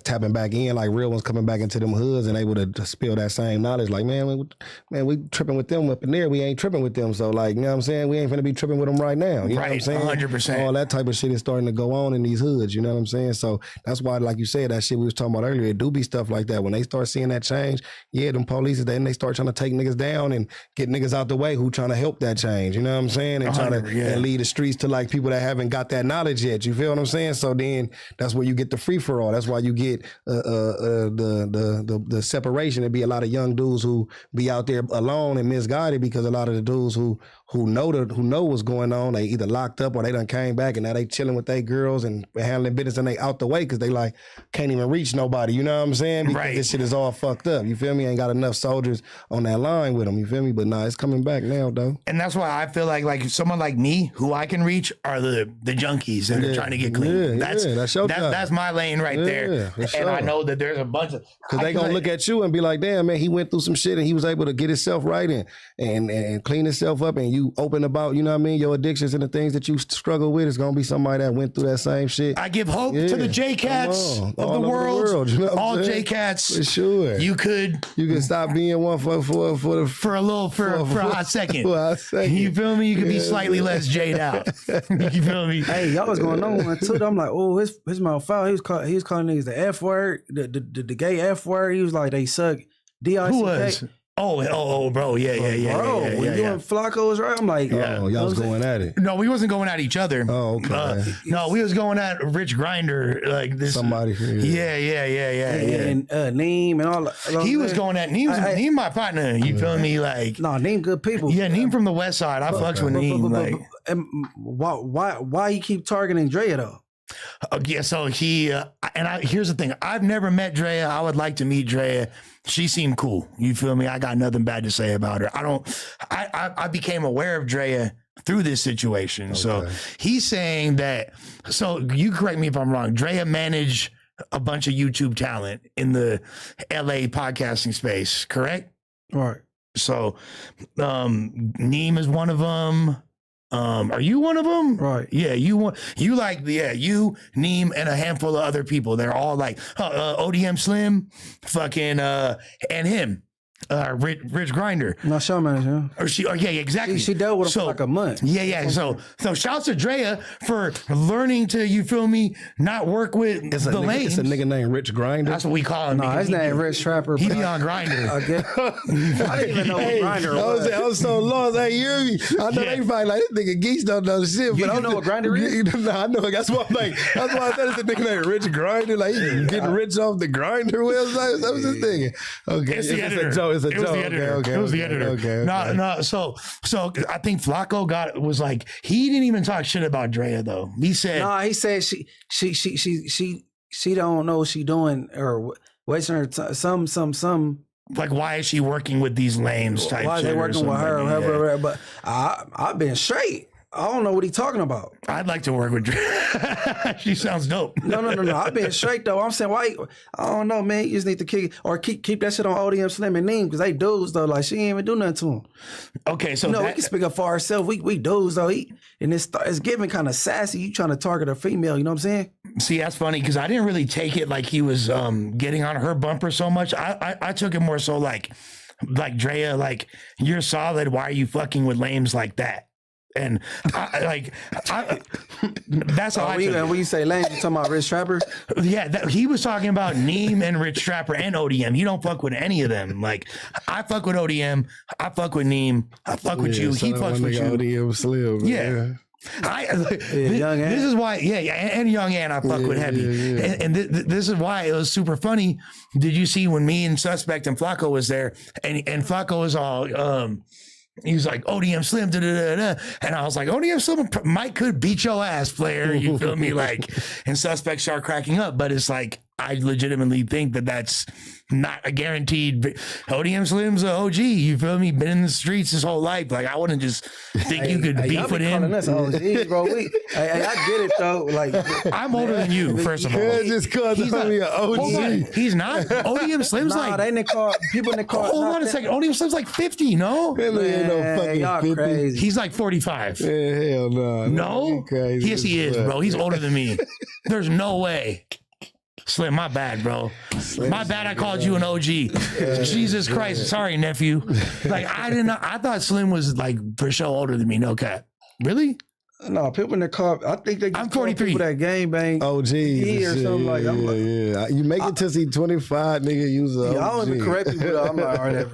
tapping back in, like real ones coming back into them hoods and able to spill that same knowledge. Like, man, we tripping with them up in there. We ain't tripping with them. So like, you know what I'm saying? We ain't finna be tripping with them right now. You know what I'm saying? 100%. All that type of shit is starting to go on in these hoods. You know what I'm saying? So that's why, like you said, that shit we was talking about earlier, it do be stuff like that. When they start seeing that change, them police, then they start trying to take niggas down and get niggas out the way who trying to help that change. You know what I'm saying? And trying to and lead the streets to like people that haven't got that knowledge yet. You feel what I'm saying? So then that's where you get the free for all. That's why you get the separation. It'd be a lot of young dudes who be out there alone and misguided, because a lot of the dudes who know what's going on, they either locked up or they done came back and now they chilling with their girls and handling business, and they out the way because they like can't even reach nobody. You know what I'm saying? Because this shit is all fucked up. You feel me? Ain't got enough soldiers on that line with them. You feel me? But nah, it's coming back now though. And that's why I feel like someone like me who I can reach are the junkies that are trying to get clean. That's your job. That's my lane right there. And I know that there's a bunch of, because they gonna look at you and be like, damn man, he went through some shit and he was able to get himself right and clean himself up, and you open about, you know what I mean, your addictions and the things that you struggle with. It's gonna be somebody that went through that same shit. I give hope to the J-Cats of the world. You know all J-Cats. For sure. You could stop being one for a hot second. For a hot second. You feel me? You could be slightly less J'd out. You feel me? Hey, y'all was going on one too. I'm like, oh, his mouth foul. He was calling niggas the F word, the gay F word. He was like, they suck D-I-C-K. Who was? Oh, bro, yeah. When you and Flacco was right, I'm like, y'all was going at it. No, we wasn't going at each other. Oh, okay. No, we was going at Rich Grinder, like this. Somebody. Yeah. And Neem and all. He was going at Neem, my partner. You feel me? Like, no, Neem good people. Yeah, Neem from the West Side. I fucks with Neem. Like, why you keep targeting Drea though? Yeah, so here's the thing. I've never met Drea. I would like to meet Drea. She seemed cool. You feel me? I got nothing bad to say about her. I became aware of Drea through this situation. Okay. So he's saying that, so you correct me if I'm wrong, Drea managed a bunch of YouTube talent in the LA podcasting space, correct? Right. So Neem is one of them. Are you one of them? Right. Yeah, you, Neem, and a handful of other people. They're all like ODM Slim, fucking, and him. Rich Grinder. No, show manager. Yeah, exactly. She dealt with him for like a month. Yeah. So shouts to Drea for learning to, you feel me, not work with the lanes. It's a nigga named Rich Grinder. That's what we call him. No, his name Rich Trapper. He be on Grinder. I didn't even know what Grinder was. I was so lost. Hey, you hear me? I know they probably like, this nigga geeks don't know shit. You know what Grinder is? No, I know. That's why I'm like, that's why I said it's a nigga named Rich Grinder. Like, he getting rich off the Grinder website. That was just thinking. Okay, it's a joke. It's a joke. It was the editor. Okay. No. So I think Flacco was like, he didn't even talk shit about Drea though. He said, he said she don't know what she doing or wasting her time. Some. Like, why is she working with these lames type? Why are they working with her? Yeah. But I've been straight. I don't know what he's talking about. I'd like to work with Drea. She sounds dope. No. I've been straight though. I'm saying, why? I don't know, man. You just need to keep that shit on ODM Slim and Neem, because they dudes though. Like, she ain't even do nothing to him. Okay, so we can speak up for ourselves. We dudes though. And it's giving kind of sassy. You trying to target a female? You know what I'm saying? See, that's funny because I didn't really take it like he was getting on her bumper so much. I took it more so like Drea, like, you're solid. Why are you fucking with lames like that? And that's how I took it. When you say lame, you talking about Rich Trapper? Yeah, he was talking about Neem and Rich Trapper and ODM. You don't fuck with any of them. Like, I fuck with ODM. I fuck with Neem. I fuck with you. He fucks with you. ODM Slim. Yeah. This is why, and Young and I fuck with heavy. Yeah. And this is why it was super funny. Did you see when me and Suspect and Flacco was there, and Flacco was all, he was like, ODM Slim, da-da-da-da. And I was like, ODM Slim could beat your ass, player. You feel me? Like, and Suspect start cracking up. But it's like, I legitimately think that that's not a guaranteed. ODM Slim's an OG. You feel me? Been in the streets his whole life. Like I wouldn't just think you could beef with him. Us OGs, bro. I get it though. Like I'm older than you. First of all, just cause he's not an OG. He's not. ODM Slim's like. They in the car. People in the car. Hold on a second. ODM Slim's like 50. No, Man, ain't no fucking y'all 50. crazy. he's like 45. Yeah, hell no. No, Crazy yes he is, bro. He's older than me. There's no way. Slim, my bad, bro. My bad. I called you an OG. Jesus Christ. Sorry, nephew. Like I didn't know. I thought Slim was like for sure older than me. No cap. Really? No, people in the car. I think they. I'm 43. People that gang bang. OGs or something like that. Yeah. You make it to see 25, nigga. Use a OG. I don't even correct people. Though. I'm like, all right,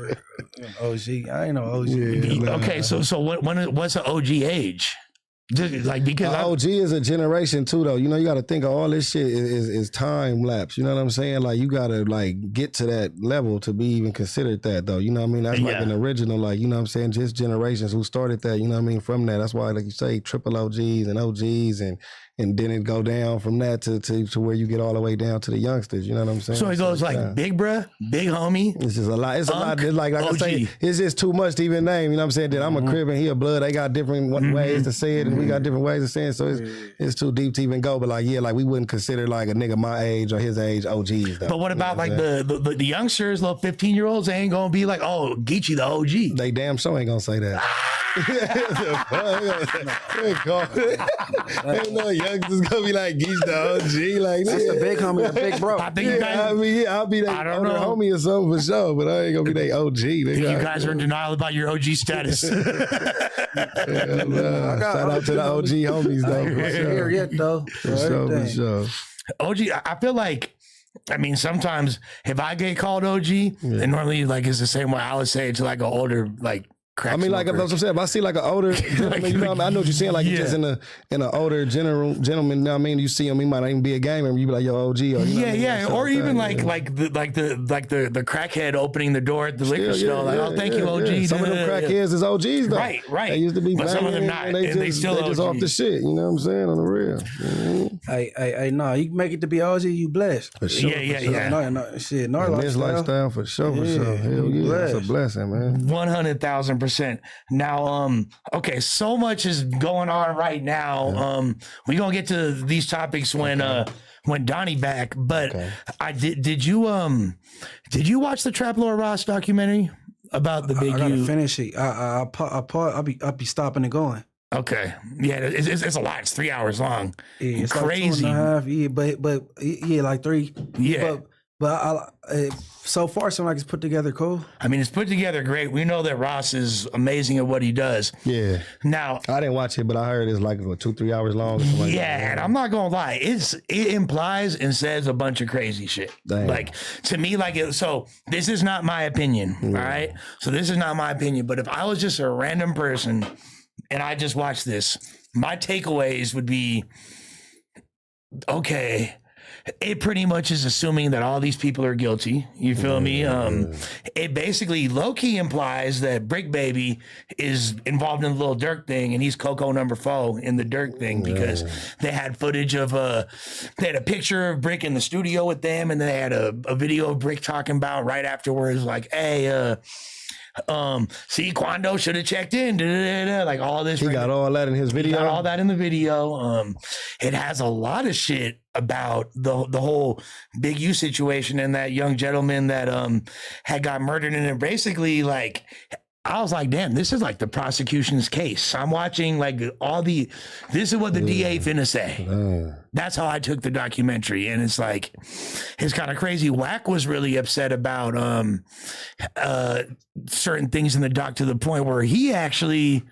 OG. I ain't no OG. Yeah, okay, so what's an OG age? Just, like because OG is a generation too, though. You know, you got to think of all this shit is time lapse. You know what I'm saying? Like you got to like get to that level to be even considered that, though. You know what I mean? That's like an original, like you know what I'm saying? Just generations who started that. You know what I mean? From that, that's why like you say triple OGs and OGs and then it go down from that to where you get all the way down to the youngsters. You know what I'm saying? So it goes like big bruh, big homie. It's just a lot. It's a lot. It's like OG. I say, it's just too much to even name. You know what I'm saying? That I'm a Crib and he a Blood. They got different ways to say it, and we got different ways of saying it. So it's too deep to even go. But like we wouldn't consider like a nigga my age or his age OGs. Though. But what about like the youngsters, little 15-year-olds? They ain't gonna be like, oh, Geechee the OG. They damn sure ain't gonna say that. Ain't no youngsters gonna be like Geech the OG. Like that's the big homie, the big bro. I think you guys, I'll be that older homie or something for sure, but I ain't gonna be that OG. You guys are in denial about your OG status. Shout out to the OG homies though. For sure. Here yet though. For sure. OG, I feel like, I mean, sometimes if I get called OG, then normally like it's the same way I would say it to like an older like. I mean, like that's what I'm saying. If I see like an older gentleman, you know, I know what you're saying. Like just in an older gentleman. You know what I mean? You see him, he might not even be a gamer. You be like, yo, OG. Or, you know or even like the crackhead opening the door at the liquor store. Like, oh, thank you, OG. Some of them crackheads is OGs though. Right. They used to be, but some of them not. They just off the shit. You know what I'm saying? On the real. Mm-hmm. Hey, no, you make it to be OG, you blessed. For sure. Yeah. No, shit, this lifestyle for sure. Hell yeah, it's a blessing, man. 100,000%. Now, okay, so much is going on right now. We're gonna get to these topics when Donnie back, but did you watch the Trap Lord Ross documentary about the big? I gotta finish it. I'll be stopping and going. Okay, yeah, it's a lot. It's 3 hours long. Yeah, it's crazy. Like 2.5. Yeah, but like 3. Yeah. But so far, it seems like it's put together cool. I mean, it's put together great. We know that Ross is amazing at what he does. Yeah. Now, I didn't watch it, but I heard it's like 2-3 hours long. And I'm not gonna lie, it implies and says a bunch of crazy shit. Damn. Like to me, so this is not my opinion. All right. So this is not my opinion. But if I was just a random person and I just watched this, my takeaways would be, okay, it pretty much is assuming that all these people are guilty. You feel me? It basically low-key implies that Brick Baby is involved in the Lil Durk thing and he's Coco number 4 in the Durk thing because they had footage of they had a picture of Brick in the studio with them and they had a video of Brick talking about right afterwards like, hey, see, Quando should have checked in. Like all this. He got all that in his video. He got all that in the video. It has a lot of shit about the whole Big U situation and that young gentleman that had got murdered. And it basically like, I was like, damn, this is like the prosecution's case. I'm watching like this is what the DA finna say. That's how I took the documentary. And it's like, it's kind of crazy. Wack was really upset about certain things in the doc to the point where he actually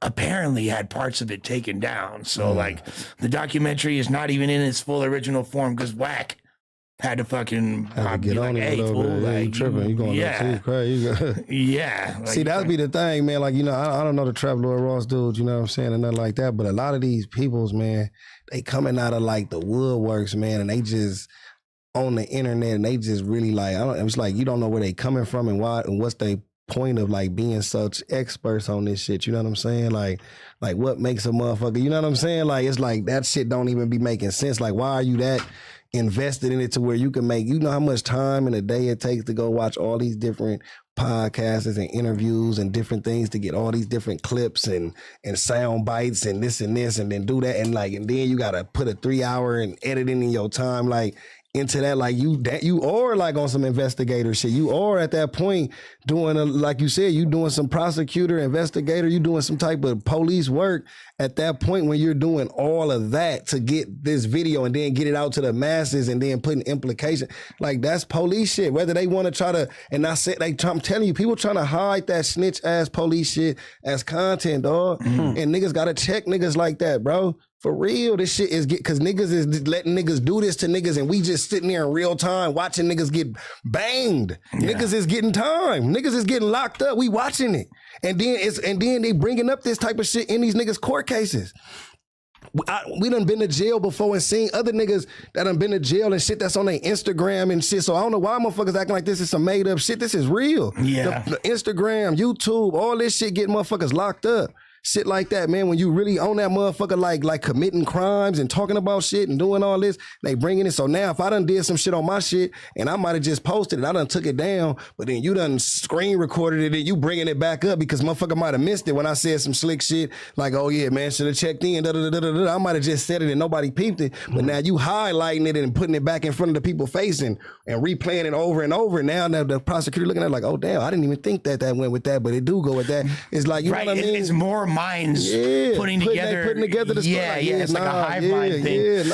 apparently had parts of it taken down. So like the documentary is not even in its full original form because Wack had to fucking get on it a little bit. Like, you tripping. You going too crazy. Yeah. See, that'd be the thing, man. Like, you know, I don't know the Trap Lord Ross dudes, you know what I'm saying, and nothing like that. But a lot of these peoples, man, they coming out of like the woodworks, man, and they just on the internet and they just really like, it's like you don't know where they coming from and why and what's they point of like being such experts on this shit. You know what I'm saying? Like what makes a motherfucker, you know what I'm saying? Like, it's like that shit don't even be making sense. Like, why are you that invested in it to where you can make, you know how much time in a day it takes to go watch all these different podcasts and interviews and different things to get all these different clips and sound bites and this and then do that and then you gotta put a 3 hour and editing in your time into that, like you are like on some investigator shit. You are at that point doing like you said, you doing some prosecutor, investigator, you doing some type of police work at that point when you're doing all of that to get this video and then get it out to the masses and then putting implication. Like that's police shit. Whether they want to try to, and I said, I'm telling you, people trying to hide that snitch ass police shit as content, dog. Mm-hmm. And niggas gotta check niggas like that, bro. For real, this shit is because niggas is letting niggas do this to niggas and we just sitting there in real time watching niggas get banged. Yeah. Niggas is getting time. Niggas is getting locked up. We watching it. And then they bringing up this type of shit in these niggas' court cases. We done been to jail before and seen other niggas that done been to jail and shit that's on their Instagram and shit. So I don't know why motherfuckers acting like this is some made up shit. This is real. Yeah. The Instagram, YouTube, all this shit getting motherfuckers locked up. Shit like that, man. When you really own that motherfucker, like committing crimes and talking about shit and doing all this, they bringing it. So now if I done did some shit on my shit and I might have just posted it, I done took it down, but then you done screen recorded it and you bringing it back up because motherfucker might have missed it when I said some slick shit like, oh yeah, man, should have checked in, I might have just said it and nobody peeped it. But now you highlighting it and putting it back in front of the people facing and replaying it over and over. Now the prosecutor looking at it like, oh damn, I didn't even think that went with that, but it do go with that. It's like, you know what I mean? It's more minds putting together the story. It's like a hive mind thing.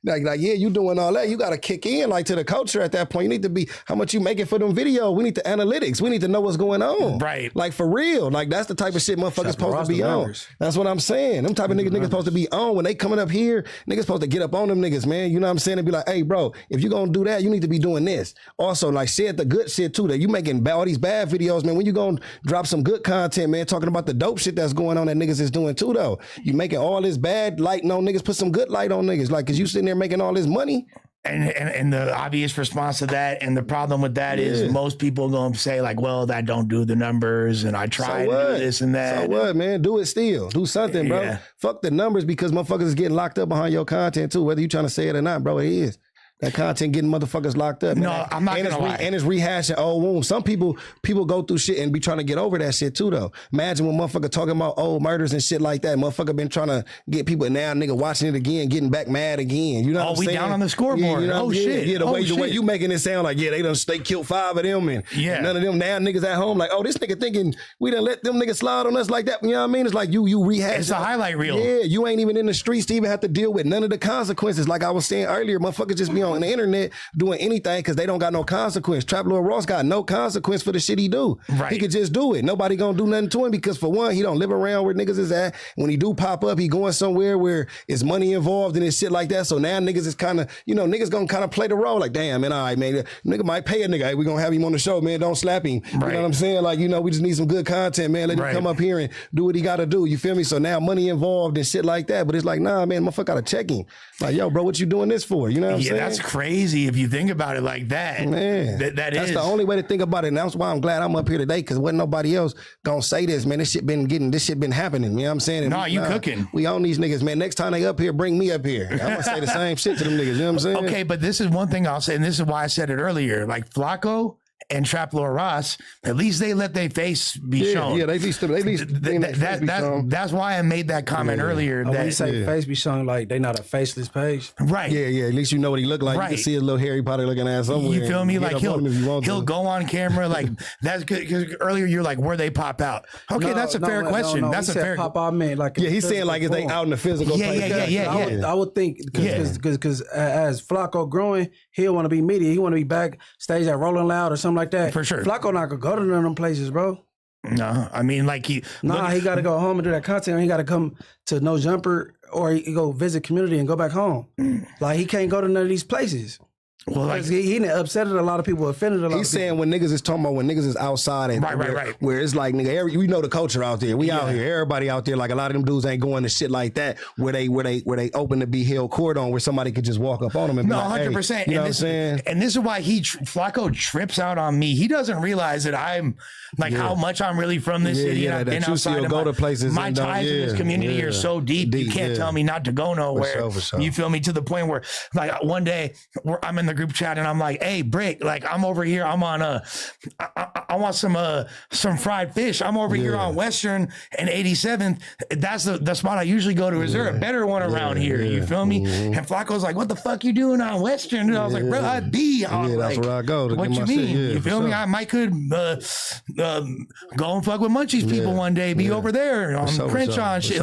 Like you doing all that. You got to kick in like to the culture at that point. You need to be, how much you making for them video? We need the analytics. We need to know what's going on. Right. Like for real. Like that's the type of shit motherfuckers supposed to be on. That's what I'm saying. Them type of niggas supposed to be on. When they coming up here, niggas supposed to get up on them niggas, man. You know what I'm saying? And be like, hey bro, if you gonna do that, you need to be doing this. Also like share the good shit too. That you making all these bad videos, man. When you gonna drop some good content, man, talking about the dope shit that's going on that niggas is doing too though. You making all this bad light on niggas, put some good light on niggas. Like, cause you sitting there making all this money. And the obvious response to that and the problem with that is most people gonna say like, well, that don't do the numbers and I tried to do this and that. So what, man? Do it still. Do something, bro. Yeah. Fuck the numbers because motherfuckers is getting locked up behind your content too, whether you trying to say it or not, bro, it is. That content getting motherfuckers locked up. No, man. I'm not gonna lie. And it's rehashing old wounds. Some people go through shit and be trying to get over that shit too, though. Imagine when motherfucker talking about old murders and shit like that. Motherfucker been trying to get people, and now nigga watching it again, getting back mad again. You know what I'm saying? We down on the scoreboard. Yeah, you know, shit. Yeah, the way you making it sound like, they killed 5 of them and none of them now niggas at home like, oh, this nigga thinking we done let them niggas slide on us like that. You know what I mean? It's like you rehash. It's a highlight reel. Yeah, you ain't even in the streets to even have to deal with none of the consequences. Like I was saying earlier, motherfuckers just be on the internet doing anything because they don't got no consequence. Trap Lord Ross got no consequence for the shit he do. Right. He could just do it. Nobody gonna do nothing to him because for one, he don't live around where niggas is at. When he do pop up, he going somewhere where it's money involved and it's shit like that. So now niggas is kind of, niggas gonna kind of play the role like, damn, man, all right, man. Nigga might pay a nigga. Hey, we gonna have him on the show, man. Don't slap him. Right. You know what I'm saying? Like, we just need some good content, man. Let him come up here and do what he gotta do. You feel me? So now money involved and shit like that. But it's like, nah, man, motherfucker gotta check him. Like, yo, bro, what you doing this for? You know what I'm saying? Yeah, that's crazy if you think about it like that. Man, that's the only way to think about it. And that's why I'm glad I'm up here today because wasn't nobody else gonna say this, man. This shit been happening. You know what I'm saying? And you cooking. We own these niggas, man. Next time they up here, bring me up here. I'm gonna say the same shit to them niggas. You know what I'm saying? Okay, but this is one thing I'll say, and this is why I said it earlier. Like Flacco and Trap Lord Ross, at least they let their face be shown. Yeah, they at least that's why I made that comment earlier. That when you say face be shown, like they not a faceless page, right? Yeah. At least you know what he look like. Right. You can see his little Harry Potter looking ass somewhere. You feel me? Like he'll go on camera like that's good. Because earlier you're like, where they pop out? Okay, that's a fair question. No, that's a fair pop out. Man, like he's saying like if they out in the physical. Yeah. I would think because as Flacco growing, he'll want to be media. He want to be backstage at Rolling Loud or something like that. For sure. Flacco not gonna go to none of them places, bro. No, I mean like he got to go home and do that content. He got to come to No Jumper or he go visit community and go back home. Like he can't go to none of these places. Well, like he upset a lot of people, offended a lot of people. He's saying when niggas is talking about when niggas is outside and right. where it's like, nigga, we know the culture out there. We out here. Everybody out there, like a lot of them dudes ain't going to shit like that where they open to be held court on where somebody could just walk up on them and be like, 100%. Hey, you know what I'm saying? And this is why Flacco trips out on me. He doesn't realize that I'm like how much I'm really from this city. And I've been outside of to places. My ties in this community are so deep. You can't tell me not to go nowhere. For sure. You feel me? To the point where like one day I'm in the group chat and I'm like, hey, Brick, like I'm over here. I'm on I want some fried fish. I'm over here on Western and 87th. That's the spot I usually go to. Is there a better one around here? You feel me? And Flacco's like, what the fuck you doing on Western? And I was like, bro, I'd be on that's where I go. What you mean? You feel me? I might could go and fuck with Munchies people one day. Be over there on Crenshaw and shit.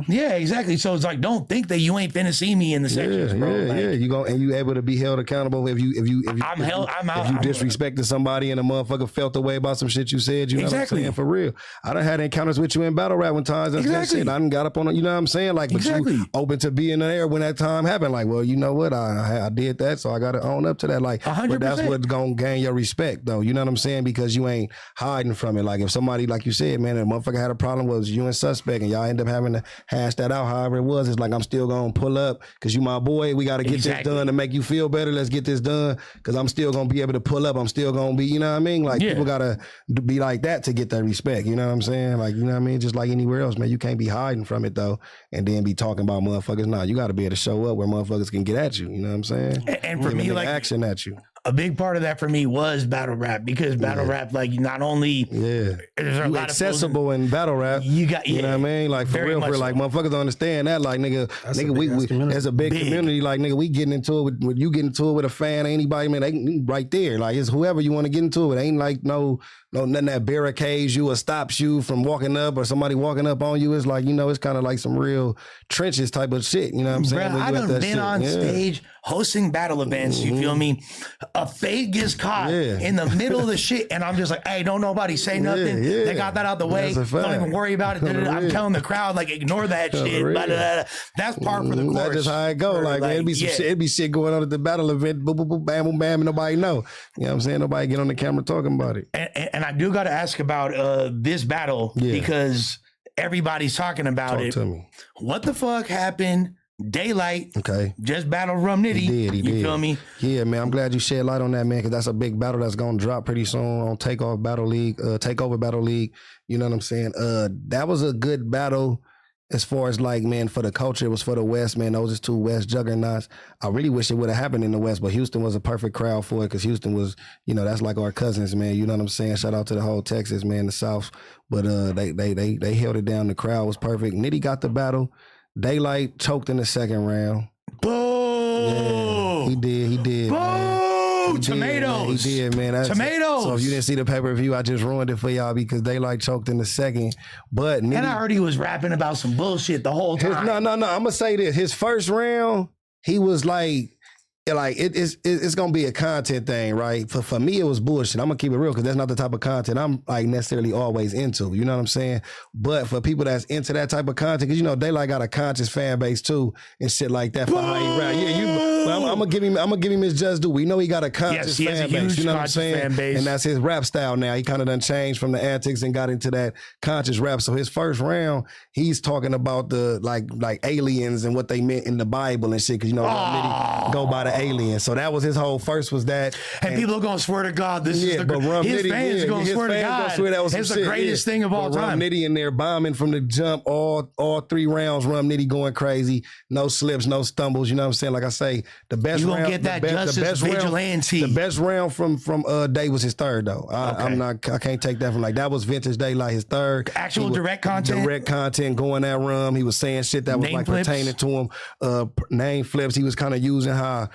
Yeah, exactly. So it's like, don't think that you ain't finna see me in the sections, bro. You go and you able to be held accountable if you disrespected somebody and a motherfucker felt the way about some shit you said. You know what I'm saying? For real. I done had encounters with you in battle rap when times that shit. I done got up on it. You know what I'm saying? Like, but you open to being there when that time happened. Like, well, you know what? I did that, so I got to own up to that. Like, 100%. But that's what's gonna gain your respect, though. You know what I'm saying? Because you ain't hiding from it. Like, if somebody, like you said, man, a motherfucker had a problem was you and suspect, and y'all end up having to hash that out. However it was, it's like I'm still gonna pull up because you my boy. We got to get this done to make you feel better. Let's get this done because I'm still gonna be able to pull up. I'm still gonna be, you know what I mean? Like people gotta be like that to get that respect. You know what I'm saying? Like, you know what I mean? Just like anywhere else, man. You can't be hiding from it though, and then be talking about motherfuckers. Nah, you got to be able to show up where motherfuckers can get at you. You know what I'm saying? And for me, like action at you. A big part of that for me was battle rap because battle rap, like not only there's a lot accessible in battle rap. You got you know what I mean? Like for real, like motherfuckers don't understand that. Like nigga, we there's a big community. Like nigga, we getting into it with you getting into it with a fan, anybody, man, they right there. Like it's whoever you want to get into it. Ain't like no nothing that barricades you or stops you from walking up or somebody walking up on you. It's like, you know, it's kind of like some real trenches type of shit. You know what I'm saying? Bruh, I done been on stage hosting battle events. You feel me? A fade gets caught in the middle of the shit, and I'm just like, hey, don't nobody say nothing. They got that out the way. Don't even worry about it. I'm telling the crowd, like, ignore that shit. That's par for the course. That's just how it go. Like man, it'd be some shit. It'd be shit going on at the battle event. Boom, boom, boom, bam, boom, bam, and nobody know. You know what I'm saying? Nobody get on the camera talking about it. And I do got to ask about this battle because everybody's talking about it. To me. What the fuck happened? Daylight, just battled Rum Nitty. He did. Feel me? Yeah, man. I'm glad you shed light on that, man, because that's a big battle that's gonna drop pretty soon on Takeover Battle League. You know what I'm saying? That was a good battle as far as like, man, for the culture. It was for the West, man. Those is two West juggernauts. I really wish it would have happened in the West, but Houston was a perfect crowd for it because Houston was, you know, that's like our cousins, man. You know what I'm saying? Shout out to the whole Texas, man, the South. But they held it down. The crowd was perfect. Nitty got the battle. Daylight choked in the second round. Boom! Yeah, he did. Boom! Tomatoes. He did, man. Tomatoes. So if you didn't see the pay-per-view, I just ruined it for y'all because Daylight choked in the second. But Nitty, and I heard he was rapping about some bullshit the whole time. No. I'm gonna say this. His first round, he was like it's gonna be a content thing, right? For me, it was bullshit. I'm gonna keep it real because that's not the type of content I'm like necessarily always into. You know what I'm saying? But for people that's into that type of content, because you know Daylight got a conscious fan base too and shit like that. For how he rap, I'm gonna give him his just due. We know he got a conscious fan base. You know what I'm saying? And that's his rap style now. He kind of done changed from the antics and got into that conscious rap. So his first round, he's talking about the like aliens and what they meant in the Bible and shit. Because you know Nitty go by the aliens. So that was his whole first was that. And people are gonna swear to God, this is his fans are gonna swear to God. It's the greatest thing of all time. Rum Nitty in there bombing from the jump, all 3 rounds. Rum Nitty going crazy, no slips, no stumbles. You know what I'm saying? Like I say, the best round. You gonna get that justice vigilante. The best round from Day was his third though. I can't take that from like that was vintage Daylight his third. Actual direct content. Direct content going at Rum. He was saying shit that was name like flips. Pertaining to him. Name flips. He was kind of using how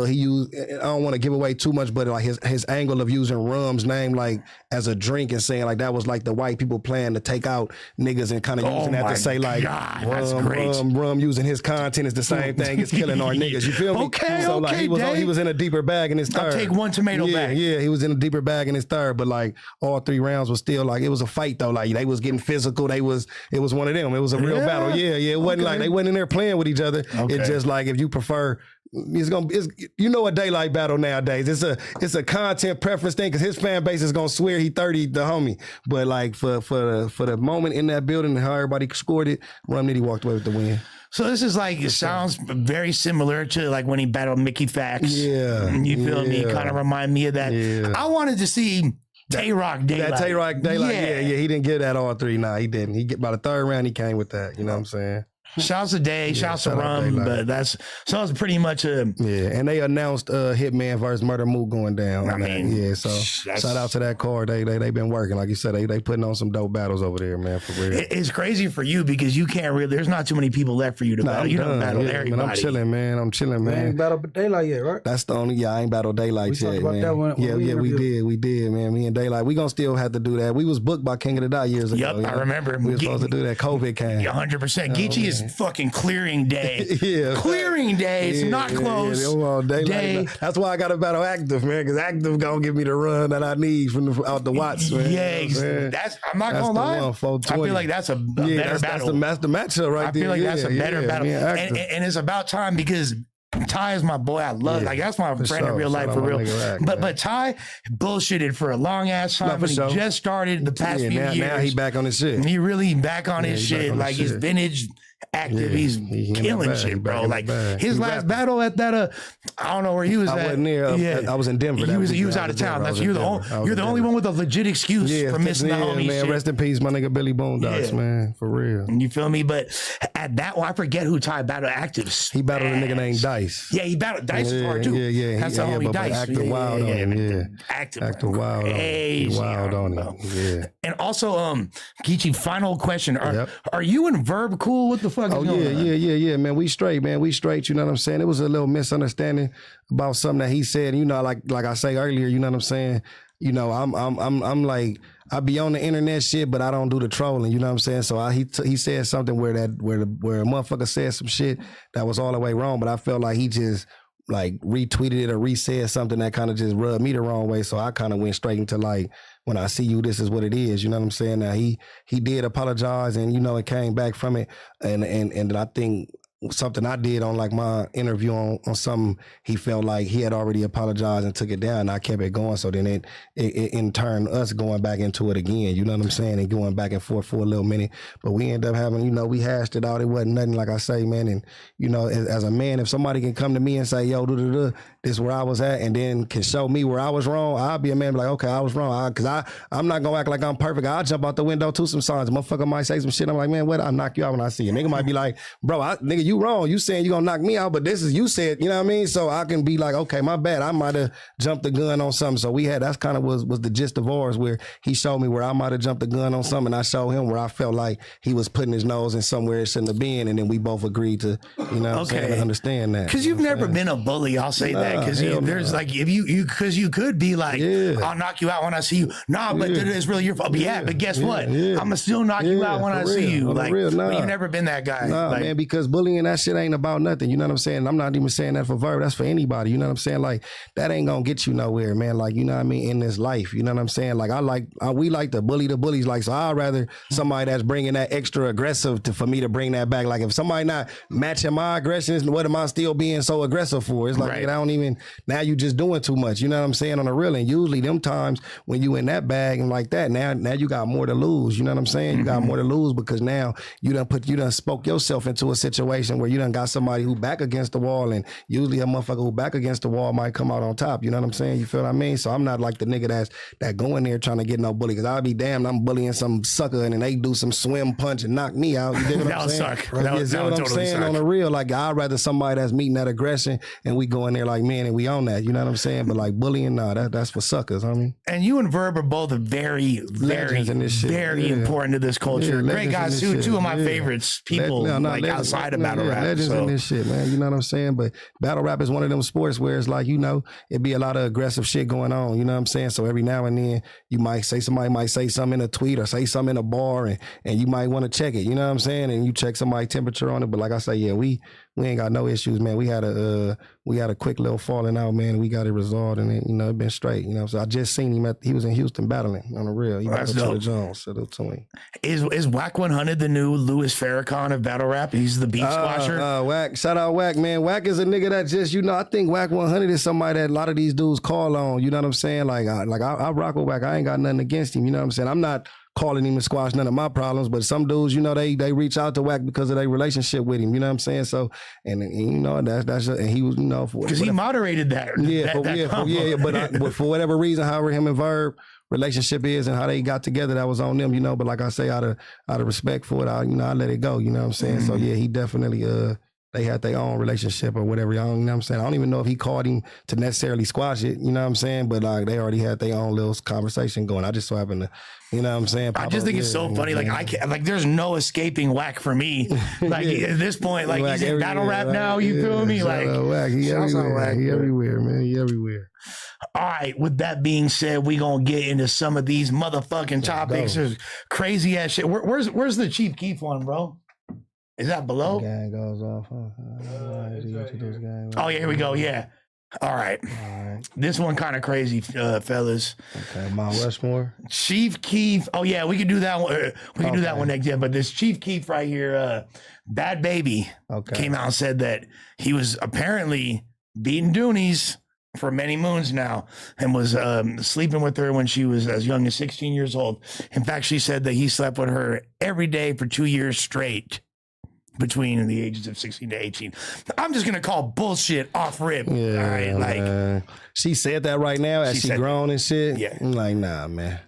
he used. I don't want to give away too much, but like his angle of using Rum's name like as a drink and saying like that was like the white people plan to take out niggas and kind of using that to say like Rum using his content is the same thing as killing our niggas. You feel me? So like he was in a deeper bag in his third. I'll take one tomato back. Yeah, he was in a deeper bag in his third, but like all 3 rounds was still like it was a fight though. Like they was getting physical. It was one of them. It was a real battle. Yeah. It wasn't like they wasn't in there playing with each other. It's just like if you prefer it's you know a daylight battle nowadays. It's a content preference thing because his fan base is gonna swear he 30 the homie. But like for the moment in that building and how everybody scored it, Rum Nitty walked away with the win. So this is like, it sounds very similar to like when he battled Mickey Fax. Yeah. You feel me? Kind of remind me of that. Yeah. I wanted to see Tay-Rock Daylight. That Tay-Rock Daylight, yeah, he didn't get that all three. Nah, he didn't. He get by the third round, he came with that. You know what I'm saying? Shouts to Day, shouts to Rum, but that's pretty much a and they announced Hitman versus Murder Mook going down. I mean, so shout out to that card. They been working, like you said. They putting on some dope battles over there, man. For real, it's crazy for you because you can't really. There's not too many people left for you to battle. You don't battle everybody. Man, I'm chilling, man. You ain't battled Daylight yet, right? That's the only. I ain't battled Daylight we yet, talked about man. That when we did, man. Me and Daylight, we gonna still have to do that. We was booked by King of the Dot years ago. Yep, I remember. We were supposed to do that. COVID came. 100%. Geechee is fucking clearing day. Clearing day. It's not close. Day. That's why I got to battle Active, man, because Active gonna give me the run that I need from out the Watts, man. Yeah, I'm not gonna lie. I feel like that's a better battle. That's the matchup right there. I feel like that's a better battle, and it's about time because Ty is my boy. I love like that's my friend in real life for real. But Ty bullshitted for a long ass time. He just started the past few years. Now he back on his shit. He really back on his shit. Like his vintage Active, he's killing shit, bro. Like his last battle at that, I don't know where he was at. I wasn't there. I was in Denver. He was out of town. That's you're the only one with a legit excuse for missing the homie man. shit. Rest in peace, my nigga Billy Boondocks, man, for real. You feel me? But at that one, I forget who Ty battled Active. He battled a nigga named Dice. Yeah, he battled Dice hard too. Yeah. That's the homie Dice. Active wild on him. Active wild on him. Wild on him. Yeah. And also, Geechee, final question: Are you and Verb cool? What the fuck is going on? Yeah, man. We straight, man. We straight. You know what I'm saying? It was a little misunderstanding about something that he said. You know, like I say earlier. You know what I'm saying? You know, I'm like I be on the internet shit, but I don't do the trolling. You know what I'm saying? So he said something where a motherfucker said some shit that was all the way wrong, but I felt like he just like retweeted it or re-said something that kind of just rubbed me the wrong way. So I kind of went straight into like, when I see you, this is what it is. You know what I'm saying? Now he did apologize and, you know, it came back from it. And I think something I did on like my interview on something, he felt like he had already apologized and took it down, and I kept it going. So then it in turn us going back into it again, you know what I'm saying, and going back and forth for a little minute. But we ended up having, you know, we hashed it out. It wasn't nothing, like I say, man. And you know, as a man, if somebody can come to me and say, yo, this is where I was at, and then can show me where I was wrong, I'll be a man, be like, okay, I was wrong. Because I'm not gonna act like I'm perfect. I'll jump out the window too sometimes. Motherfucker might say some shit. I'm like, man, what? I'll knock you out when I see you. Nigga might be like, bro, nigga, you wrong. You saying you gonna knock me out, but this is you said, you know what I mean? So I can be like, okay, my bad. I might have jumped the gun on something. So that's kind of was the gist of ours, where he showed me where I might have jumped the gun on something, and I showed him where I felt like he was putting his nose in somewhere it shouldn't have been, and then we both agreed to, you know what I'm saying, to understand that. Because you've never been a bully, I'll say that. Because there's like, if you could be like, I'll knock you out when I see you. Nah, but it's really your fault. But guess what? I'm gonna still knock you out when I see you. Like, but you've never been that guy. Nah, like, man, because bullying, that shit ain't about nothing. You know what I'm saying? I'm not even saying that for Verb. That's for anybody. You know what I'm saying? Like, that ain't gonna get you nowhere, man. Like, you know what I mean? In this life, you know what I'm saying? Like, we like to bully the bullies. Like, so I'd rather somebody that's bringing that extra aggressive for me to bring that back. Like, if somebody not matching my aggressions, what am I still being so aggressive for? It's like, I don't even, now you just doing too much. You know what I'm saying? On the real, and usually them times when you in that bag and like that, now you got more to lose. You know what I'm saying? You got more to lose because now you done spoke yourself into a situation where you done got somebody who back against the wall, and usually a motherfucker who back against the wall might come out on top. You know what I'm saying? You feel what I mean? So I'm not like the nigga that go in there trying to get no bully, because I'll be damned, I'm bullying some sucker and then they do some swim punch and knock me out. You dig what I'm saying? Suck. That would totally saying? Suck. On the real, like, I'd rather somebody that's meeting that aggression and we go in there like, man, and we own that. You know what I'm saying? But like bullying, nah, that's for suckers. I mean, and you and Verb are both very, very, very important to this culture. Great guys too. Two of my favorites. People outside of battle rap. Legends in this shit, man. You know what I'm saying? But battle rap is one of them sports where it's like, you know, it be a lot of aggressive shit going on. You know what I'm saying? So every now and then somebody might say something in a tweet or say something in a bar, and you might want to check it. You know what I'm saying? And you check somebody's temperature on it. But like I say, yeah, we we ain't got no issues, man. We had a quick little falling out, man. We got it resolved, and it been straight. So I just seen him he was in Houston battling on the real. He That's battled dope. Jones, so to him. Is Wack 100 the new Louis Farrakhan of battle rap? He's the beat squasher. Wack, shout out Wack, man. Wack is a nigga that just, I think Wack 100 is somebody that a lot of these dudes call on. You know what I'm saying? Like I rock with Wack. I ain't got nothing against him. You know what I'm saying? I'm not calling him to squash none of my problems, but some dudes, they reach out to Wack because of their relationship with him. You know what I'm saying? So, and that's and he was, because he moderated that. But for whatever reason, however him and Verb relationship is and how they got together, that was on them. But like I say, out of respect for it, I let it go. You know what I'm saying? So yeah, he definitely they had their own relationship or whatever. You know what I'm saying? I don't even know if he called him to necessarily squash it. You know what I'm saying? But like they already had their own little conversation going. I just so happened to, you know what I'm saying? I just think it's so funny. Like I can't, like there's no escaping Wack for me. Like at this point, like he's in battle rap now. You feel me? Like Wack, he everywhere. He everywhere, man. He everywhere. All right. With that being said, we gonna get into some of these motherfucking topics. There's crazy ass shit. Where's the Chief Keef one, bro? Is that below? Gang goes off. Oh yeah, here we go. Yeah. All right. This one kind of crazy, fellas. Okay, Mount Rushmore. Chief Keef. Oh yeah, we could do that one. We can do that one next. Yeah, but this Chief Keef right here, Bad Baby, came out and said that he was apparently beating Doonies for many moons now and was sleeping with her when she was as young as 16 years old. In fact, she said that he slept with her every day for 2 years straight between the ages of 16 to 18. I'm just going to call bullshit off rip. Yeah, all right, like she said that right now as she grown and shit. Yeah. I'm like, nah, man.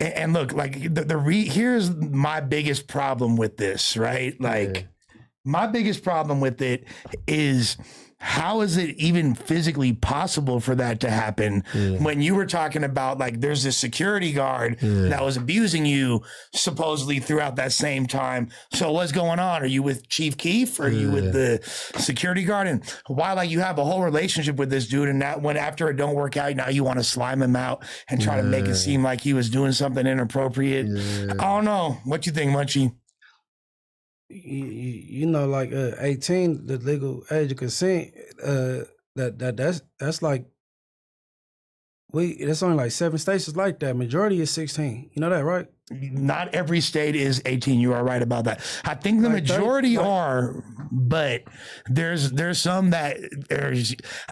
And look, like here's my biggest problem with this, right? Like my biggest problem with it is, how is it even physically possible for that to happen when you were talking about like there's this security guard that was abusing you supposedly throughout that same time? So what's going on? Are you with Chief Keef? Or are you with the security guard? And why, like, you have a whole relationship with this dude, and that when after it don't work out, now you want to slime him out and try to make it seem like he was doing something inappropriate? I don't know. What you think, Munchie? Like 18, the legal age of consent, that's like that's only like 7 states is like that. Majority is 16. You know that, right? Not every state is 18. You are right about that. I think the majority are, but there's some that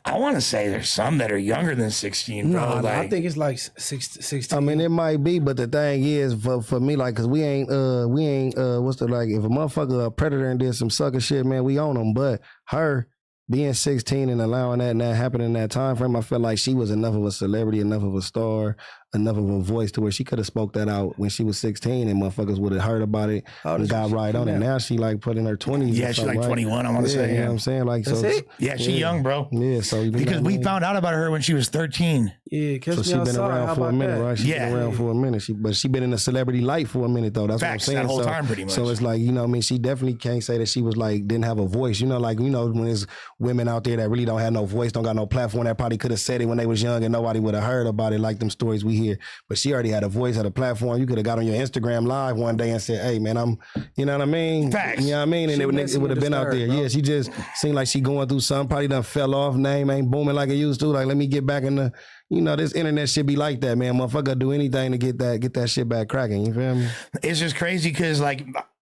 I want to say there's some that are younger than 16. Bro. No, I think it's like 16. I mean, it might be, but the thing is, for me, like, cause we ain't, what's the, like, if a motherfucker a predator and did some sucker shit, man, we own them. But her being 16 and allowing that and that happen in that time frame, I felt like she was enough of a celebrity, enough of a star, enough of a voice to where she could have spoke that out when she was 16 and motherfuckers would have heard about it and got right on it. Now she like put in her 20s. Yeah, she's like 21, I want to say. You know what I'm saying? Like, that's so it? Yeah, she young, bro. Yeah, so because we found out about her when she was 13. Yeah, so she been around for a minute, right? She been around for a minute. But she been in a celebrity life for a minute though. That's Facts, what I'm saying. That whole time, pretty much. So it's like, you know what I mean? She definitely can't say that she was like didn't have a voice. You know, like, you know, when there's women out there that really don't have no voice, don't got no platform, that probably could have said it when they was young and nobody would have heard about it, like them stories we hear. But she already had a voice, had a platform. You could have got on your Instagram live one day and said, "Hey man, I'm," you know what I mean? Facts. You know what I mean? And it would have been out there. Bro. Yeah, she just seemed like she going through something. Probably done fell off. Name ain't booming like it used to. Like, let me get back in the. You know, this internet shit be like that, man. Motherfucker do anything to get that shit back cracking. You feel me? It's just crazy because, like,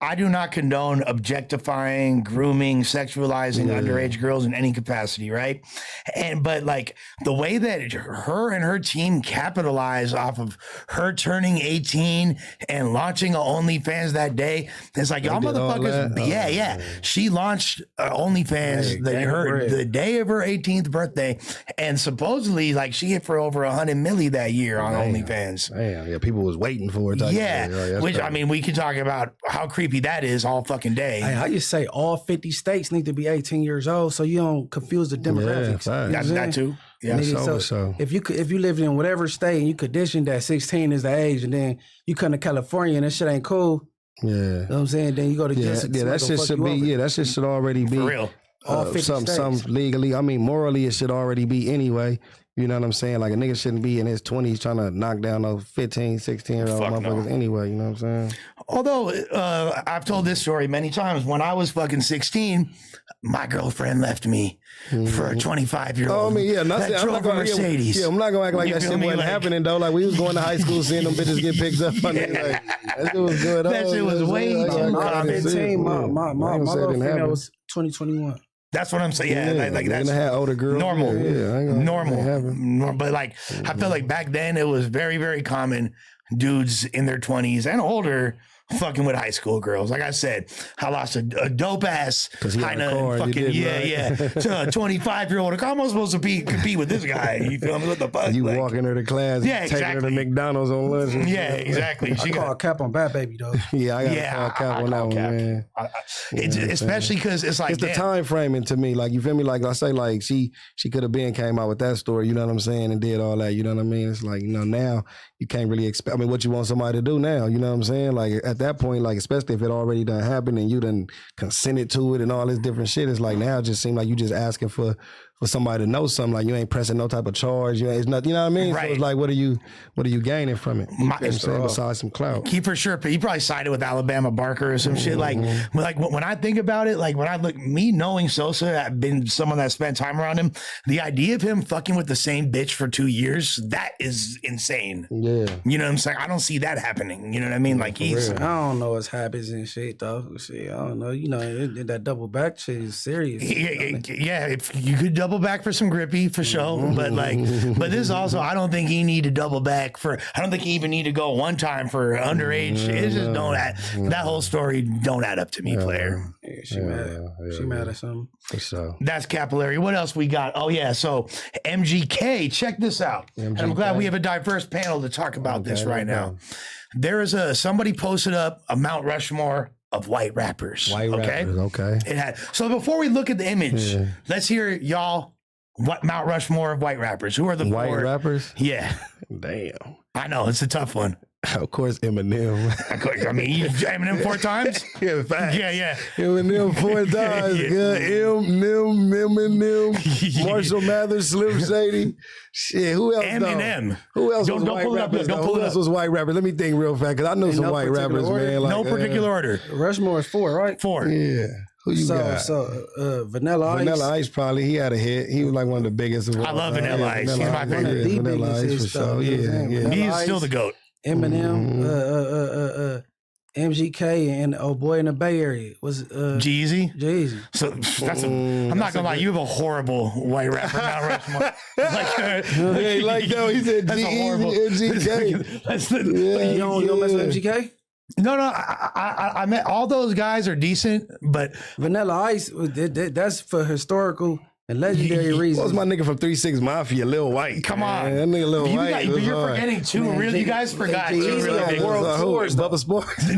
I do not condone objectifying, grooming, sexualizing underage girls in any capacity, right? But like the way that her and her team capitalize off of her turning 18 and launching a OnlyFans that day, it's like, y'all motherfuckers, yeah. She launched OnlyFans the day of her 18th birthday, and supposedly like she hit for over 100 milli that year on OnlyFans. Damn, yeah, people was waiting for it. Yeah, which I mean, we can talk about how creepy that is all fucking day. Hey, how you say all 50 states need to be 18 years old so you don't confuse the demographics? Yeah, that too. Yeah, so if you lived in whatever state and you conditioned that 16 is the age, and then you come to California and that shit ain't cool. Yeah, you know what I'm saying? Then you go to that shit should be. Yeah, that shit should already be for real. All 50 some legally. I mean, morally, it should already be anyway. You know what I'm saying? Like, a nigga shouldn't be in his 20s trying to knock down those 15, 16-year-old motherfuckers anyway. You know what I'm saying? Although I've told this story many times. When I was fucking 16, my girlfriend left me for a 25-year-old. Oh, I mean, yeah, that I'm not drove a gonna, Mercedes. yeah, I'm not gonna act like You that feel shit me? wasn't Like- happening though. Like we was going to high school, seeing them bitches get picked up. I mean, like, that shit was good. That shit was way too My common. 15, my little female was 2021. That's what I'm saying. Yeah, like that's had older girls. normal. Yeah, I ain't gonna- normal. But like, I feel like back then it was very, very common. Dudes in their 20s and older fucking with high school girls. Like I said, I lost a dope ass he had kind a car of and you fucking didn't, right? to a 25-year-old. Like, I'm supposed to compete with this guy. You feel me? What the fuck? You Like, walking her to class, Yeah, taking her exactly. to McDonald's on lunch. and Yeah, shit. exactly. I She call a got cap on Bad Baby though. Yeah, I got Yeah, to call cap I on that call one, cap. man. it's especially because it's like It's the damn, time framing to me. Like, you feel me? Like I say, like she could have came out with that story, you know what I'm saying, and did all that, you know what I mean? It's like, now you can't really expect, I mean, what you want somebody to do now, you know what I'm saying? Like at that point, like especially if it already done happened and you done consented to it and all this different shit, it's like now it just seems like you just asking for somebody to know something. Like you ain't pressing no type of charge. You ain't, it's nothing, you know what I mean? Right. So it's like, what are you gaining from it? You know what I'm saying? Besides some clout. He for sure. He probably sided with Alabama Barker or some shit. Like when I think about it, like when I look, me knowing Sosa, I've been someone that spent time around him. The idea of him fucking with the same bitch for 2 years, that is insane. Yeah. You know what I'm saying? I don't see that happening. You know what I mean? Like he's. I don't know his habits and shit though. Shit, I don't know. You know that double back shit is serious. Yeah, if you could double back for some grippy for sure, but this also, I don't think he need to double back for. I don't think he even need to go one time for underage. It just don't add, that whole story don't add up to me, player. Yeah, she mad at something. For sure. That's capillary. What else we got? Oh yeah, so MGK. Check this out. And I'm glad we have a diverse panel to talk about this right now. There is somebody posted up a Mount Rushmore of white rappers. Rappers, okay. It had. So before we look at the image, let's hear y'all. What Mount Rushmore of white rappers? Who are the White four? rappers? Yeah, Damn. I know it's a tough one. Of course, Eminem. I mean, you Eminem 4 times. Yeah, facts. Yeah. Eminem 4 times. Yeah. Good. Eminem, Marshall Mathers, Slim Shady. Shit, who else? Eminem. Who else Don't was white pull it up. rappers? Don't though? pull Who it else up. was white rappers? Let me think real fast, because I know In some no white particular rappers, order? man. Like, No particular order. Rushmore is 4, right? 4. Yeah. Who you got? Vanilla Ice. Vanilla Ice probably. He had a hit. He was like one of the biggest of all I love time. Vanilla Ice. He's my Vanilla favorite. Ice, The Vanilla biggest Ice is for stuff, sure. you know what I'm Yeah. saying? He is Ice. still the GOAT. Eminem, MGK, and oh boy in the Bay Area was Jeezy. Jeezy. So that's I'm not gonna lie, you have a horrible white rapper Mount Rushmore. Hey, like that, he said That's a horrible. MGK. That's the, You don't mess with MGK? No, I meant all those guys are decent, but Vanilla Ice, that's for historical and legendary reasons. What was my nigga from 3-6 Mafia, Lil White? come on, Man, that nigga Lil you White. got, was you're hard. forgetting two real. You guys forgot two Jeezy really on big World ones. Tours, Bubba Sports.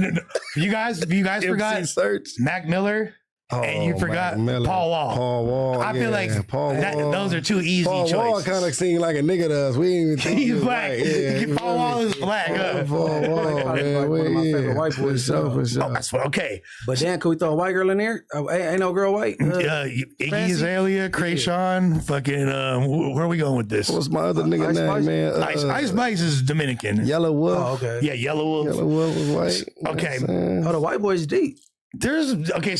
You guys forgot MC Search. Mac Miller. And you forgot Mac Miller. Paul Wall. Paul Wall. I feel like Paul Wall. those are two easy Paul Wall choices. kind of seemed like a nigga to us. We ain't even think he He's was black. white. Yeah, you Paul feel Wall me? is black. Paul Wall, Probably man. like one of my favorite white For boys, sure, for sure. Oh, that's what. Okay. But then, can we throw a white girl in there? Ain't no girl white. Iggy Fancy? Azalea, Krayshawn, fucking. Where are we going with this? What's my other nigga Ice name, Spice? man? Ice Spice is Dominican. Yellow Wolf. Oh, okay. Yeah, Yellow Wolf. Yellow Wolf was white. Okay. Oh, the white boy's deep. So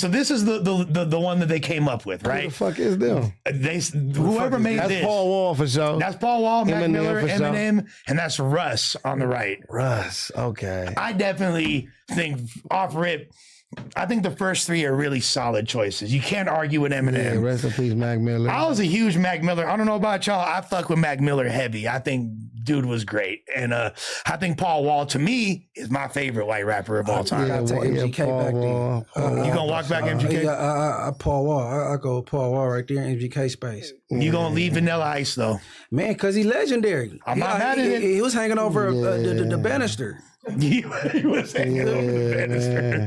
this is the one that they came up with, Who the right? fuck is them? Whoever made That's this. Paul Wall for sure. That's Paul Wall, Mac Eminem Miller, for sure. Eminem, and that's Russ on the right. Russ. Okay. I definitely think off rip. I think the first 3 are really solid choices. You can't argue with Yeah, Eminem. rest in peace, Mac Miller. I was a huge Mac Miller. I don't know about y'all. I fuck with Mac Miller heavy. I think dude was great. And I think Paul Wall, to me, is my favorite white rapper of all time. I take MGK Paul back Wall. there. You gonna walk back MGK? I Paul Wall. I go Paul Wall right there in MGK space. You gonna leave Vanilla Ice though? Man, because he's legendary. I'm not mad at it. He was hanging over the banister. He was hanging over the banister.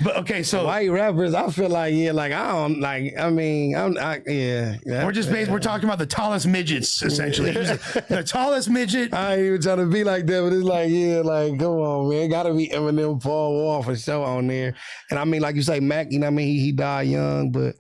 But okay, so White rappers, I feel like, yeah, like, I don't, like, I mean, we're talking about the tallest midgets essentially. He was the tallest midget. I ain't even trying to be like that, but it's like, yeah, like, come on, man. It gotta be Eminem, Paul Wall for sure on there. And I mean, like you say, Mac, you know what I mean? He died young, but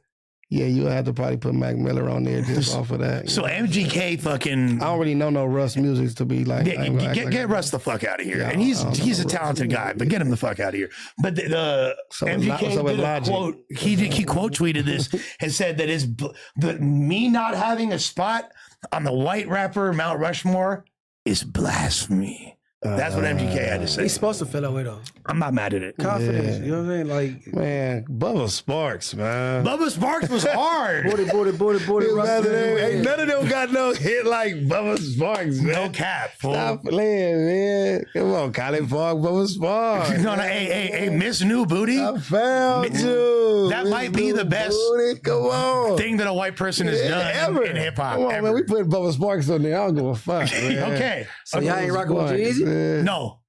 Yeah, you have to probably put Mac Miller on there just off of that. So MGK fucking. I don't really know no Russ music to be like. Yeah, get Russ the fuck out of here. Yeah, and he's a talented guy, but get him the fuck out of here. But the MGK did a quote. He quote tweeted this and said that me not having a spot on the white rapper Mount Rushmore is blasphemy. That's what MGK had to say. He's supposed to feel that way though. I'm not mad at it. Confidence, you know what I mean? Like, man, Bubba Sparks, man. Bubba Sparks was hard. Booty. Ain't none of them got no hit like Bubba Sparks, man. No cap. Fool. Stop playing, man. Come on, Colin Fogg, Bubba Sparks. No, hey, Miss New Booty. I found you. That might be the best Come on. thing that a white person has done ever in hip hop. Come on, man. We put Bubba Sparks on there. I don't give a fuck, man. Okay. So y'all ain't rocking with Jeezy? No,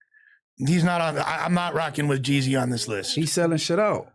he's not on. I'm not rocking with Jeezy on this list. He's selling shit out.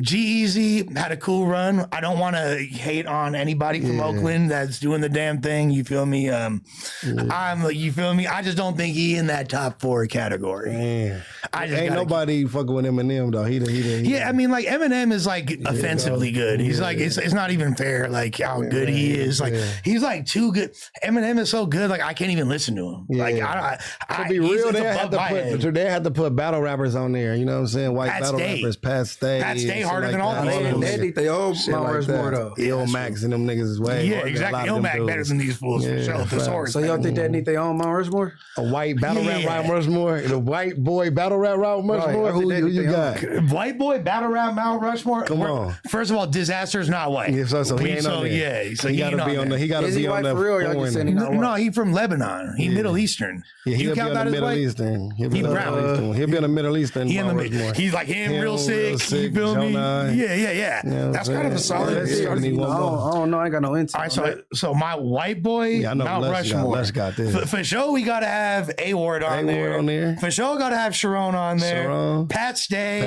G-Eazy had a cool run. I don't want to hate on anybody from Oakland that's doing the damn thing. You feel me? You feel me? I just don't think he in that top 4 category. Man. Ain't nobody fucking with Eminem though. He yeah, I mean, like Eminem is like offensively good. He's like it's not even fair. Like how good he is. Like he's like too good. Eminem is so good. Like I can't even listen to him. Like to be real, they had to put battle rappers on there. You know what I'm saying? White battle rappers, Pat Stay. Harder than all of them. They think they owe Mount Rushmore though. Ill Max and them niggas is way. Yeah, exactly. Ill Mac better than these fools for sure. So y'all think they need their own Mount Rushmore? A white battle rap Mount Rushmore? The white boy battle rap Mount Rushmore? Who you got? White boy battle rap Mount Rushmore? Come on. First of all, Disaster's not white. Yeah, so he ain't on there. Yeah, so he gotta be on the. He gotta be on that. For real, y'all just saying he not white? No, he from Lebanon. He Middle Eastern. Yeah, he'll be on the Middle Eastern. He'll be brown. He'll be in the Middle Eastern. He's like him, real sick. You feel me? Yeah. That's kind of a solid. I don't know. I ain't got no insight. All right, so my white boy, Mount Rushmore. Lush got this. For sure, we got to have A-Ward on there. For sure, got to have Sharon on there. Pat Stay.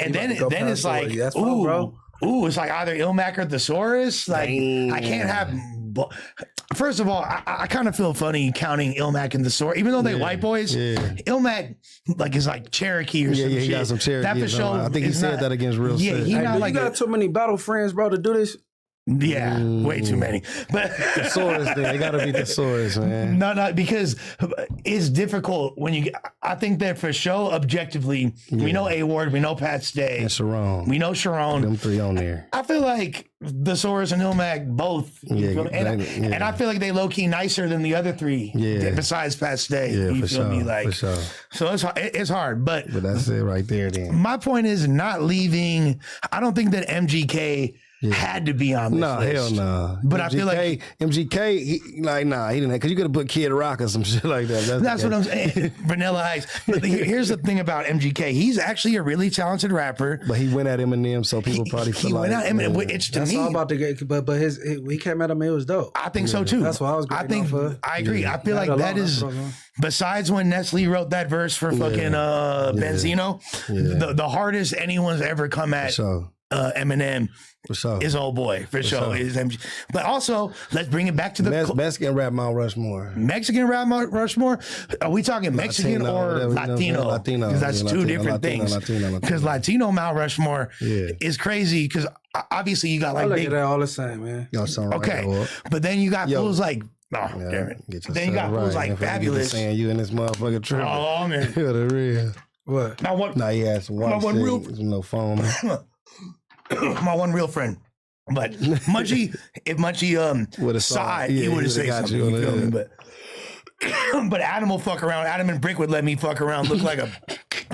And then it's like, ooh, it's like either Ilmac or Thesaurus. Like, I can't have... First of all, I kind of feel funny counting Ilmac and Thesaurus, even though they white boys. Ilmac is like Cherokee or some shit. He got some Cherokee. That for sure. I think he said that against Real Sick. You got too many battle friends, bro, to do this. Yeah, way too many. But Thesaurus, they gotta be Thesaurus, man. No, because it's difficult when you. I think that for sure, objectively, we know A-Ward, we know Pat Stay, and Sharon. We know Sharon. Them 3 on there. I feel like Thesaurus and Ilmac both. And I feel like they low key nicer than the other 3. Besides Pat Stay. You feel me? Like, for sure. So it's hard, but that's it right there. Then my point is not leaving. I don't think that MGK. Had to be on this list. Hell no. But MGK, I feel like MGK, he didn't, because you could have put Kid Rock or some shit like that. That's what I'm saying. Vanilla Ice. But here's the thing about MGK. He's actually a really talented rapper. But he went at Eminem, so people probably feel like... He went at Eminem. It's to that's me. All about the game, but he came at him, it was dope. I think so too. That's what I was I agree. I feel like that is... Besides when Nestle wrote that verse for fucking Benzino, the hardest anyone's ever come at Eminem is old boy for sure. Is MG. But also, let's bring it back to the Mexican rap Mount Rushmore. Mexican rap Mount Rushmore. Are we talking Mexican or Latino? Latino, because that's two different things. Because Latino Mount Rushmore is crazy. Because obviously you got like I look at that all the same, man. Okay, but then you got fools like. Oh, damn it. Then you got fools like Fabulous. Saying you in this motherfucker trip. Oh, man. For the real. What? Nah, he had some white shit. No phone. My one real friend. But Munchie, if Munchie saw it, he would have said something. You feel me? But Adam will fuck around. Adam and Brick would let me fuck around. Look like a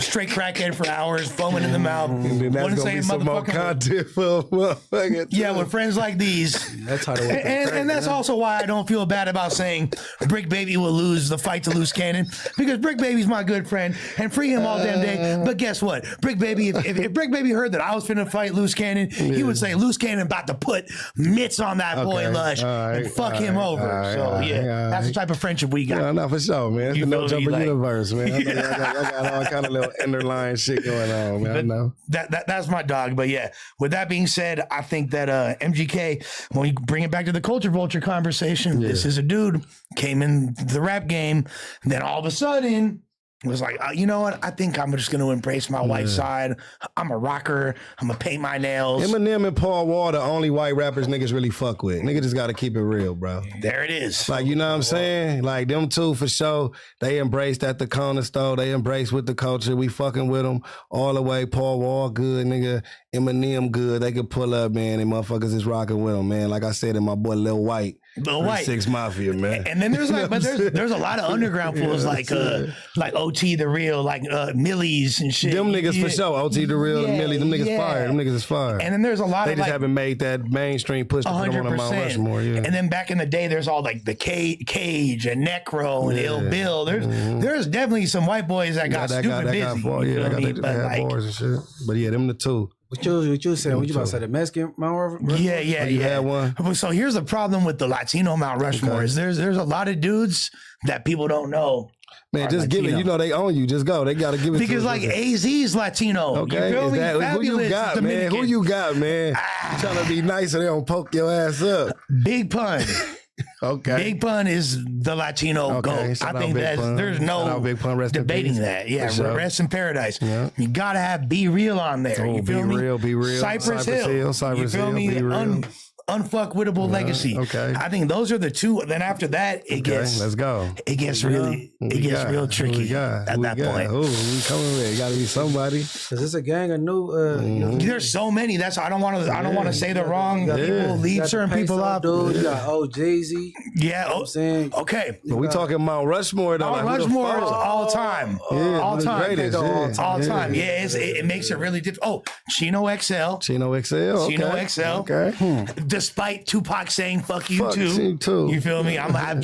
straight crackhead for hours, foaming in the mouth. Wouldn't say some more content for motherfucker. Yeah, with friends like these. That's how to work. And that's also why I don't feel bad about saying Brick Baby will lose the fight to Luce Cannon, because Brick Baby's my good friend and free him all damn day. But guess what? Brick Baby, if Brick Baby heard that I was finna fight Luce Cannon, he would say Luce Cannon about to put mitts on that boy Lush and fuck him over. That's the type of friendship we got. No, for sure, man. It's the No Jumper universe, man. I got all kind of little underlying shit going on, man. I know. That's my dog. But yeah, with that being said, I think that MGK, when we bring it back to the culture vulture conversation, this is a dude came in the rap game, and then all of a sudden was like, you know what? I think I'm just going to embrace my white side. I'm a rocker. I'm going to paint my nails. Eminem and Paul Wall, the only white rappers niggas really fuck with. Niggas just got to keep it real, bro. There it is. Like, you know what I'm saying? Like, them two for sure, they embraced at the corner store. They embraced with the culture. We fucking with them all the way. Paul Wall, good, nigga. Eminem, good. They could pull up, man, and motherfuckers is rocking with them, man. Like I said, and my boy Lil White. Lil White. 6 Mafia, man. And then there's like, but there's a lot of underground fools like OT the Real, like Millies and shit. Them niggas for sure. OT the Real, Millie, them niggas fire. Them niggas is fire. And then there's a lot they of just like, haven't made that mainstream push to put them on a Mount Rushmore. Yeah. And then back in the day, there's all like the Cage and Necro and Ill Bill. There's definitely some white boys that got stupid busy. They got bars and shit. But yeah, them the two. What you saying? What you about to say? The Mexican Mount Rushmore? Yeah. You had one? So here's the problem with the Latino Mount Rushmore is there's a lot of dudes that people don't know. Man, just Latino. Give it. You know they own you. Just go. They got to give it because to like AZ's Latino. Okay. You feel me? Who you got, Dominican. Man? Who you got, man? Trying to be nice so they don't poke your ass up. Big Pun. Okay. Big Pun is the Latino GOAT. I think there's no debating that. Yeah, sure. Rest in paradise. Yeah. You gotta have Be Real on there. You feel me? Be Real. Cypress Hill. You feel me? Unfuckwitable legacy. Okay. I think those are the two. Then after that, it gets let's go. It gets real tricky at that point. Who we coming with? It gotta be somebody. Is this a gang of new There's so many. That's I don't want to say the wrong people, leave certain people off. Dude, you got OJZ. Yeah. I'm saying. Okay. But we talking Mount Rushmore though. Mount Rushmore is all time. All time. All time. Yeah, it makes it really difficult. Oh, Chino XL. Chino XL. Okay. Despite Tupac saying "fuck you too," you feel me? I'm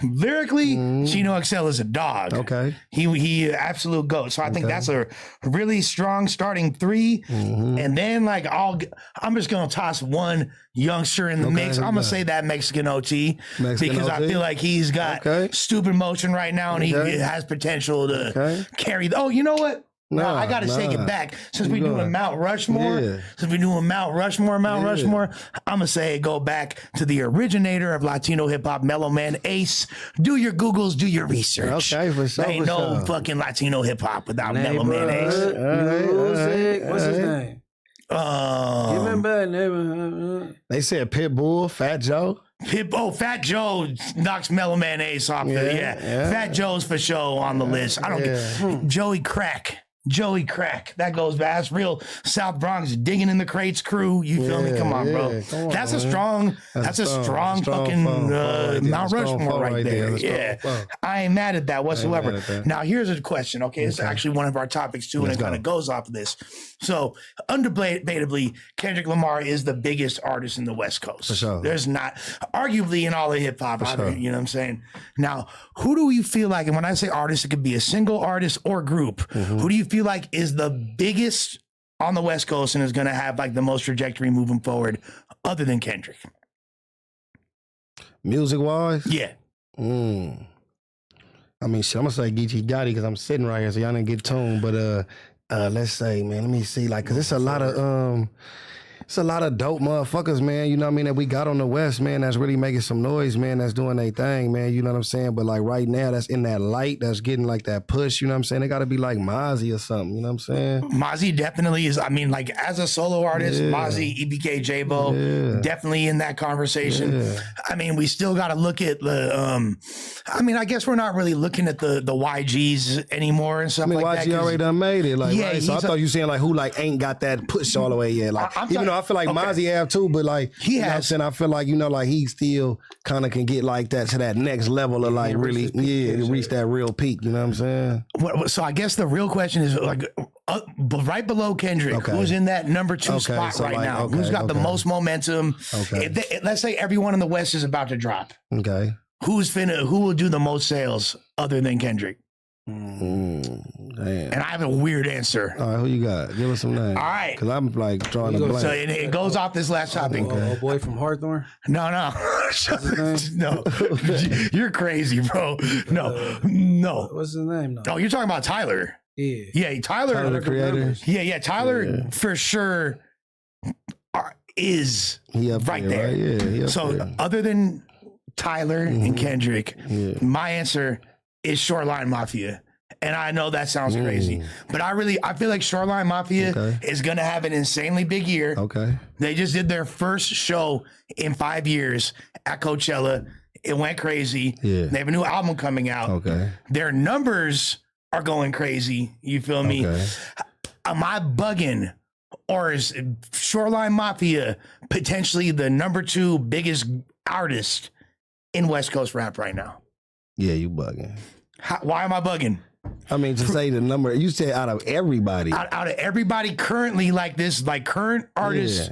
lyrically, Chino XL is a dog. Okay, he absolute goat. So I think that's a really strong starting 3. And then like I'm just gonna toss one youngster in the mix. I'm gonna say that Mexican OT because I feel like he's got stupid motion right now and he has potential to carry. Oh, you know what? Now I got to take it back. Since we're doing Mount Rushmore, I'm gonna say go back to the originator of Latino hip hop, Mellow Man Ace. Do your Googles, do your research. Okay, for sure. There ain't no fucking Latino hip hop without Mellow Man Ace. What's his name? They said Pitbull, Fat Joe. Fat Joe knocks Mellow Man Ace off Fat Joe's for sure on the list. I don't get Joey Crack. That goes back. That's real South Bronx digging in the crates crew. You feel me? Come on, bro. That's a strong fucking Mount Rushmore right there. Yeah. I ain't mad at that whatsoever. Now, here's a question. Okay. It's actually one of our topics too, and it kind of goes off of this. So, undebatably, Kendrick Lamar is the biggest artist in the West Coast. For sure. There's not, arguably in all of hip hop, you know what I'm saying? Now, who do you feel like, and when I say artist, it could be a single artist or group, who do you feel like is the biggest on the West Coast and is going to have like the most trajectory moving forward other than Kendrick? Music wise? Yeah. I mean, shit, I'm going to say Geechee Gotti because I'm sitting right here so y'all didn't get tuned. But let's say, man, let me see. Like, because it's a lot of... It's a lot of dope motherfuckers, man, you know what I mean, that we got on the West, man, that's really making some noise, man, that's doing their thing, man, you know what I'm saying? But like right now, that's in that light, that's getting like that push, you know what I'm saying? They got to be like Mozzie or something, you know what I'm saying? Mozzie definitely is, I mean, like as a solo artist, Mozzie, EBK, J-Bo, definitely in that conversation. I mean, we still got to look at the, I mean, I guess we're not really looking at the YGs anymore and stuff like that. YG already done made it, like, right? So I thought you saying like who like ain't got that push all the way yet, like, even though I feel like Mozzie have too, but like he has, and I feel like, you know, like he still kind of can get like that to that next level of like really, reach that real peak. You know what I'm saying? So I guess the real question is like, right below Kendrick, who's in that number 2 spot so right now? Who's got the most momentum? Let's say everyone in the West is about to drop. Okay. Who will do the most sales other than Kendrick? Damn. And I have a weird answer. All right, who you got? Give us some names. All right. Because I'm like drawing a blank. So it goes off this last topic. Oh, boy from Hawthorne? No. No. You're crazy, bro. No. What's his name? No, you're talking about Tyler. Yeah, Tyler the creator. Yeah, Tyler for sure is right there. Right? Yeah, so other than Tyler and Kendrick, my answer is Shoreline Mafia. And I know that sounds crazy, but I feel like Shoreline Mafia is going to have an insanely big year. Okay. They just did their first show in 5 years at Coachella. It went crazy. Yeah. They have a new album coming out. Okay. Their numbers are going crazy. You feel me? Okay. Am I bugging? Or is Shoreline Mafia potentially the number 2 biggest artist in West Coast rap right now? Yeah, you bugging. Why am I bugging? I mean, to say the number, you said out of everybody. Out of everybody currently like this, like current artists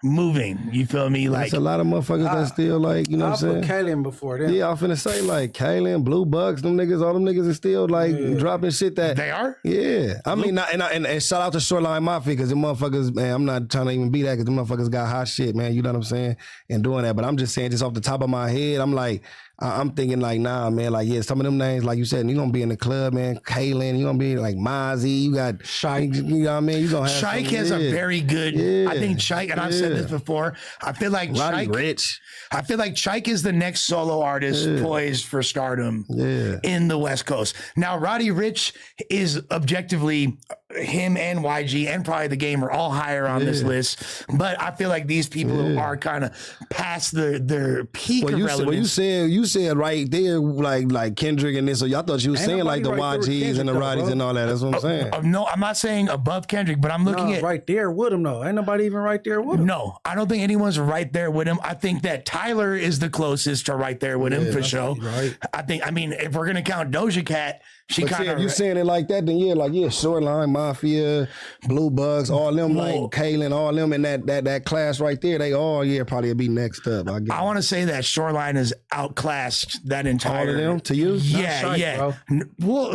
moving. You feel me? Like there's a lot of motherfuckers that still like, you know what I'm saying? I put Kaylin before them. Yeah, I'm finna say like Kaylin, Blue Bucks, them niggas, all them niggas are still like dropping shit that they are. Yeah, I mean, and shout out to Shoreline Mafia because them motherfuckers, man. I'm not trying to even be that because them motherfuckers got hot shit, man. You know what I'm saying? And doing that, but I'm just saying, just off the top of my head, I'm like. I'm thinking like, nah, man, like, yeah, some of them names, like you said, you gonna be in the club, man, Kaylin, you gonna be like Mozzie, you got Shike, you know what I mean? You gonna have Shike has a very good, I think Shike, and I've said this before, I feel like Roddy Shike, Rich. I feel like Shike is the next solo artist poised for stardom in the West Coast. Now, Roddy Rich is objectively, him and YG and probably the Game are all higher on this list, but I feel like these people are kind of past their peak of relevance. Well, you said right there, like Kendrick and this, so y'all thought you was saying like the YGs and the Roddies and all that. That's what I'm saying. No, I'm not saying above Kendrick, but I'm looking at right there with him though. Ain't nobody even right there with him. No, I don't think anyone's right there with him. I think that Tyler is the closest to right there with him for sure. Right. I mean, if we're gonna count Doja Cat, she kind of. If you saying it like that, then Shoreline Mafia, Blue Bugs, all them like Kaylin, all them in that class right there, they all probably be next up. I want to say that Shoreline is outclassed that entire. All of them to you? Yeah. Well,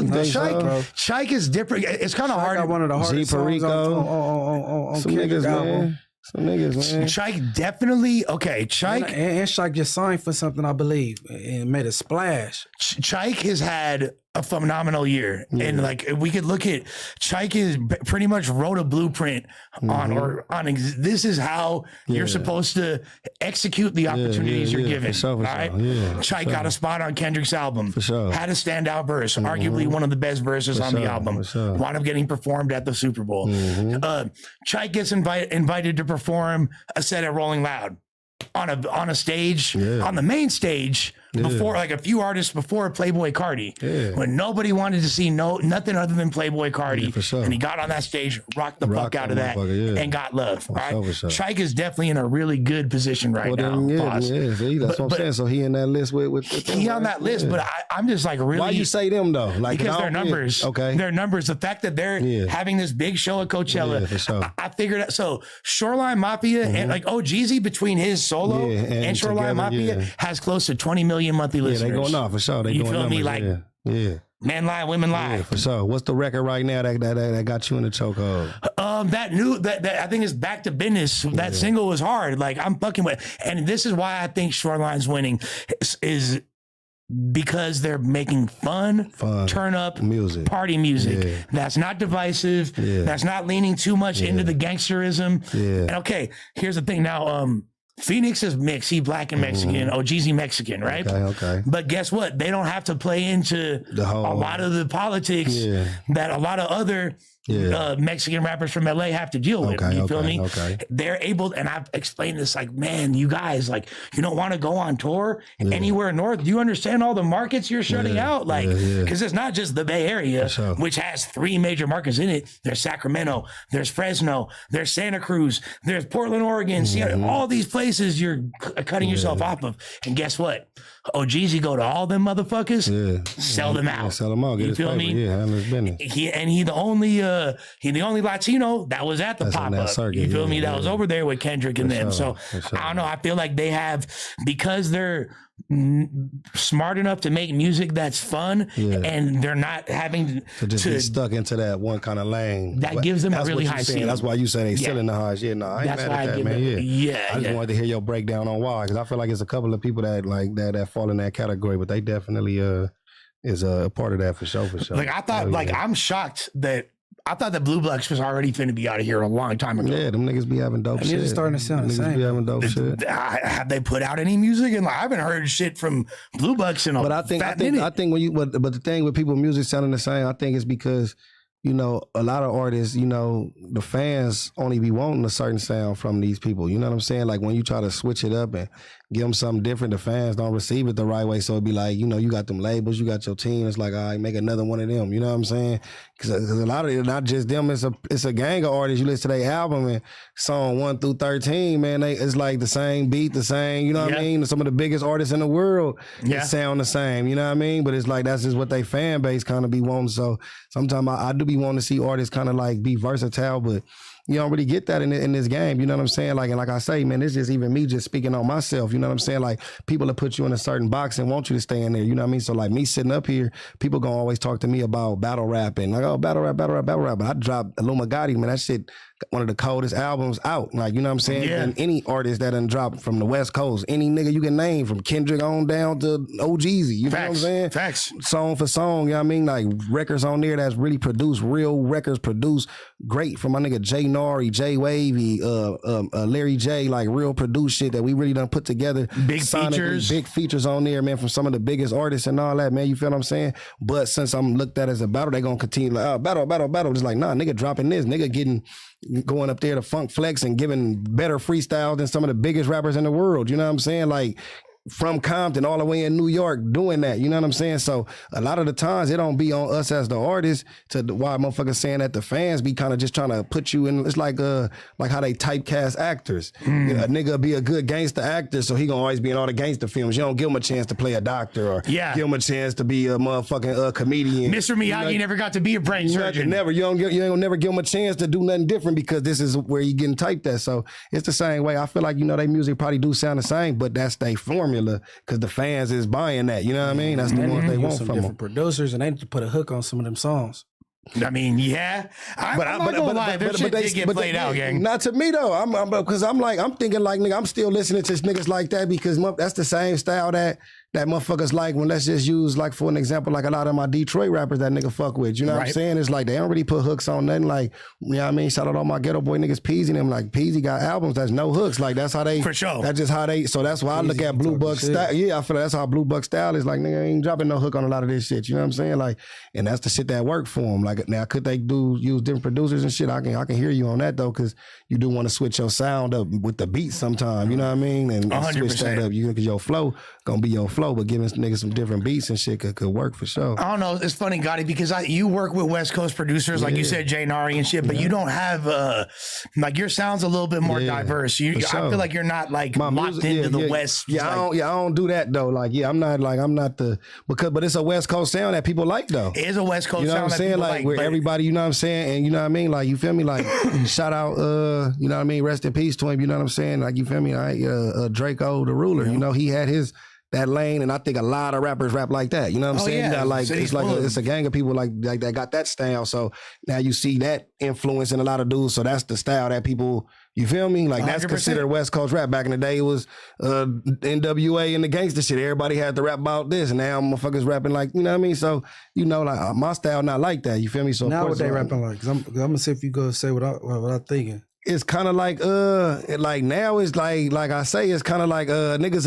Shike is different. It's kind of hard. Got one of the hardest songs on some Kendrick niggas, album. man. Some niggas, man. Shike definitely, okay, Shike. And Shike just signed for something, I believe, and made a splash. Shike has had a phenomenal year. And like, we could look at, Shike is pretty much wrote a blueprint on this is how you're supposed to execute the opportunities you're given. All right. Shike got a spot on Kendrick's album. For sure. Had a standout verse, arguably one of the best verses on the album. Wound up getting performed at the Super Bowl. Shike gets invited to perform a set at Rolling Loud on a stage, on the main stage, before like a few artists before Playboy Cardi, when nobody wanted to see nothing other than Playboy Cardi, and he got on that stage, rocked the fuck out of that, and got love. Right, Shike is definitely in a really good position right now. See, that's what I'm saying. So he in that list with he on that list, but I'm just like really. Why you say them though? Like because their numbers, their numbers. The fact that they're having this big show at Coachella, I figured out. So Shoreline Mafia and like Jeezy between his solo and Shoreline Mafia has close to 20 million monthly listeners. Yeah, they going off for sure. They you going feel numbers, me? Like men lie, women lie. Yeah, for sure. What's the record right now that got you in the chokehold? That I think is Back to Business. That single was hard. Like I'm fucking with, and this is why I think Shoreline's winning is because they're making fun turn up music, party music. That's not divisive. That's not leaning too much into the gangsterism. And okay, here's the thing now. Phoenix is mixed. He black and Mexican. Jeezy Mexican, right? Okay. But guess what? They don't have to play into a lot of the politics that a lot of other Mexican rappers from LA have to deal with. You feel me? They're able, and I've explained this like, man, you guys, like, you don't want to go on tour anywhere north. Do you understand all the markets you're shutting out? Like, because it's not just the Bay Area, which has 3 major markets in it. There's Sacramento, there's Fresno, there's Santa Cruz, there's Portland, Oregon, Seattle, all these places you're cutting yourself off of. And guess what? Jeezy go to all them motherfuckers, sell them out. Sell them out. You feel me? He the only Latino that was at the pop up. You feel me? That was over there with Kendrick and them. So I don't know. I feel like they have, because they're smart enough to make music that's fun, and they're not having to just be stuck into that one kind of lane. That gives them a really high ceiling. That's why you say they selling the highs. I ain't mad at that, man. I just wanted to hear your breakdown on why, because I feel like it's a couple of people that like that fall in that category, but they definitely is a part of that for sure. Like I thought, I'm shocked that I thought the Blue Bucks was already finna be out of here a long time ago. Yeah, them niggas be having dope shit. Niggas starting to sound the Niggas same. be having dope shit. Have they put out any music? And I haven't heard shit from Blue Bucks in a But I think when you but the thing with people music sounding the same, I think it's because, you know, a lot of artists, you know, the fans only be wanting a certain sound from these people. You know what I'm saying? Like when you try to switch it up and give them something different, the fans don't receive it the right way. So it'd be like, you know, you got them labels, you got your team. It's like, all right, make another one of them. You know what I'm saying? Because a lot of it, not just them, it's a gang of artists. You listen to their album and song 1 through 13, man, it's like the same beat, the same, you know what I mean? Some of the biggest artists in the world sound the same, you know what I mean? But it's like, that's just what they fan base kind of be wanting. So sometimes I do be wanting to see artists kind of like be versatile, but you don't really get that in this game. You know what I'm saying? Like, and like I say, man, it's just even me just speaking on myself. You know what I'm saying? Like, people will put you in a certain box and want you to stay in there. You know what I mean? So like me sitting up here, people gonna always talk to me about battle rap and like, oh, battle rap. But I dropped Ola Gotti, man, that shit, one of the coldest albums out. Like, you know what I'm saying? Yeah. And any artist that done dropped from the West Coast, any nigga you can name, from Kendrick on down to OGeezy. You know what I'm saying? Facts. Song for song, you know what I mean? Like records on there that's really produced, real records produced great from my nigga Jay Nari, Jay Wavy, Larry J, like real produced shit that we really done put together. Big features on there, man, from some of the biggest artists and all that, man. You feel what I'm saying? But since I'm looked at as a battle, they gonna continue like, oh, battle. Just like, nah, nigga dropping this, nigga going up there to Funk Flex and giving better freestyles than some of the biggest rappers in the world. You know what I'm saying? Like, from Compton all the way in New York doing that, you know what I'm saying? So a lot of the times it don't be on us as the artists to why motherfuckers saying that the fans be kind of just trying to put you in. It's like how they typecast actors. You know, a nigga be a good gangster actor, so he gonna always be in all the gangster films. You don't give him a chance to play a doctor or give him a chance to be a motherfucking comedian. Mr. Miyagi never got to be a brain surgeon. Never. You ain't gonna never give him a chance to do nothing different because this is where you getting typed at. So it's the same way. I feel like, you know, they music probably do sound the same, but that's their formula because the fans is buying that. You know what I mean? That's the ones they want some from different them. producers, and they need to put a hook on some of them songs. I mean, yeah. I'm not gonna lie, their shit did get played out, gang. Not to me though. Because I'm thinking like, nigga, I'm still listening to niggas like that because that's the same style that motherfuckers like when, let's just use like for an example, like a lot of my Detroit rappers that nigga fuck with. You know what I'm saying? It's like they don't really put hooks on nothing. Like, you know what I mean? Shout out all my ghetto boy niggas Peasy and them. Like Peasy got albums that's no hooks. Like that's how they, for sure. That's just how they, so that's why I look at Blue Buck style. Yeah, I feel like that's how Blue Buck style is. Like, nigga ain't dropping no hook on a lot of this shit. You know what I'm saying? Like, and that's the shit that worked for them. Like, now could they use different producers and shit? I can hear you on that though, because you do want to switch your sound up with the beat sometime. You know what I mean? And 100%. Switch that up. Because your flow gonna be your flow, but giving niggas some different beats and shit could work for sure. I don't know. It's funny, Gotti, because you work with West Coast producers, like you said, Jay Nari and shit, but you don't have like your sound's a little bit more diverse. I feel like you're not like locked into the West. I don't do that though. Like, I'm not the but it's a West Coast sound that people like though. It is a West Coast sound. You know what I'm saying? Like where everybody, you know what I'm saying, and you know what I mean. Like, you feel me? Like, shout out, you know what I mean. Rest in peace to him. You know what I'm saying? Like, you feel me? Draco the Ruler. You know, he had that lane, and I think a lot of rappers rap like that. You know what I'm saying? You got like it's a gang of people like that got that style. So now you see that influence in a lot of dudes. So that's the style that people, you feel me? Like 100%. That's considered West Coast rap. Back in the day, it was NWA and the gangster shit. Everybody had to rap about this, and now motherfuckers rapping like, you know what I mean? So, you know, like my style not like that. You feel me? So now what they rapping like? Cause I'm gonna see if you go say what I'm thinking. It's kind of like now it's like I say, it's kind of like niggas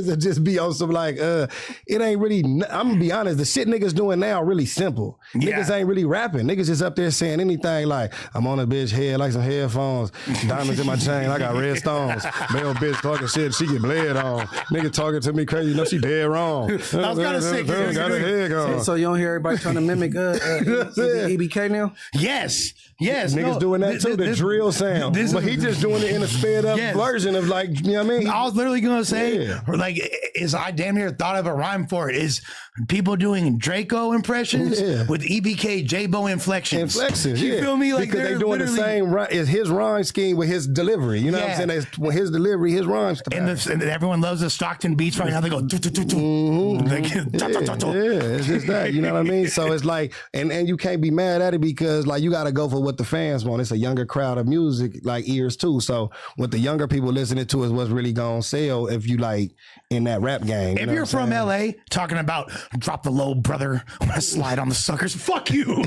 that just be on some like it ain't really. I'm gonna be honest, the shit niggas doing now really simple. Niggas ain't really rapping. Niggas just up there saying anything like, I'm on a bitch head like some headphones, diamonds in my chain, I got red stones. Male bitch talking shit, she get bled on. Nigga talking to me crazy, no, she dead wrong. I was gonna say, got her head gone. So you don't hear everybody trying to mimic EBK now? Yes. Niggas doing that too, the drill sound. But he just doing it in a sped up version of like, you know what I mean? I was literally gonna say, like, I damn near thought of a rhyme for it. Is people doing Draco impressions with EBK J-Bo inflections. You feel me? Like, because they doing the same is his rhyme scheme with his delivery. You know what I'm saying? When his delivery, his rhymes. And everyone loves the Stockton beats right now. They go it's just that. You know what I mean? So it's like, and you can't be mad at it because like you got to go for what the fans want. on. It's a younger crowd of music, like ears too. So what the younger people listening to is what's really gonna sell if you like in that rap game. If you're from LA talking about drop the low, brother, I'm gonna slide on the suckers, fuck you.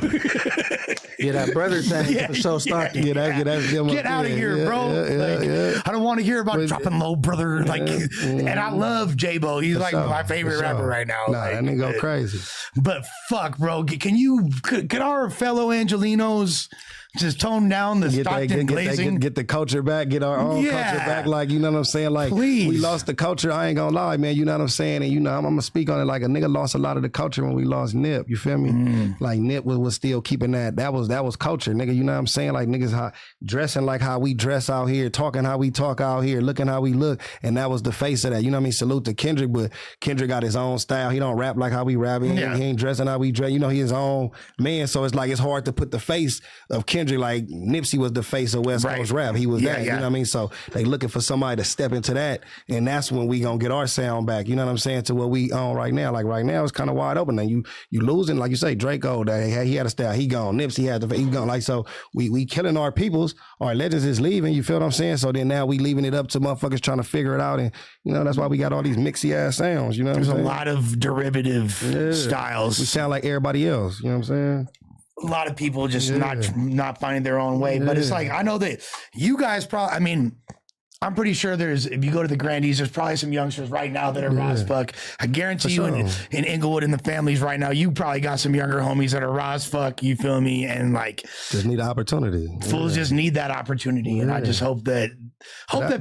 Yeah, that brother thing for sure started. Get out of here, bro. I don't want to hear about dropping low, brother. Like, and I love J-Bo. He's like my favorite rapper right now. Nah, that nigga go crazy. But fuck, bro. Can our fellow Angelinos just tone down the Stockton glazing? Get the culture back, get our own culture back. Like, you know what I'm saying? Like, we lost the culture. I ain't gonna lie, man. You know what I'm saying? And, you know, I'm gonna speak on it like a nigga lost a lot of the culture when we lost Nip. You feel me? Like, Nip was still keeping that. That was culture, nigga. You know what I'm saying? Like, niggas dressing like how we dress out here, talking how we talk out here, looking how we look. And that was the face of that. You know what I mean? Salute to Kendrick, but Kendrick got his own style. He don't rap like how we rap. He ain't dressing how we dress. You know, he his own man. So it's like, it's hard to put the face of Kendrick like Nipsey was the face of West Coast rap. He was that, you know what I mean? So they looking for somebody to step into that, and that's when we gonna get our sound back, you know what I'm saying, to what we on right now. Like right now, it's kind of wide open. And you losing, like you say, Draco, he had a style, he gone. Nipsey he gone. Like, so we killing our peoples, our legends is leaving, you feel what I'm saying? So then now we leaving it up to motherfuckers trying to figure it out, and you know, that's why we got all these mixy ass sounds, you know what I'm saying? There's a lot of derivative styles. We sound like everybody else, you know what I'm saying? A lot of people just not finding their own way. But it's like, I know that you guys probably, I mean, I'm pretty sure if you go to the Grandies, there's probably some youngsters right now that are raw as fuck. I guarantee you in Inglewood and the families right now, you probably got some younger homies that are raw as fuck, you feel me? And like, just need opportunity. Fools just need that opportunity. And I just hope that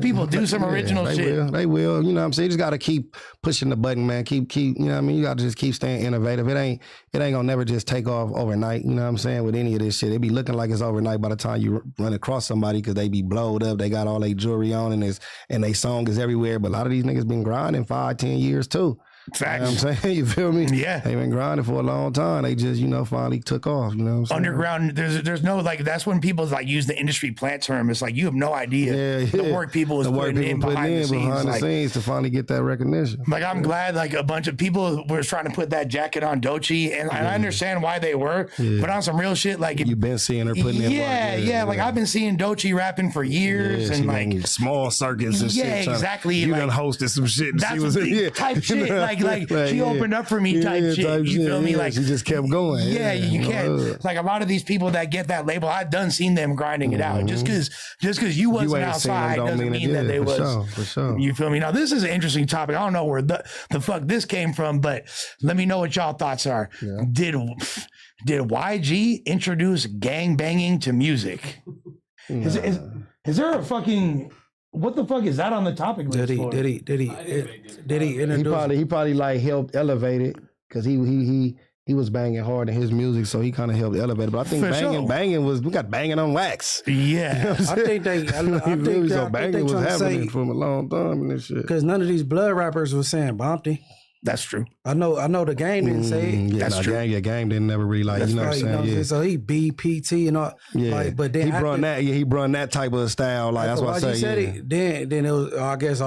people do some original shit. They will. You know what I'm saying? You just got to keep pushing the button, man. Keep, you know what I mean? You got to just keep staying innovative. It ain't gonna never just take off overnight. You know what I'm saying? With any of this shit, it be looking like it's overnight by the time you run across somebody, because they be blowed up. They got all their jewelry on, and they song is everywhere. But a lot of these niggas been grinding 5-10 years too. Facts. You know what I'm saying? You feel me? Yeah. They been grinding for a long time. They just, you know, finally took off. You know what I'm saying? Underground, there's no, like, that's when people like use the industry plant term. It's like, you have no idea the work people was putting in behind the scenes to finally get that recognition. Like, I'm glad like a bunch of people were trying to put that jacket on Doechii, and I understand why they were, but on some real shit, like, you've been seeing her putting in work. Like, I've been seeing Doechii rapping for years, and like small circuits and shit. Exactly. You like, done hosted some shit. And that's she was type shit. Like she opened up for me type shit. You feel me? Like, she just kept going. You can't. Like, a lot of these people that get that label, I've done seen them grinding it out. Just because you wasn't outside doesn't mean that they was. For sure. You feel me? Now, this is an interesting topic. I don't know where the fuck this came from, but let me know what y'all thoughts are. Yeah. Did YG introduce gang banging to music? Nah. Is there a fucking... What the fuck is that on the topic list? Did he introduce? He probably like helped elevate it, because he was banging hard in his music, so he kind of helped elevate it. But I think banging was, we got banging on wax. Yeah, you know I think banging was happening from a long time and this shit. Because none of these blood rappers was saying Bumpty. That's true. I know the Game didn't say it. That's true. Game didn't never really like, you know what I'm saying? So he BPT and all. Yeah. Like, but then he brought that type of style. Like, that's what I say. Said it, then it was, I guess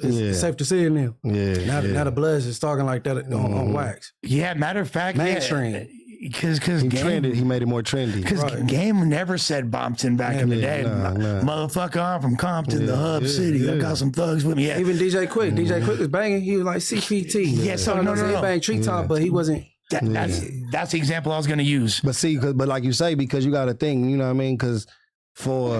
it's safe to say it now. Yeah. Now the Bloods is talking like that on wax. Yeah, matter of fact, mainstream. Because he made it more trendy. Because Game never said Bompton back in the day. Motherfucker, I'm from Compton, the hub city. I got some thugs with me. Yeah. Even DJ Quick was banging. He was like CPT. Yeah, so no. He banged Treetop, but he wasn't. That's the example I was going to use. But see, but like you say, because you got to think, you know what I mean? Because for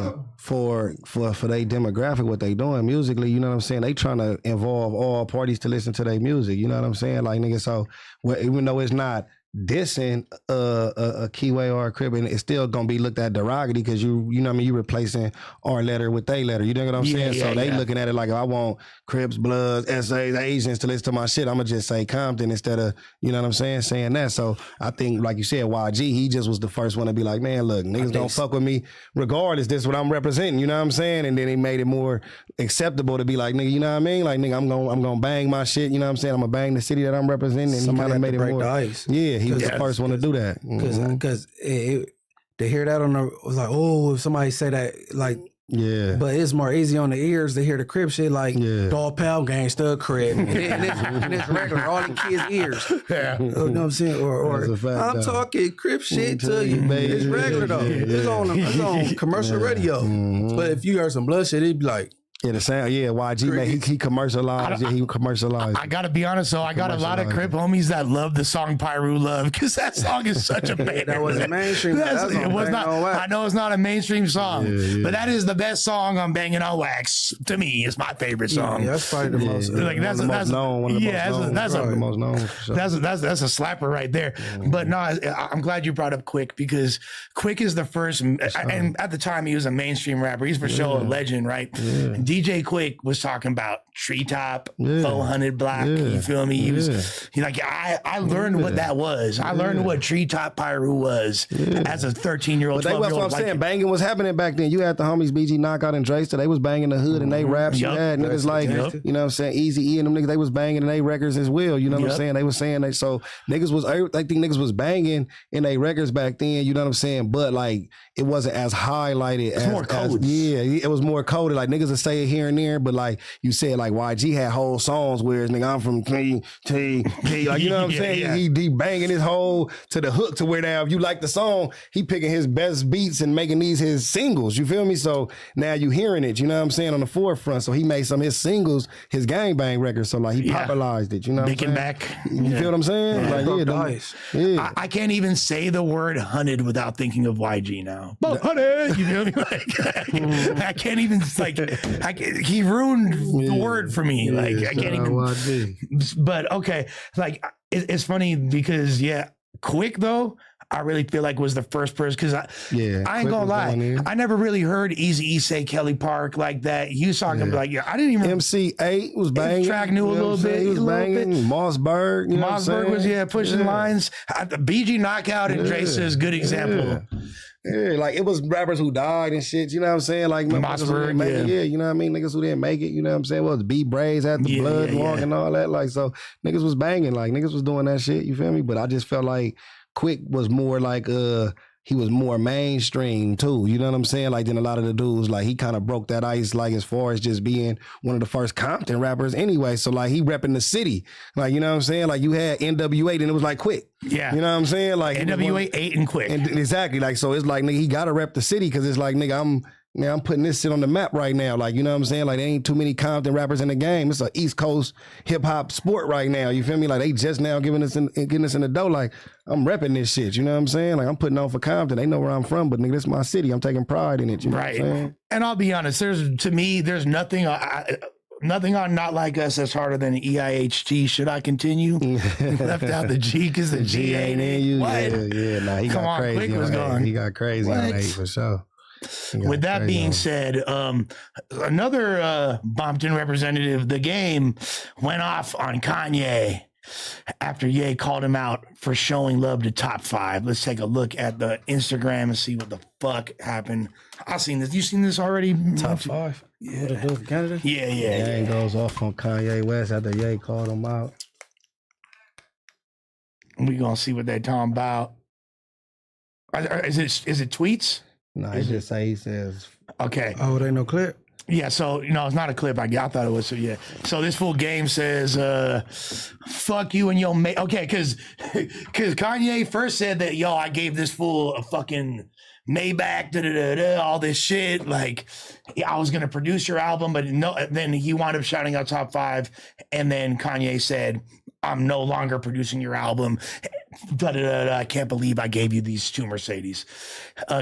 their demographic, what they doing musically, you know what I'm saying? They trying to involve all parties to listen to their music. You know what I'm saying? Like, nigga, so even though it's not dissing a Keyway or a Crib, and it's still gonna be looked at derogatively, because you know what I mean, you replacing our letter with they letter. You know what I'm saying? So they looking at it like, if I want Crips, Bloods, SAs, Asians to listen to my shit, I'm gonna just say Compton instead of, you know what I'm saying that. So I think, like you said, YG, he just was the first one to be like, man, look, niggas don't fuck with me regardless. This is what I'm representing. You know what I'm saying? And then he made it more acceptable to be like, nigga, you know what I mean? Like, nigga, I'm gonna bang my shit. You know what I'm saying? I'm gonna bang the city that I'm representing. And he kind of made it more. The ice. Yeah. He was the first one to do that. Because to hear that on the, was like, oh, if somebody say that, like, Yeah. But it's more easy on the ears to hear the Crip shit like Dog Pound Gangsta Crip. And it's regular, all the kids' ears. Yeah. You know what I'm saying? Or I'm talking Crip shit to you. It's regular though. It's on commercial radio. But if you heard some blood shit, it'd be like, yeah, the sound. Yeah, YG man, he commercialized. Yeah, he commercialized. I gotta be honest, though. I got a lot of Crip homies that love the song "Pyru Love" because that song is such a banger. That wasn't mainstream. It was not. I know it's not a mainstream song, but that is the best song on "Banging on Wax." To me, it's my favorite song. Yeah, that's probably the most. Like that's the most known. That's the most known. That's a slapper right there. But no, I'm glad you brought up Quick because Quick is the first, and at the time he was a mainstream rapper. He's for sure a legend, right? DJ Quick was talking about Treetop, 400 Block. You feel me? I learned what that was. I learned what Treetop Pyru was as a 13-year-old. But that's what I'm saying. Banging was happening back then. You had the homies BG Knockout and Drayster. They was banging the hood and they raps. You had niggas like, you know what I'm saying, Easy E and them niggas, they was banging in they records as well. You know what I'm saying? They was saying that. So niggas was, I think niggas was banging in they records back then. You know what I'm saying? But like, it wasn't as highlighted as more codes. It was more coded. Like niggas would say it here and there, but like you said, like YG had whole songs where nigga, I'm from T, like you know what I'm saying? He banging his whole to the hook to where now if you like the song, he picking his best beats and making these his singles. You feel me? So now you hearing it, you know what I'm saying, on the forefront. So he made some of his singles, his gangbang records. So like he popularized it, you know what I'm saying? Back. You feel what I'm saying? Like, I can't even say the word hunted without thinking of YG now. But hunted, you feel me? Like, I can't even he ruined the word for me. Like I can't even. But okay, like it's funny because Quick though, I really feel like was the first person because I ain't gonna lie, I never really heard Eazy-E say Kelly Park like that. You was talking like I didn't even. MC8 was banging. Track knew a little bit. He was banging. Mossberg, you know Mossberg was pushing lines. BG Knockout and Drayster is a good example. Yeah, like it was rappers who died and shit, you know what I'm saying? Like Mossberg, you know what I mean? Niggas who didn't make it, you know what I'm saying? Well, it's B Braids had the blood walk and all that. Like, so niggas was banging, like niggas was doing that shit, you feel me? But I just felt like Quick was more like he was more mainstream too, you know what I'm saying? Like then a lot of the dudes, like he kind of broke that ice, like as far as just being one of the first Compton rappers anyway. So like he repping the city, like you know what I'm saying? Like you had NWA, then it was like Quick. Yeah, you know what I'm saying? Like NWA 8 and Quick, and exactly. Like so, it's like nigga, he gotta rep the city because it's like nigga, I'm putting this shit on the map right now. Like, you know what I'm saying? Like, there ain't too many Compton rappers in the game. It's an East Coast hip hop sport right now. You feel me? Like, they just now getting us in the dough. Like, I'm repping this shit. You know what I'm saying? Like, I'm putting on for Compton. They know where I'm from, but nigga, this is my city. I'm taking pride in it. You know what I'm saying? And I'll be honest, there's nothing. Nothing on Not Like Us that's harder than EIHT. Should I continue? Left out the G because the G ain't in you. What? Yeah. Nah, he got crazy. Quick was gone. He got crazy on 8 for sure. With that being said, another Compton representative, The Game, went off on Kanye after Ye called him out for showing love to Top 5. Let's take a look at the Instagram and see what the fuck happened. I've seen this. You seen this already? Top 5? Yeah. What to do for Canada? Yeah. Ye goes off on Kanye West after Ye called him out. We gonna see what they're talking about. Is it tweets? No, he says. Okay. Oh, it ain't no clip? Yeah, so, it's not a clip. I thought it was, so yeah. So this full Game says, fuck you and your mate. Okay, because Kanye first said that, I gave this fool a fucking Maybach, all this shit. Like, I was going to produce your album, but no. Then he wound up shouting out Top 5. And then Kanye said, I'm no longer producing your album. I can't believe I gave you these 2 Mercedes.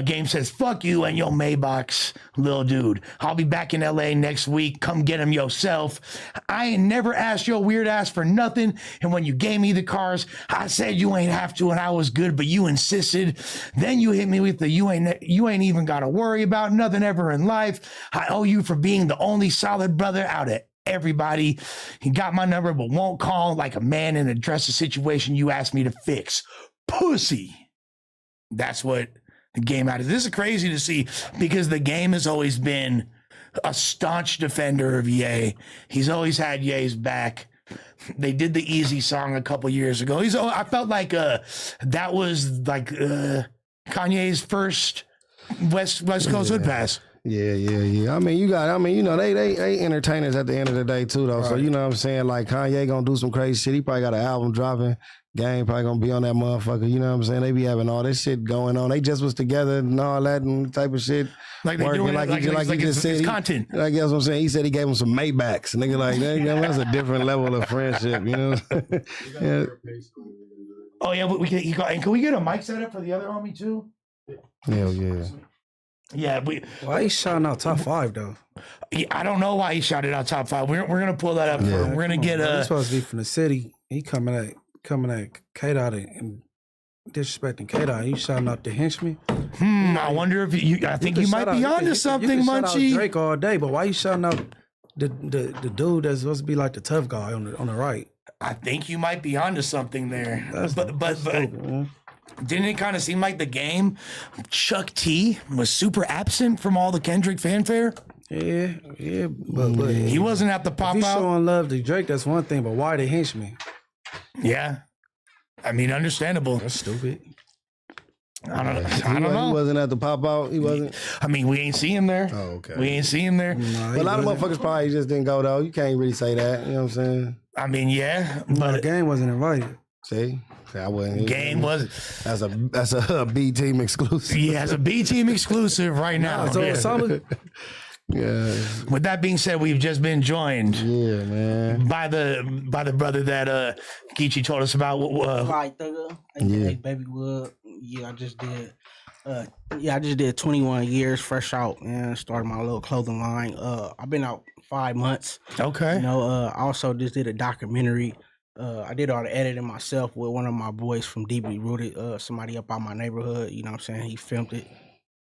Game says, fuck you and your Maybachs, little dude. I'll be back in LA next week. Come get him yourself. I ain't never asked your weird ass for nothing. And when you gave me the cars, I said you ain't have to and I was good, but you insisted. Then you hit me with the you ain't even got to worry about nothing ever in life. I owe you for being the only solid brother out of everybody. He got my number, but won't call like a man and address the situation you asked me to fix. Pussy. That's what the Game out is. This is crazy to see because the Game has always been a staunch defender of Ye. He's always had Ye's back. They did the Easy song a couple years ago. I felt like that was like Kanye's first West Coast Hood Pass. Yeah. I mean, they entertainers at the end of the day too, though. Right. So you know what I'm saying? Like Kanye gonna do some crazy shit. He probably got an album dropping. Game probably gonna be on that motherfucker. You know what I'm saying? They be having all this shit going on. They just was together and all that and type of shit. Like they doing like he just said. It's content. Like that's what I'm saying. He said he gave him some Maybachs. Nigga, like that's a different level of friendship. You know. Yeah. Oh yeah, and can we get a mic set up for the other homie too? Hell yeah. Yeah, why he shouting out top 5 though? I don't know why he shouted out top 5. We're gonna pull that up. Yeah. We're gonna get He's supposed to be from the city. He coming at K-Dot and disrespecting K-Dot. You shouting out the henchman? I wonder if I think you might be onto something, Munchie. Shout out Drake all day, but why you shouting out the dude that's supposed to be like the tough guy on the right? I think you might be onto something there. But stupid, didn't it kind of seem like the game? Chuck T was super absent from all the Kendrick fanfare. Yeah, but he wasn't at the pop out. If he's showing love to Drake, that's one thing. But why the henchman? Yeah, I mean, understandable. That's stupid. I don't know. He wasn't at the pop out. He wasn't. I mean, we ain't see him there. Oh, okay. We ain't see him there. But a lot of motherfuckers probably just didn't go though. You can't really say that. You know what I'm saying? I mean, yeah, but the game wasn't invited. See, I wasn't. Game was. That's a B team exclusive. Yeah, it's a B team exclusive right now. Yeah. With that being said, we've just been joined. Yeah, man. By the brother that Geechee told us about. Hey, Baby Wood. Yeah, I just did 21 years fresh out and started my little clothing line. I've been out 5 months. Okay. You know, I also just did a documentary. I did all the editing myself with one of my boys from Deeply Rooted, somebody up out my neighborhood. You know what I'm saying? He filmed it.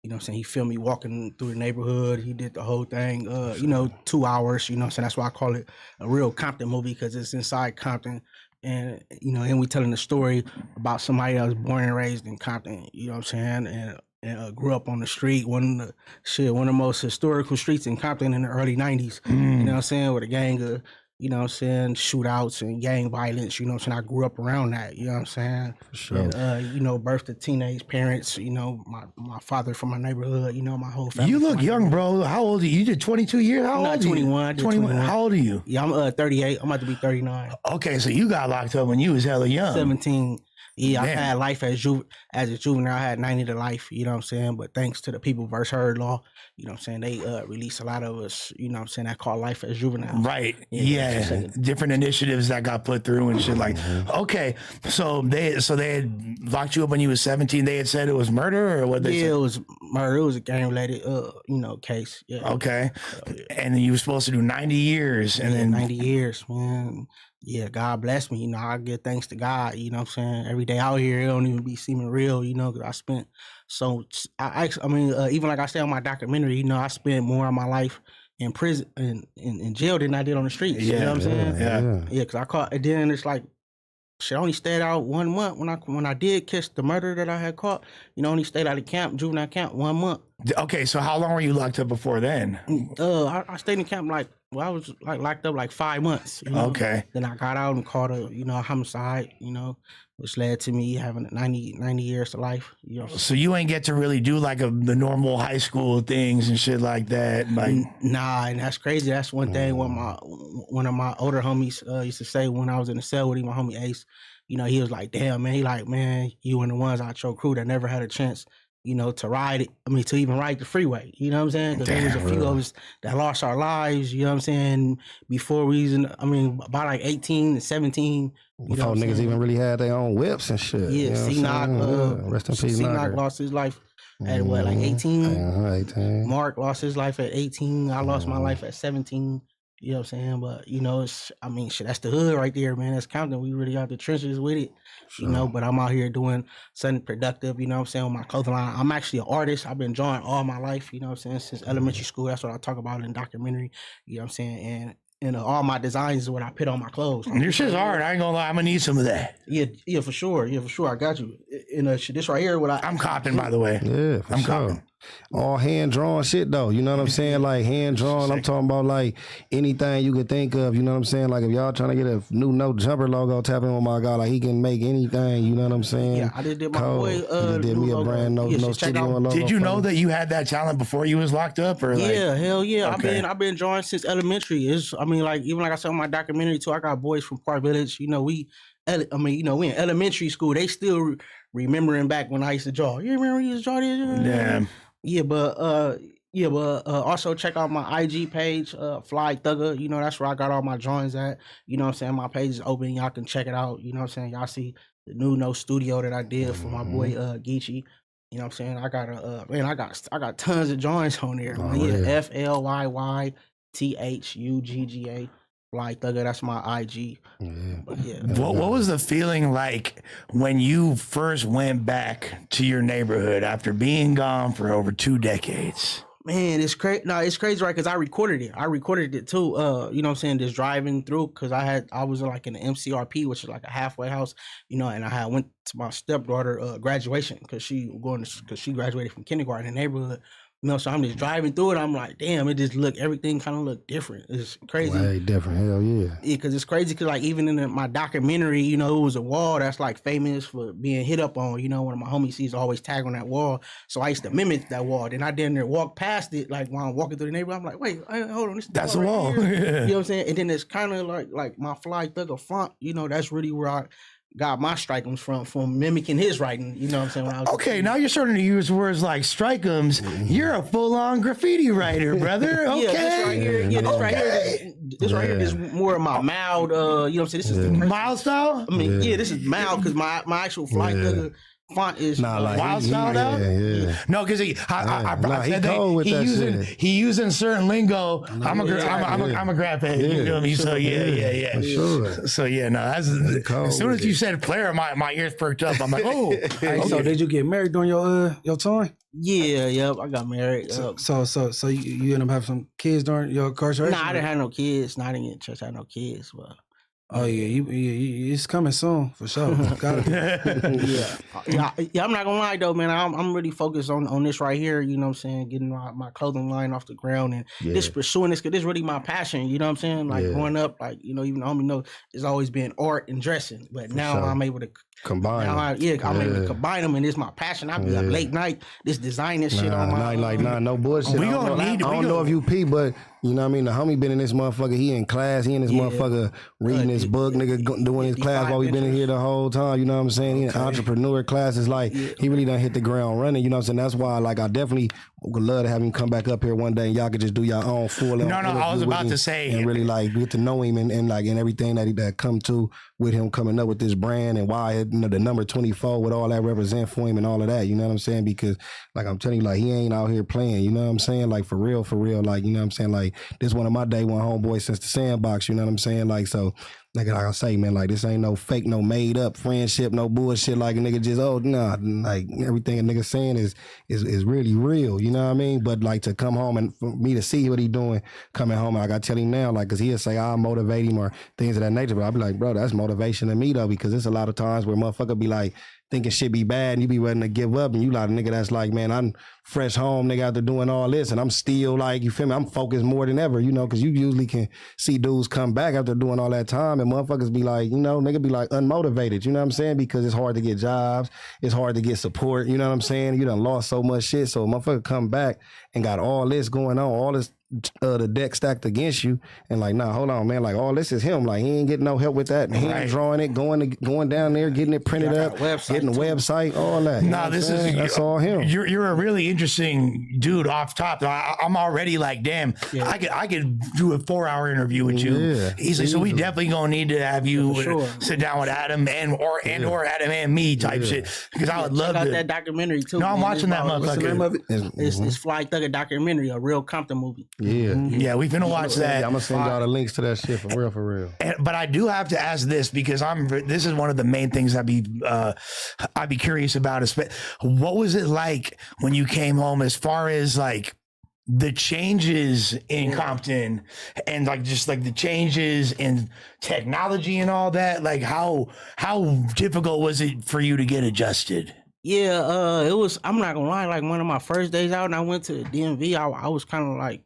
You know what I'm saying? He filmed me walking through the neighborhood. He did the whole thing, 2 hours. You know what I'm saying? That's why I call it a real Compton movie, because it's inside Compton. And, and we telling the story about somebody that was born and raised in Compton, you know what I'm saying? And grew up on the street, one of the most historical streets in Compton in the early 90s. You know what I'm saying? With a gang of, shootouts and gang violence, you know what I'm saying? I grew up around that, you know what I'm saying? For sure. And, birthed to teenage parents, my father from my neighborhood, my whole family. You look young, bro. How old are you? You did 22 years? How old are you? 21. 21. How old are you? Yeah, I'm 38. I'm about to be 39. Okay, so you got locked up when you was hella young. 17. Yeah, Man. I had life as a juvenile. I had 90 to life, you know what I'm saying? But thanks to the People vs. Heard law, you know what I'm saying, they released a lot of us, you know what I'm saying, that called life as juvenile. Right. Yeah. Different initiatives that got put through and shit like. Okay. So they had locked you up when you was 17. They had said it was murder, or what they said? Yeah, it was murder. It was a gang related case. Yeah. Okay. And then you were supposed to do 90 years and then 90 years, man. Yeah, God bless me. I give thanks to God, you know what I'm saying? Every day out here, it don't even be seeming real, because I spent even like I say on my documentary, I spent more of my life in prison, in jail than I did on the streets. Yeah, you know what I'm saying? Yeah. Because I caught, and then it's like, shit, I only stayed out 1 month when I did catch the murder that I had caught. Only stayed out of juvenile camp 1 month. Okay, so how long were you locked up before then? I stayed in camp I was locked up 5 months. Okay. Then I got out and caught a homicide, which led to me having 90 years to life. So you ain't get to really do the normal high school things and shit like that. Nah, and that's crazy. That's one thing one of my older homies used to say when I was in the cell with him, my homie Ace. He was like, damn, man. He like, man, you one of the ones out your crew that never had a chance, to ride it. to even ride the freeway. You know what I'm saying? Because there was a few of us that lost our lives, you know what I'm saying? Before we was about 18 and 17. Before niggas even really had their own whips and shit. Yeah, C-Knock. Rest in peace, C-Knock lost his life at 18? 18. Mark lost his life at 18. I lost my life at 17. You know what I'm saying? But, that's the hood right there, man. That's Compton. We really out the trenches with it, but I'm out here doing something productive, you know what I'm saying, with my clothing line. I'm actually an artist. I've been drawing all my life, you know what I'm saying, since elementary school. That's what I talk about in the documentary, you know what I'm saying? And all my designs is what I put on my clothes. Your shit's hard. I ain't gonna lie. I'm gonna need some of that. Yeah, for sure. Yeah, for sure. I got you. And this right here, I'm copping, by the way. Yeah, I'm copping. all hand drawn shit though. You know what I'm saying? Like hand drawn. I'm talking about like anything you could think of. You know what I'm saying? Like if y'all trying to get a new No Jumper logo, tap in with my guy. Like he can make anything. You know what I'm saying? Yeah, I just did my Cold. boy. He just did me a brand no studio logo. Did you know that you had that talent before you was locked up? Or like, yeah, hell yeah. Okay. I've been drawing since elementary. Even like I said in my documentary too. I got boys from Park Village. You know we in elementary school. They still remembering back when I used to draw. You remember you used to draw this? Yeah. Yeah, but also check out my IG page, Fly Thugger. You know, that's where I got all my drawings at. You know what I'm saying? My page is open. Y'all can check it out. You know what I'm saying? Y'all see the new No Studio that I did for my boy Geechee. You know what I'm saying? I got I got tons of drawings on there. Oh, yeah. FLYYTHUGGA. Fly Thugger, that's my IG. Yeah. What was the feeling like when you first went back to your neighborhood after being gone for over 2 decades? Man, it's crazy. No, it's crazy, right? Because I recorded it. I recorded it too. You know what I'm saying? Just driving through, because I was like in the MCRP, which is like a halfway house. You know, and I went to my stepdaughter graduation because she graduated from kindergarten in the neighborhood. You know, so I'm just driving through it. I'm like, damn, everything kind of looked different. It's crazy. Way different, hell yeah. Yeah, because it's crazy because like even in my documentary, you know, it was a wall that's like famous for being hit up on. You know, one of my homies used to always tag on that wall. So I used to mimic that wall. Then I damn near walk past it, like when I'm walking through the neighborhood, I'm like, wait, hold on, that's a wall. Right. You know what I'm saying? And then it's kind of like my Fly Thugger font. You know, that's really where I got my strike'ems from mimicking his writing. You know what I'm saying? When I was okay, now you're starting to use words like strike'ems. You're a full-on graffiti writer, brother. Okay. Yeah, this right here. Yeah, this right here is more of my mild. You know what I'm saying? This is the mild style. I mean, this is mild because my actual Fly Thugger font is like wild style now. Yeah. No, because I said that he using certain lingo. I'm a grab head. You feel me? So yeah. For sure. So yeah, no. That's as soon as you said player, my ears perked up. I'm like, oh. Hey, so did you get married during your time? Yeah, I got married. So you end up having some kids during your incarceration? Nah, I didn't have no kids. Not in church, I had no kids, but. Oh yeah, it's coming soon for sure. Got it. Yeah. I'm not gonna lie though, man. I'm really focused on this right here. You know what I'm saying? Getting my clothing line off the ground and just pursuing this, because this is really my passion. You know what I'm saying? Like growing up, like you know, even the homie knows it's always been art and dressing, but now I'm able to combine. I'm able to combine them, and it's my passion. I be up late night, this designing shit on my no bullshit. I don't know if you pee, but you know what I mean? The homie been in this motherfucker. He in class. He in this motherfucker reading his book, nigga, doing his class while we been in here the whole time. You know what I'm saying? He in entrepreneur classes. Like, he really done hit the ground running. You know what I'm saying? That's why, like, I definitely would love to have him come back up here one day and y'all could just do your own full. No, I was about to say. And really, like, get to know him and everything that come to with him coming up with this brand and why, you know, the number 24 with all that represent for him and all of that. You know what I'm saying? Because, like, I'm telling you, like, he ain't out here playing. You know what I'm saying? Like, for real. Like, you know what I'm saying? Like, this one of my day one homeboys since the sandbox. You know what I'm saying? Like, so, like I say, man, like, this ain't no fake, no made up friendship, no bullshit. Like, a nigga just, like, everything a nigga saying is really real. You know what I mean? But, like, to come home and for me to see what he doing coming home, I got to tell him now, like, because he'll say I'll motivate him or things of that nature. But I'll be like, bro, that's motivation to me, though, because there's a lot of times where motherfucker be like, thinking shit be bad and you be ready to give up, and you like a nigga that's like, man, I'm fresh home, nigga, after doing all this, and I'm still like, you feel me, I'm focused more than ever, you know, because you usually can see dudes come back after doing all that time and motherfuckers be like, you know, nigga be like unmotivated, you know what I'm saying, because it's hard to get jobs, it's hard to get support, you know what I'm saying, you done lost so much shit, so a motherfucker come back and got all this going on, all this the deck stacked against you, and like, nah, hold on, man, like all this is him, like he ain't getting no help with that, he ain't drawing it, going down there, getting it printed up, getting the website, all that. Nah, that's all him. You're a really interesting dude off top. I'm already like, damn, I could do a 4-hour interview with you. Yeah, easily. So we definitely gonna need to have you sit down with Adam or Adam and me type shit, because I would love to. That documentary too. No, I'm watching that motherfucker. What's the name of it? It's Fly Thugger documentary, a real Compton movie. Yeah, we finna watch that. I'm gonna send y'all the links to that shit for real. But I do have to ask this, because this is one of the main things I'd be curious about. What was it like when you came home, as far as like the changes in Compton and like just like the changes in technology and all that? Like how difficult was it for you to get adjusted? Yeah, it was. I'm not gonna lie. Like one of my first days out, and I went to the DMV. I was kind of like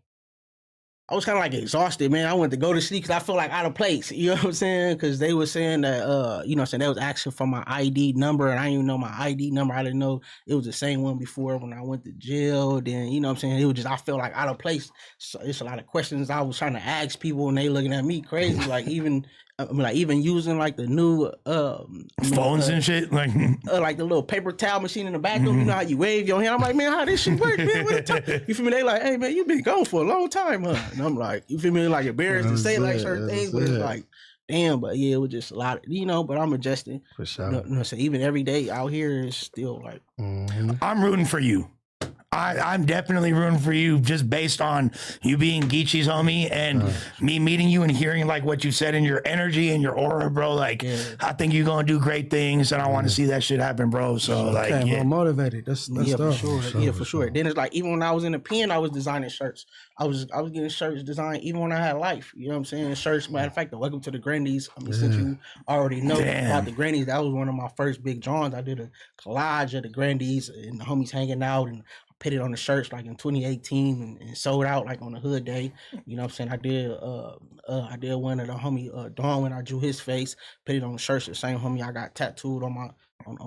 exhausted, man. I went to go to sleep because I felt like out of place. You know what I'm saying? Because they were saying that, you know what I'm saying, they was asking for my ID number, and I didn't even know my ID number. I didn't know it was the same one before when I went to jail. Then, you know what I'm saying, it was just, I felt like out of place. So it's a lot of questions I was trying to ask people, and they looking at me crazy. Like even using like the new phones and shit, like the little paper towel machine in the back. You know how you wave your hand? I'm like, man, how this shit work, man? You feel me? They like, hey man, you been gone for a long time, huh? And I'm like, you feel me? Like embarrassed to say like certain things, but it's like, damn. But yeah, it was just a lot, but I'm adjusting. For sure. So even every day out here is still like, I'm rooting for you. I'm definitely rooting for you just based on you being Geechee's homie and me meeting you and hearing like what you said and your energy and your aura, bro. Like, I think you're going to do great things and I want to see that shit happen, bro. So like, I'm motivated. That's for sure. For sure. Then it's like, even when I was in the pen, I was designing shirts. I was getting shirts designed even when I had life. You know what I'm saying? Shirts, matter of fact, the Welcome to the Grandies. I mean, since you already know about the Grandies, that was one of my first big drawings. I did a collage of the Grandies and the homies hanging out, and put it on the shirts like in 2018 and sold out like on the hood day. You know what I'm saying? I did one of the homie Dawn when I drew his face, put it on the shirts. The same homie I got tattooed on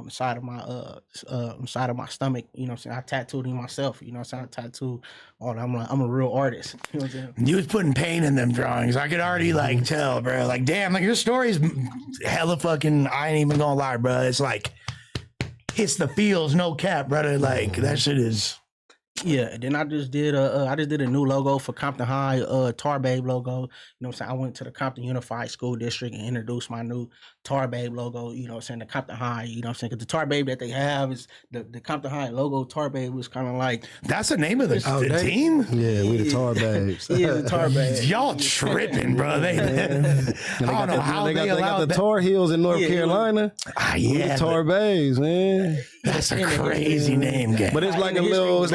the side of my stomach. You know what I'm saying? I tattooed him myself. You know what I'm saying? I tattooed all that. I'm a real artist. You know what I'm saying? You was putting pain in them drawings. I could already like tell, bro. Like, damn, like your story's hella fucking, I ain't even gonna lie, bro. It's like, hits the feels, no cap, brother. Like that shit is. Yeah, and then I just did a new logo for Compton High, Tar Babe logo. You know what I'm saying? I went to the Compton Unified School District and introduced my new Tar Babe logo. You know what I'm saying? The Compton High. You know what I'm saying? Because the Tar Babe that they have is the Compton High logo. Tar Babe was kind of like, that's the name of the team. Yeah, we the Tar Babes. Yeah, the Tar Babes. Y'all tripping, bro. I don't know how they got the Tar Heels in North Carolina. We the Tar Babes, man. That's a crazy name, gang. But it's like a little,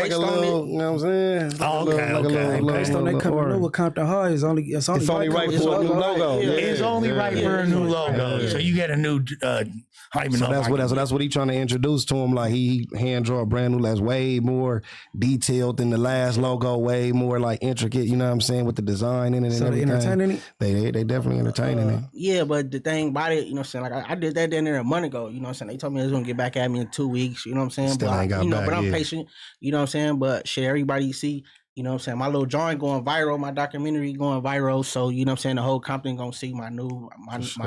you know what I'm saying? Okay. Based on that coming new with Compton High, it's only right for a new logo. It's only right for a new logo. So you get a new. That's what he's trying to introduce to him. Like he hand draw a brand new that's way more detailed than the last logo, way more like intricate. You know what I'm saying, with the design in it and everything. Entertaining it. They definitely entertaining it. Yeah, but the thing about it, you know what I'm saying, like I did that down there a month ago. You know what I'm saying? They told me they was gonna get back at me in 2 weeks. You know what I'm saying? Still ain't got back, but I'm patient. You know what I'm saying? But shit, everybody see. You know what I'm saying? My little drawing going viral, my documentary going viral. So, you know what I'm saying? The whole Compton gonna see my new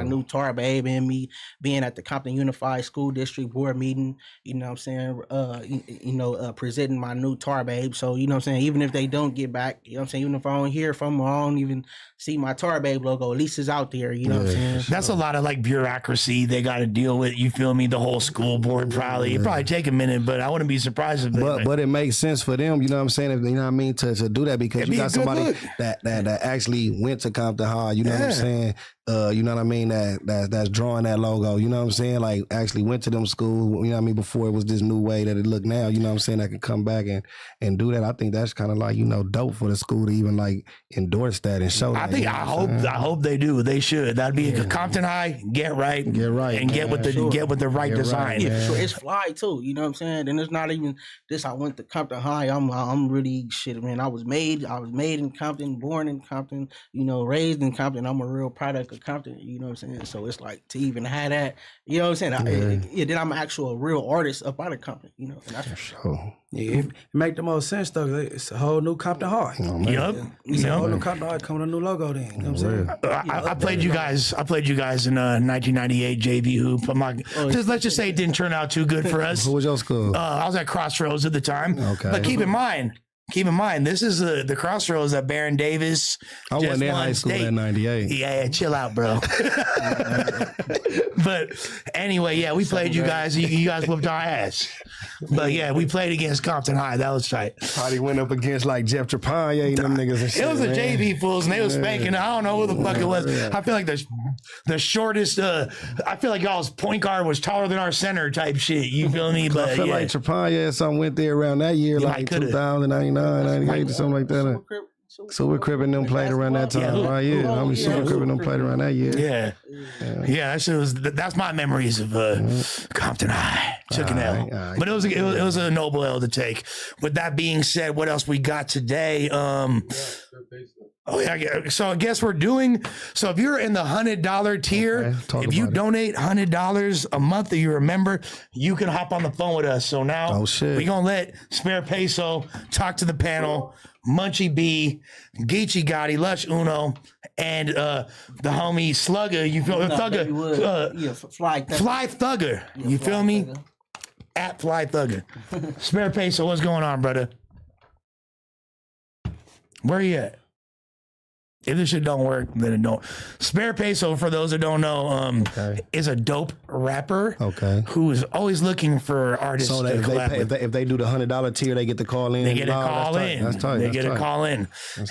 new Tar Babe and me being at the Compton Unified School District board meeting, you know what I'm saying? Presenting my new Tar Babe. So, you know what I'm saying? Even if they don't get back, you know what I'm saying? Even if I don't hear from them, I don't even see my Tar Babe logo, at least it's out there, you know what I'm saying? That's a lot of like bureaucracy they got to deal with. You feel me? The whole school board probably. It probably take a minute, but I wouldn't be surprised if but it makes sense for them, you know what I'm saying? If, you know what I mean? To do that, because you got somebody that actually went to Compton High, you know what I'm saying? You know what I mean? That's drawing that logo, you know what I'm saying? Like actually went to them schools, you know what I mean? Before it was this new way that it look now, you know what I'm saying? That can come back and do that. I think that's kind of like, you know, dope for the school to even like endorse that and show that. I hope they do. They should. That'd be a Compton High. Get right, and get with the right design. Yeah, sure. It's fly too. You know what I'm saying? And it's not even this. I went to Compton High. I'm really shit, man. I was made in Compton, born in Compton. You know, raised in Compton. I'm a real product of Compton. You know what I'm saying? So it's like to even have that. You know what I'm saying? Then I'm actually a real artist up out of Compton. You know, and that's for sure. Yeah, it make the most sense though. It's a whole new Compton High. It's a whole new Compton High coming, a new logo. Then you know what I'm saying? I played you guys. I played you guys in 1998 JV hoop. I'm not. Let's just say it didn't turn out too good for us. Who was your school? I was at Crossroads at the time. Okay, but keep in mind, this is the Crossroads that Baron Davis. I wasn't in high school in '98. Yeah, chill out, bro. But anyway, we played you guys. You guys whooped our ass. But yeah, we played against Compton High. That was tight. Probably went up against like Jeff Trapanye and them niggas and shit. It was a JV fools and they was spanking. I don't know who the fuck it was. I feel like the shortest. I feel like y'all's point guard was taller than our center type shit. You feel me? But I feel like Trapanye or something went there around that year, like 2099, 98 or something like that. Super Crip and them played around that time, right? Yeah, homie, Super Crip and them played around that year. Yeah. That shit was. That's my memories of Compton High. Took an L, but it was a noble L to take. With that being said, what else we got today? Oh yeah, so I guess we're doing. So if you're in the $100 tier, if you donate $100 a month that you remember, you can hop on the phone with us. So now we're gonna let Spare Peso talk to the panel. Munchie B, Geechee Gotti, Lush Uno, and the homie Slugger. You feel Thugger? Fly Thugger. You feel me? Thugger. At Fly Thugger. Spare Peso, what's going on, brother? Where you at? If this shit don't work, then it don't. Spare Peso, for those that don't know, is a dope rapper who is always looking for artists to collab with. If they do the $100 tier, they get to call in. They get to call in. That's tight. They get to call in.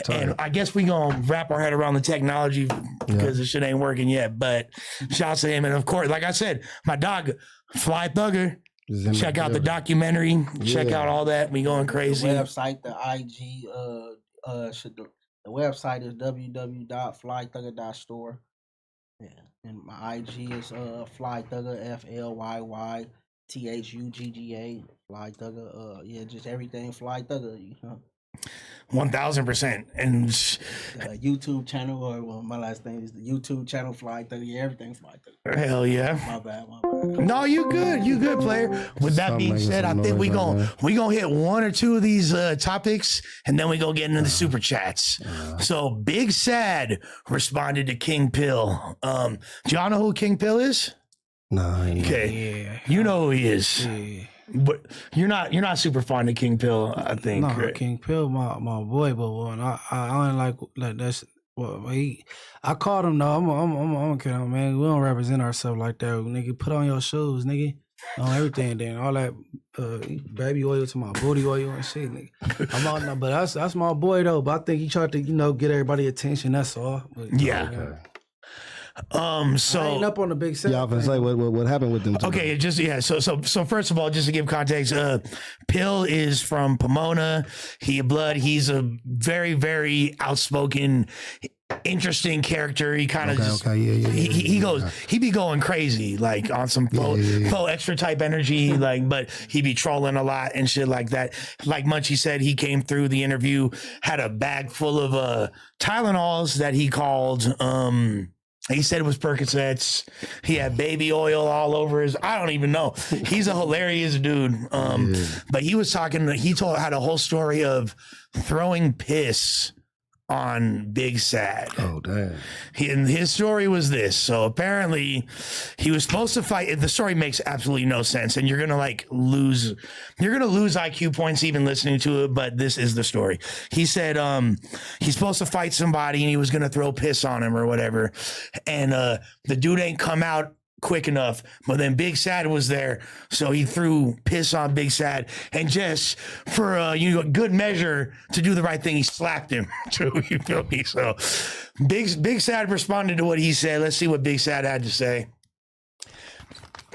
And I guess we gonna wrap our head around the technology because this shit ain't working yet. But shouts to him. And of course, like I said, my dog, Fly Thugger. Check out the documentary. Check out all that. We going crazy. The website, the IG, the website is www.flythugger.store. Yeah. And my IG is Flythugger, FLYYTHUGGA, Flythugger. Yeah, just everything Flythugger, you know. 1000%. And YouTube channel, or my last name is the YouTube channel, Flythugger. Yeah, everything Flythugger. Hell yeah. My bad. No, you good, player. With that being said, I think we gonna hit one or two of these topics, and then we gonna get into the super chats. So Big Sad responded to King Pill. Do y'all know who King Pill is? No. Okay. Yeah. You know who he is. Yeah. But you're not super fond of King Pill, I think. No, right? King Pill, my boy, but when I only like that's well, I called him. No, I'm kidding, man. We don't represent ourselves like that, nigga. Put on your shoes, nigga. On everything, then all that baby oil to my booty oil and shit, nigga. I'm out now, but that's my boy though. But I think he tried to get everybody attention. That's all. But, So I ain't up on the Big Sad. Yeah, I was gonna say what happened with them. Okay, So first of all, just to give context, Pill is from Pomona. He's a very, very outspoken, interesting character. He kind of he be going crazy, like on some faux extra type energy, like, but he be trolling a lot and shit like that. Like Munchie said, he came through the interview, had a bag full of Tylenols that he called he said it was Percocets. He had baby oil all over his. I don't even know. He's a hilarious dude. But he was talking. He had a whole story of throwing piss on Big Sad. Oh, damn. And his story was this. So apparently he was supposed to fight. The story makes absolutely no sense. And you're going to lose IQ points even listening to it. But this is the story. He said he's supposed to fight somebody and he was going to throw piss on him or whatever. And the dude ain't come out quick enough, but then Big Sad was there, so he threw piss on Big Sad, and just for good measure to do the right thing, he slapped him too. You feel me? So Big Sad responded to what he said. Let's see what Big Sad had to say.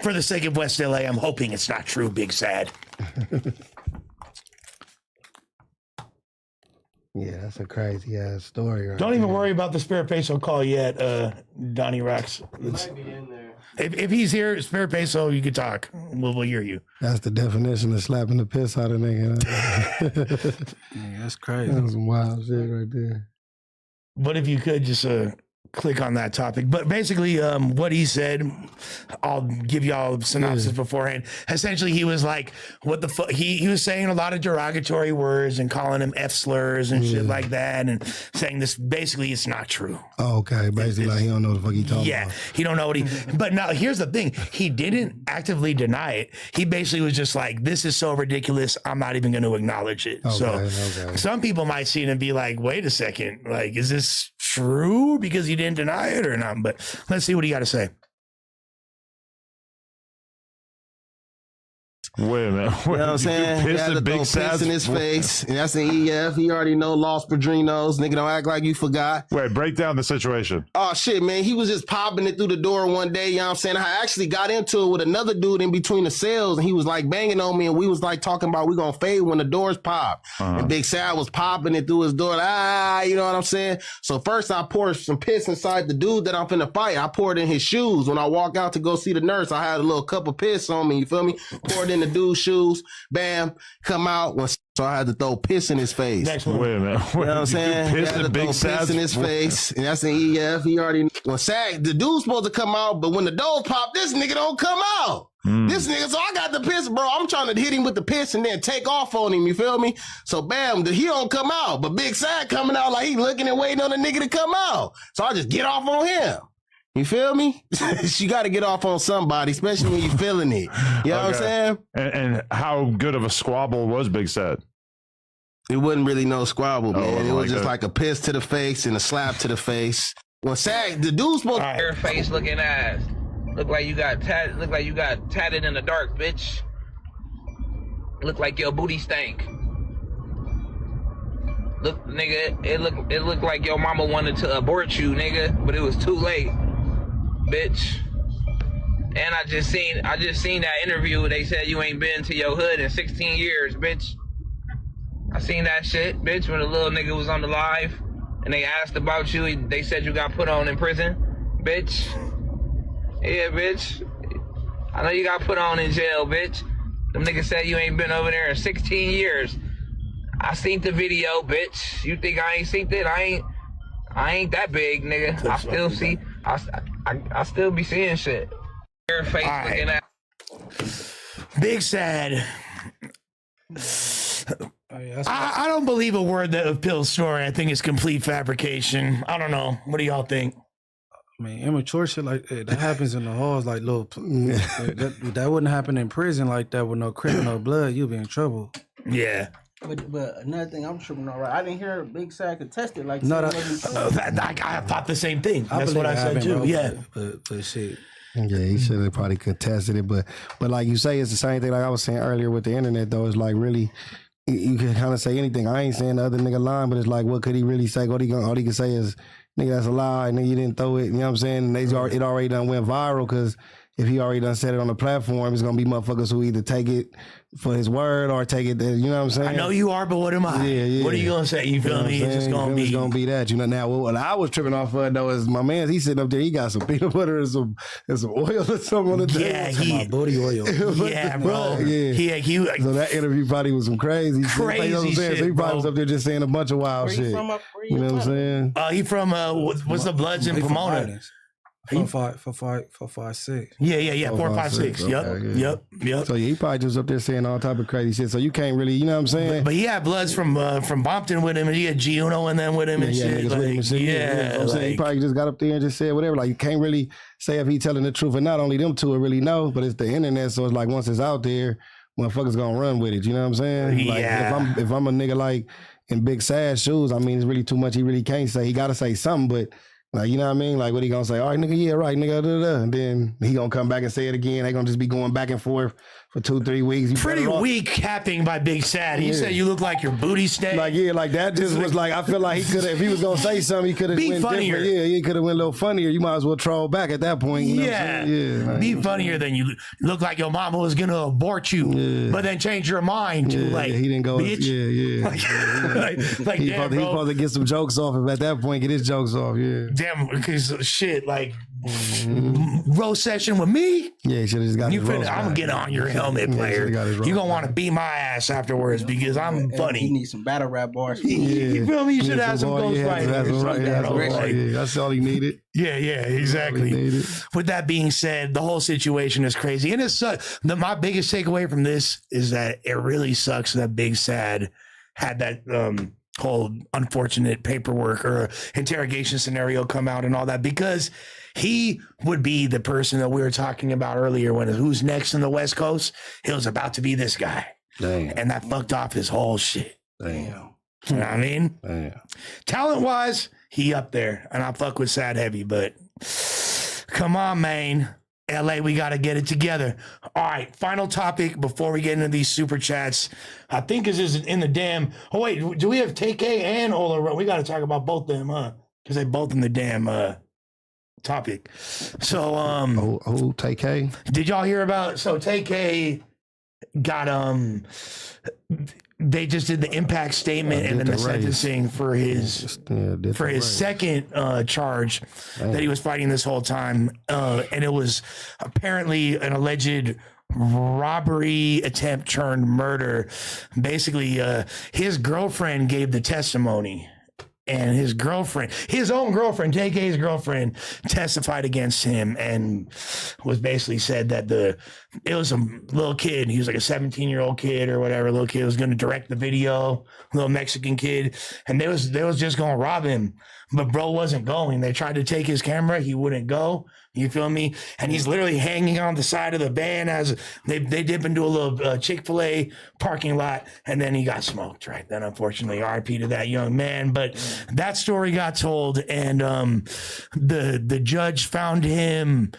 For the sake of West LA, I'm hoping it's not true, Big Sad. Yeah, that's a crazy ass story. Right Don't even worry about the Spare Peso call yet, Donnie Rocks. He might be in there. If he's here, Spare Peso, you can talk. We'll hear you. That's the definition of slapping the piss out of nigga. Yeah, that's crazy. That was some wild shit right there. But if you could just click on that topic. But basically, what he said, I'll give y'all a synopsis beforehand. Essentially, he was like, what the fuck? He was saying a lot of derogatory words and calling him F slurs and shit like that, and saying this, basically, it's not true. Oh, okay. Basically, like, he don't know what the fuck he talking about. Yeah, he don't know what he, but now here's the thing. He didn't actively deny it. He basically was just like, this is so ridiculous, I'm not even going to acknowledge it. Okay, Some people might see it and be like, wait a second, like, is this true because he didn't deny it or not? But let's see what he got to say. Wait a minute. You know what I'm saying? He had to throw piss in his face. And that's an EF. He already know Los Padrinos. Nigga, don't act like you forgot. Wait, break down the situation. Oh, shit, man. He was just popping it through the door one day. You know what I'm saying? I actually got into it with another dude in between the cells, and he was like banging on me, and we was like talking about we gonna fade when the doors pop. And Big Sad was popping it through his door. You know what I'm saying? So first I poured some piss inside the dude that I'm finna fight. I poured in his shoes. When I walk out to go see the nurse, I had a little cup of piss on me. You feel me? Poured in the dude's shoes. Bam. Come out. So I had to throw piss in his face. Wait a minute. You know what I'm saying? He had to throw piss in his face. And that's an EF. He already... When Sag, the dude's supposed to come out, but when the doors pop, this nigga don't come out. This nigga, so I got the piss, bro. I'm trying to hit him with the piss and then take off on him, you feel me? So bam, he don't come out, but Big Sad coming out like he looking and waiting on the nigga to come out. So I just get off on him. You feel me? You got to get off on somebody, especially when you feeling it. You know what I'm saying? And how good of a squabble was Big Sad? It wasn't really no squabble, man. It was just that. like a piss to the face and a slap to the face. When Sag, the dude's supposed to... Your face looking ass. Look like you got tatted in the dark, bitch. Look like your booty stank. Look, nigga, it looked like your mama wanted to abort you, nigga, but it was too late, bitch. And I just seen that interview. They said you ain't been to your hood in 16 years, bitch. I seen that shit, bitch, when the little nigga was on the live and they asked about you. They said you got put on in prison, bitch. Yeah, bitch. I know you got put on in jail, bitch. Them niggas said you ain't been over there in 16 years. I seen the video, bitch. You think I ain't seen it? I ain't that big, nigga. I still see. I still be seeing shit. Your face looking at. Big Sad. I don't believe a word of Pill's story. I think it's complete fabrication. I don't know. What do y'all think? I mean, immature shit like that happens in the halls, like little. that wouldn't happen in prison like that with no criminal blood. You'll be in trouble. Yeah. But another thing I'm tripping on, right? I didn't hear Big Sad contested like no, I thought the same thing. That's what I said too. Yeah, but shit. Yeah, he should have probably contested it, but like you say, it's the same thing. Like I was saying earlier with the internet, though, it's like really. You can kind of say anything. I ain't saying the other nigga lying, but it's like, what could he really say? All he can say is, nigga, that's a lie, nigga, you didn't throw it. You know what I'm saying? And it already done went viral because if he already done said it on the platform, it's going to be motherfuckers who either take it for his word or take it, you know what I'm saying? I know you are, but what am I? Yeah. What are you going to say? You feel me? It's just going to be that. You know, now what I was tripping off of, though, is my man, he's sitting up there, he got some peanut butter and some oil or something on the table. Yeah, booty oil. Yeah, bro. Yeah. So that interview probably was some crazy shit. You know what I'm saying? Shit, so he probably bro. was up there just saying a bunch of wild shit. You know what I'm saying? He from, what's the Bloods in Pomona? 456. Yeah. 456. Yep. So he probably just up there saying all type of crazy shit. So you can't really, you know what I'm saying? But he had Bloods from Compton with him, and he had G-Uno and then with him and shit. He probably just got up there and just said whatever. Like you can't really say if he telling the truth or not. Only them two will really know. But it's the internet, so it's like once it's out there, motherfuckers gonna run with it. You know what I'm saying? Like if I'm a nigga like in Big Sad shoes, I mean it's really too much. He really can't say. He gotta say something, but. Like, you know what I mean? Like, what he gonna say? All right, nigga, yeah, right, nigga, and then he gonna come back and say it again. They gonna just be going back and forth for 2-3 weeks. Pretty weak capping by Big Sad. He said you look like your booty stank. Like, like that just was like, I feel like he could have, if he was gonna say something, he could have went funnier. Different. Yeah, he could have went a little funnier. You might as well troll back at that point. You know what I'm saying? Like, be funnier than you look like your mama was gonna abort you, but then change your mind to like, he didn't go, bitch. He's supposed to get some jokes off him at that point, get his jokes off, Damn, because shit, like, roast session with me? Yeah, he should have just got his roast I'm gonna get on your helmet, player. You gonna want to beat my ass afterwards because I'm funny. He needs some battle rap bars. You feel me? You should have some ghostwriters. That's all he needed. Yeah, exactly. With that being said, the whole situation is crazy. And it's my biggest takeaway from this is that it really sucks that Big Sad had that whole unfortunate paperwork or interrogation scenario come out and all that, because he would be the person that we were talking about earlier when who's next in the West Coast. He was about to be this guy. Damn. And that fucked off his whole shit. Damn. You know what I mean? Damn. Talent wise, he up there, and I fuck with Sad heavy, but come on, man. LA, we got to get it together. All right, final topic before we get into these super chats. I think this is in the damn. Oh, wait, do we have Tay-K and Ola Runt? We got to talk about both of them, huh? Because they both in the damn topic. So, Tay-K. Did y'all hear about? So, Tay-K got, they just did the impact statement and then the sentencing for his second charge that he was fighting this whole time. And it was apparently an alleged robbery attempt turned murder. Basically, his girlfriend gave the testimony. And his own girlfriend, Tay-K's girlfriend, testified against him and was basically said that it was a little kid. He was like a 17-year-old kid or whatever. Little kid was going to direct the video, little Mexican kid. And they was just going to rob him. But bro wasn't going. They tried to take his camera. He wouldn't go. You feel me? And he's literally hanging on the side of the van as they dip into a little Chick-fil-A parking lot, and then he got smoked right then, unfortunately. RIP to that young man. But that story got told, and the judge found him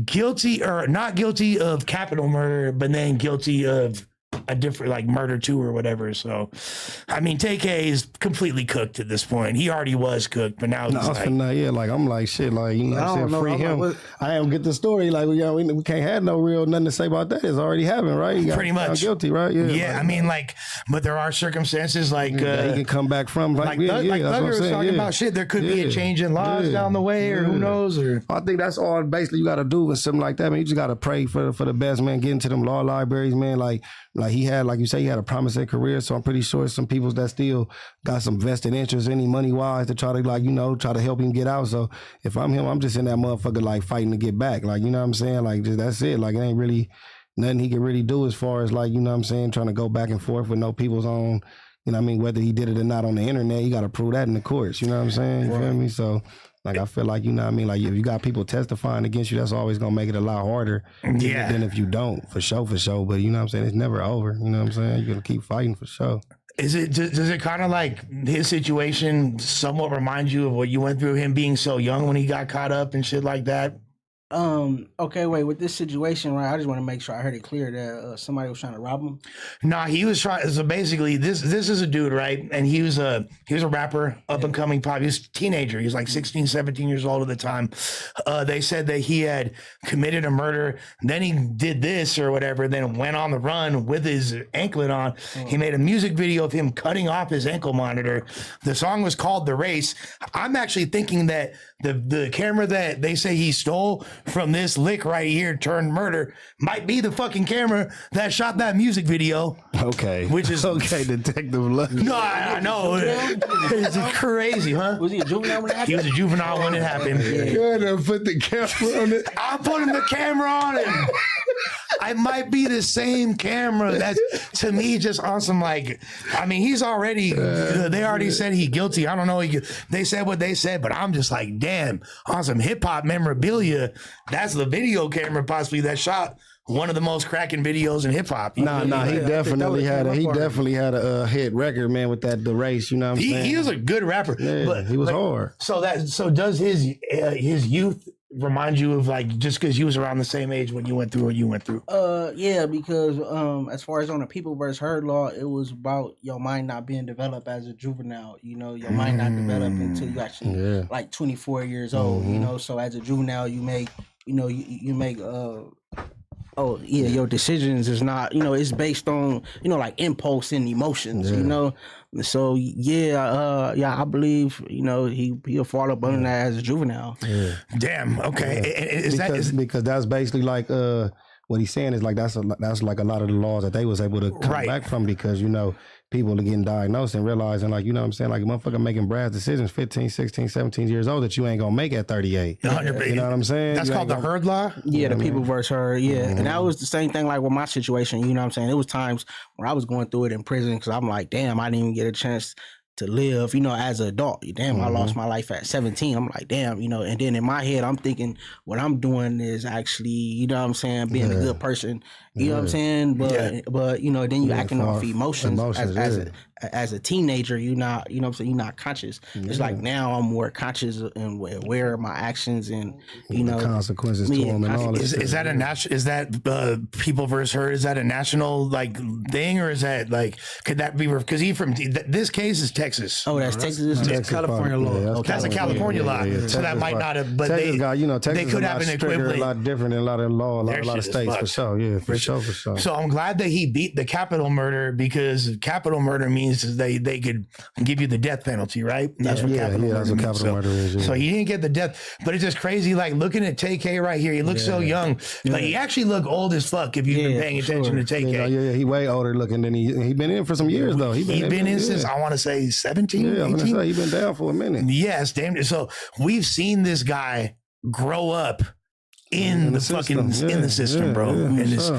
guilty or not guilty of capital murder, but then guilty of a different, like, murder too or whatever. So, I mean, Tay-K is completely cooked at this point. He already was cooked, but now he's I'm like, shit, like, you know what I'm saying, free him. Like, I don't get the story, like, we can't have no real nothing to say about that. It's already happened, right? He pretty much guilty, right? Yeah, like, I mean, like, but there are circumstances like he can come back from, like Thugger was talking about shit. There could be a change in laws down the way, or who knows? Or I think that's all basically you got to do with something like that. Man, you just got to pray for the best, man. Get into them law libraries, man. Like he had, like you say, he had a promising career. So I'm pretty sure some people that still got some vested interest in him money wise to try to, like, you know, try to help him get out. So if I'm him, I'm just in that motherfucker, like, fighting to get back. Like, you know what I'm saying? Like, just, that's it. Like, it ain't really nothing he can really do as far as, like, you know what I'm saying, trying to go back and forth with no people's on, you know what I mean, whether he did it or not on the internet, you got to prove that in the courts. You know what I'm saying? You feel me? So, like, I feel like, you know what I mean, like, if you got people testifying against you, that's always going to make it a lot harder than if you don't, for sure. But, you know what I'm saying, it's never over. You know what I'm saying? You're going to keep fighting for sure. Does it kind of, like, his situation somewhat remind you of what you went through, him being so young when he got caught up and shit like that? Okay, wait, with this situation, right, I just want to make sure I heard it clear that somebody was trying to rob him. Nah, he was trying. So basically, this is a dude, right? And he was a rapper, up and coming pop. He was a teenager. He was like 16, 17 years old at the time. They said that he had committed a murder. Then he did this or whatever, then went on the run with his anklet on. He made a music video of him cutting off his ankle monitor. The song was called The Race. I'm actually thinking that the camera that they say he stole from this lick right here turned murder might be the fucking camera that shot that music video. Okay. Which is okay, Detective Lush. No, I know. It's crazy, huh? Was he a juvenile when it happened? He was a juvenile when it happened. Good, I put the camera on it. I'm putting the camera on him. I might be the same camera. That's, to me, just on some, like, I mean, he's already, they already said he guilty. I don't know. They said what they said, but I'm just like, damn, on some hip hop memorabilia, that's the video camera possibly that shot one of the most cracking videos in hip hop. Nah, he definitely had a hit record, man, with that The Race. You know what I'm saying? He was a good rapper. Yeah, but he was like, hard. So does his youth remind you of, like, just because you was around the same age when you went through what you went through? Yeah, because as far as on the People vs. Heard law, it was about your mind not being developed as a juvenile. You know, your mind not developed until you actually like 24 years old. You know, so as a juvenile, you make, you know, you make your decisions is not, you know, it's based on, you know, like impulse and emotions, you know. So I believe, you know, he'll fall up under that as a juvenile. Yeah. Damn. Okay. Because that's basically like what he's saying is like that's like a lot of the laws that they was able to come back from, because, you know, people are getting diagnosed and realizing, like, you know what I'm saying, like, a motherfucker making brass decisions 15, 16, 17 years old that you ain't gonna make at 38. 100%. You know what I'm saying? That's called the Heard law? Yeah, the People vs. Heard, And that was the same thing, like, with my situation, you know what I'm saying? It was times when I was going through it in prison because I'm like, damn, I didn't even get a chance to live, you know, as an adult. Damn, I lost my life at 17. I'm like, damn, you know, and then in my head, I'm thinking what I'm doing is actually, you know what I'm saying, being a good person, you know what I'm saying? But you know, then you acting off emotions as a teenager, you're not, you know what I'm saying, you're not conscious. It's like now I'm more conscious and aware of my actions and, you know, the consequences to them and all this. Is that a national, is that people versus her, is that a national like thing, or is that like, could that be, because this case is Texas. Oh, that's Texas. That's California law. That's a California law. So that might not have, but Texas got, you know, Texas they could have an equivalent. A lot different than a lot of law, a lot of states for sure. Yeah, for sure. So I'm glad that he beat the capital murder, because capital murder means they could give you the death penalty, right? That's what capital murder is. Yeah. So he didn't get the death, but it's just crazy. Like looking at Tay-K right here, he looks so young. Like he actually look old as fuck if you've been paying attention to Tay-K. Yeah, he way older looking than he been in for some years though. He been in since I want to say 17. Yeah, 18? I'm gonna say he been down for a minute. Yes, damn. So we've seen this guy grow up in the fucking in the system, bro, and it's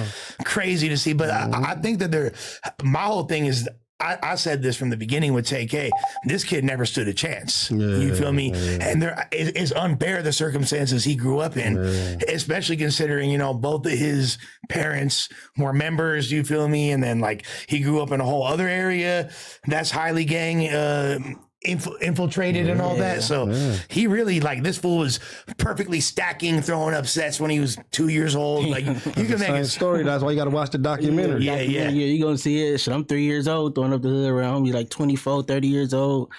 crazy to see. But I think that my whole thing is, I said this from the beginning with Tay-K, this kid never stood a chance. You feel me? And it's unfair the circumstances he grew up in, especially considering, you know, both of his parents were members, you feel me? And then like he grew up in a whole other area that's highly gang infiltrated and all that. So he really, like, this fool was perfectly stacking, throwing up sets when he was 2 years old. Like, you can make a story. That's why you got to watch the documentary. Yeah, you're going to see it. Shit, I'm 3 years old, throwing up the hood around me, like 24, 30 years old,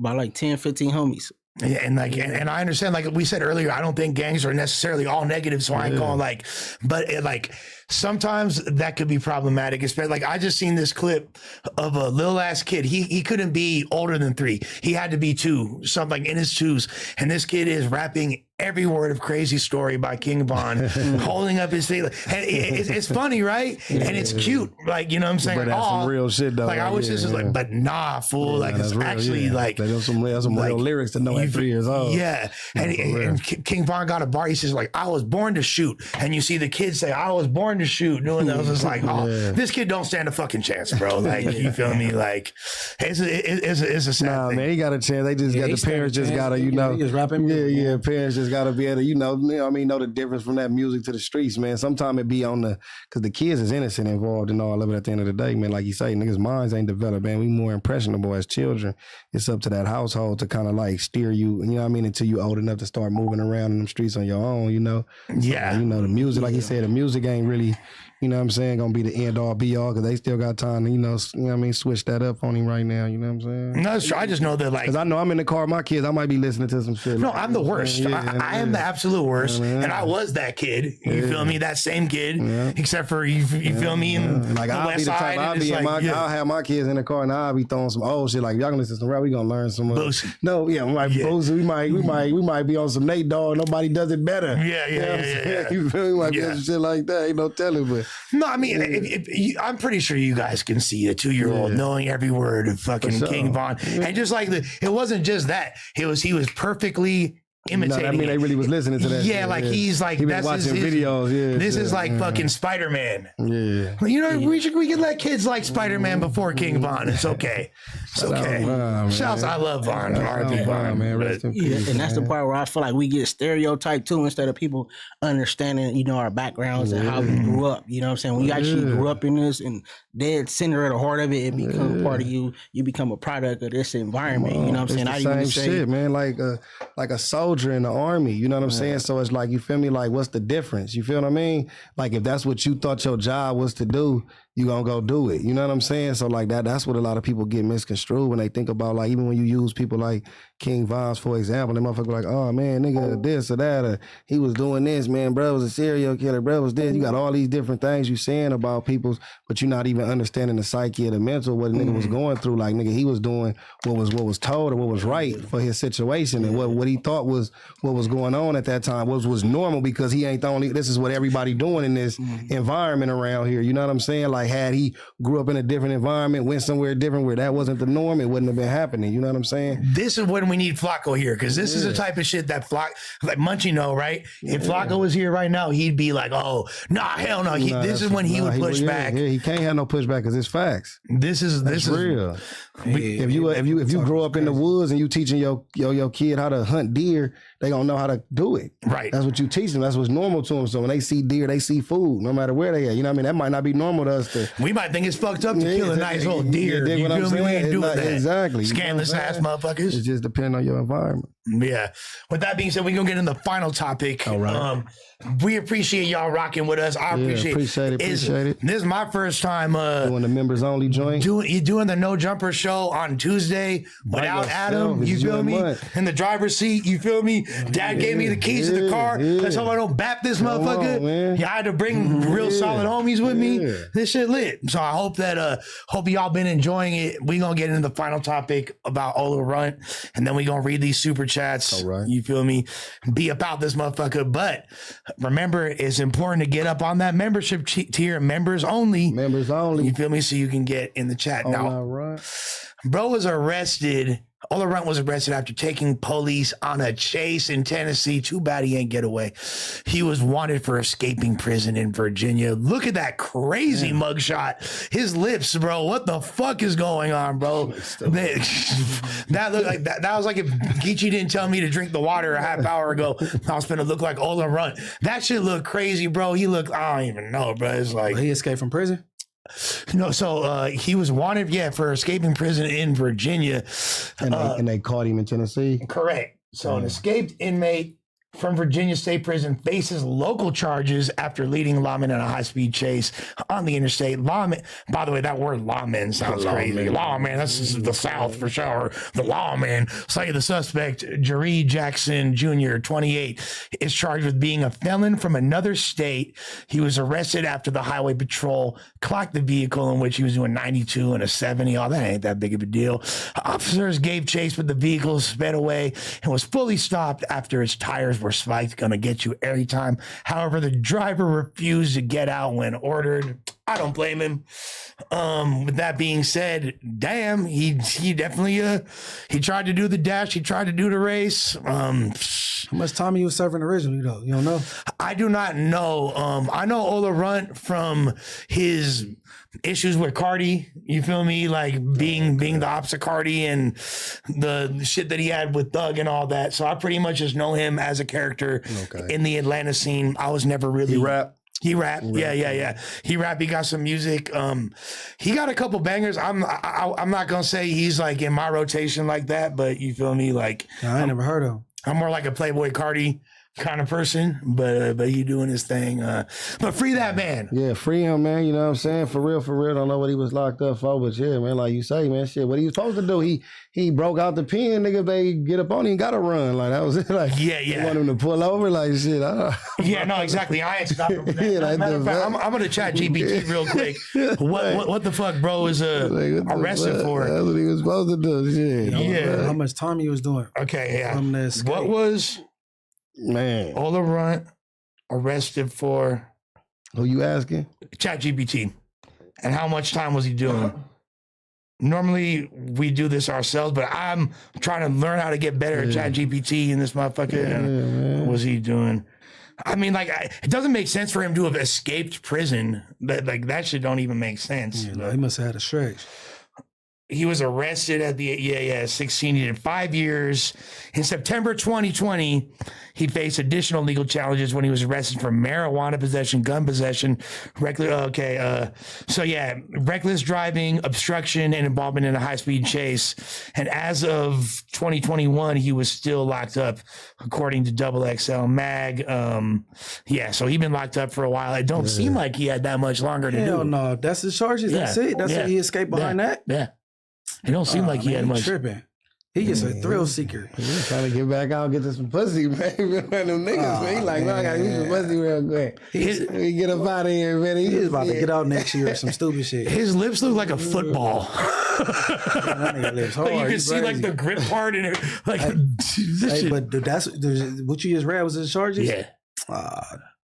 by like 10, 15 homies. Yeah, and like, and I understand, like we said earlier, I don't think gangs are necessarily all negative, so I ain't calling like, but like sometimes that could be problematic. Especially like I just seen this clip of a little ass kid. He couldn't be older than 3. He had to be 2, something in his 2s, and this kid is rapping every word of Crazy Story by King Von, holding up his face. And it's funny, right? And it's cute, like, you know what I'm saying? But that's some real shit though. Like I wish this was like, but nah, fool. Like it's real, actually like there's some real lyrics to know at 3 years old. Yeah, and King Von got a bar. He says like, I was born to shoot, and you see the kids say, I was born to shoot. Doing that, I was just like, oh, this kid don't stand a fucking chance, bro. Like you feel me? Like it's a sad thing. Man, he got a chance. They just got the parents just gotta, you know, just rapping. Yeah, parents just gotta be able to, you know what I mean, know the difference from that music to the streets, man. Sometimes it be on because the kids is innocent involved in all of it at the end of the day, man. Like you say, niggas' minds ain't developed, man. We more impressionable as children. It's up to that household to kind of like steer you, you know what I mean, until you old enough to start moving around in them streets on your own, you know? Yeah. So, you know, the music, like you said, the music ain't really, you know what I'm saying, gonna be the end all be all, because they still got time to, you know what I mean, switch that up on him right now, you know what I'm saying? No, it's true. I just know that, like, because I know I'm in the car with my kids, I might be listening to some shit. No, I'm the worst. I am the absolute worst, and I was that kid. You feel me? That same kid, except for you feel me? And like I'll be the type, I'll have my kids in the car and I'll be throwing some old shit. Like y'all can listen to some rap, we gonna learn some. No, yeah, like Boosie, we might be on some Nate Dogg. Nobody does it better. Yeah. You feel me? Like some shit like that. Ain't no telling, but no, I mean. I'm pretty sure you guys can see a 2-year-old knowing every word of fucking King Von, and just like it wasn't just that. He was perfectly imitating. No, I mean, they really was listening to that. Yeah, like he's like, he was watching videos. Yeah, this is like fucking Spider-Man. Yeah, you know, we can let kids like Spider-Man before King Von. It's okay. It's okay. Shouts, I love Von. R.I.P. Von, man. Rest in peace, and that's the part where I feel like we get stereotyped too, instead of people understanding, you know, our backgrounds and how we grew up. You know what I'm saying? We actually grew up in this, and dead center at the heart of it, it become part of you. You become a product of this environment. You know what I'm saying? It's the same shit, man. Like a soldier in the army. You know what I'm saying? So it's like, you feel me? Like, what's the difference? You feel what I mean? Like, if that's what you thought your job was to do, you gonna go do it. You know what I'm saying? So like that's what a lot of people get misconstrued when they think about, like, even when you use people like King Vons, for example, they motherfucker like, oh man, nigga, this or that, or he was doing this, man, bro was a serial killer, bro was this. You got all these different things you saying about people, but you're not even understanding the psyche of the mental, what a nigga was going through. Like, nigga, he was doing what was told or what was right for his situation, and what he thought was what was going on at that time was normal, because he ain't the only, this is what everybody doing in this environment around here. You know what I'm saying? Like, had he grew up in a different environment, went somewhere different where that wasn't the norm, it wouldn't have been happening. You know what I'm saying? This is when we need Flacco here, because this is the type of shit that like Munchie know, right? If Flacco was here right now, he'd be like, oh, nah, hell no. This is when he would push back. Yeah, he can't have no pushback because it's facts. This is real. If you grow up in the woods and you teaching your kid how to hunt deer, they gonna know how to do it. Right. That's what you teach them. That's what's normal to them. So when they see deer, they see food, no matter where they at. You know what I mean? That might not be normal to us We might think it's fucked up to kill a nice old deer. You feel me? We ain't doing that. Exactly. Scandalous ass motherfuckers. It just depends on your environment. Yeah. With that being said, we're gonna get in the final topic. All right. We appreciate y'all rocking with us. I appreciate it. This is my first time doing the members only joint. You're doing the No Jumper show on Tuesday without Adam. You feel me? In the driver's seat. You feel me? Dad gave me the keys to the car. Let's hope I don't bap this motherfucker. I had to bring real solid homies with me. This shit lit. So I hope that hope y'all been enjoying it. We gonna get into the final topic about Ola Runt, and then we gonna read these super chats. All right. You feel me? Be about this motherfucker. But remember, it's important to get up on that membership tier. Members only. Members only. You feel me? So you can get in the chat. Now, bro was arrested. Ola Runt was arrested after taking police on a chase in Tennessee. Too bad he ain't get away. He was wanted for escaping prison in Virginia. Look at that crazy mugshot. His lips, bro. What the fuck is going on, bro? That looked like that was like if Geechee didn't tell me to drink the water a half hour ago. I was gonna look like Ola Runt. That shit looked crazy, bro. He looked, I don't even know, bro. It's like he escaped from prison. No, so he was wanted, for escaping prison in Virginia. And they caught him in Tennessee? Correct. So an escaped inmate from Virginia State Prison faces local charges after leading lawmen in a high-speed chase on the interstate. Lawmen, by the way, that word lawman sounds crazy. Lawman, that's just the South for sure. The lawman. Say the suspect, Jeree Jackson Jr., 28, is charged with being a felon from another state. He was arrested after the highway patrol clocked the vehicle in which he was doing 92 and a 70. Oh, that ain't that big of a deal. Officers gave chase, but the vehicle sped away and was fully stopped after its tires were spiked. Gonna get you every time. However, the driver refused to get out when ordered. I don't blame him. With that being said, damn, he definitely he tried to do the dash. He tried to do the race. How much time he was serving originally, though? You don't know? I do not know. I know Ola Runt from his issues with Cardi. You feel me? Like being the opposite Cardi and the shit that he had with Thug and all that. So I pretty much just know him as a character in the Atlanta scene. I was never really He rap. Yeah. He rap. He got some music. He got a couple bangers. I'm not gonna say he's like in my rotation like that, but you feel me? Like I ain't never heard of him. I'm more like a Playboy Cardi kind of person, but he doing his thing. But free that man. Yeah, free him, man. You know what I'm saying? For real. Don't know what he was locked up for, but yeah, man, like you say, man, shit. What he was supposed to do, he broke out the pen, nigga. If they get up on him, gotta run. Like that was it. Like yeah. Want him to pull over, like shit. Yeah, no, exactly. I ain't stopping with that. Matter of fact, I'm gonna chat GPT real quick. What the fuck, bro, is arrested for? That's what he was supposed to do. Shit. Yeah. How much time he was doing? Okay, yeah. From this what was Ola Runt arrested for? Who you asking? Chat GPT. And how much time was he doing? Normally we do this ourselves, but I'm trying to learn how to get better at Chat GPT and this motherfucker. What was he doing? I mean, like, it doesn't make sense for him to have escaped prison. That shit don't even make sense. Yeah, he must have had a stretch. He was arrested at 16. He did 5 years. In September 2020, he faced additional legal challenges when he was arrested for marijuana possession, gun possession, reckless driving, obstruction, and involvement in a high-speed chase. And as of 2021, he was still locked up, according to XXL Mag. So he's been locked up for a while. It don't seem like he had that much longer to do. Hell no, that's his charges. That's it. That's it. He escaped behind that. Yeah. It don't seem like he had much. Tripping. He just a thrill seeker. He's trying to get back out and get to some pussy, man. Them niggas, man. He like, I gotta get some pussy real quick. We get up out of here, man. He's about to get out next year or some stupid shit. His lips look like a football. That nigga lives hard. Like you can see like the grip part in it. Like, but that's what you just read was his charges? Yeah.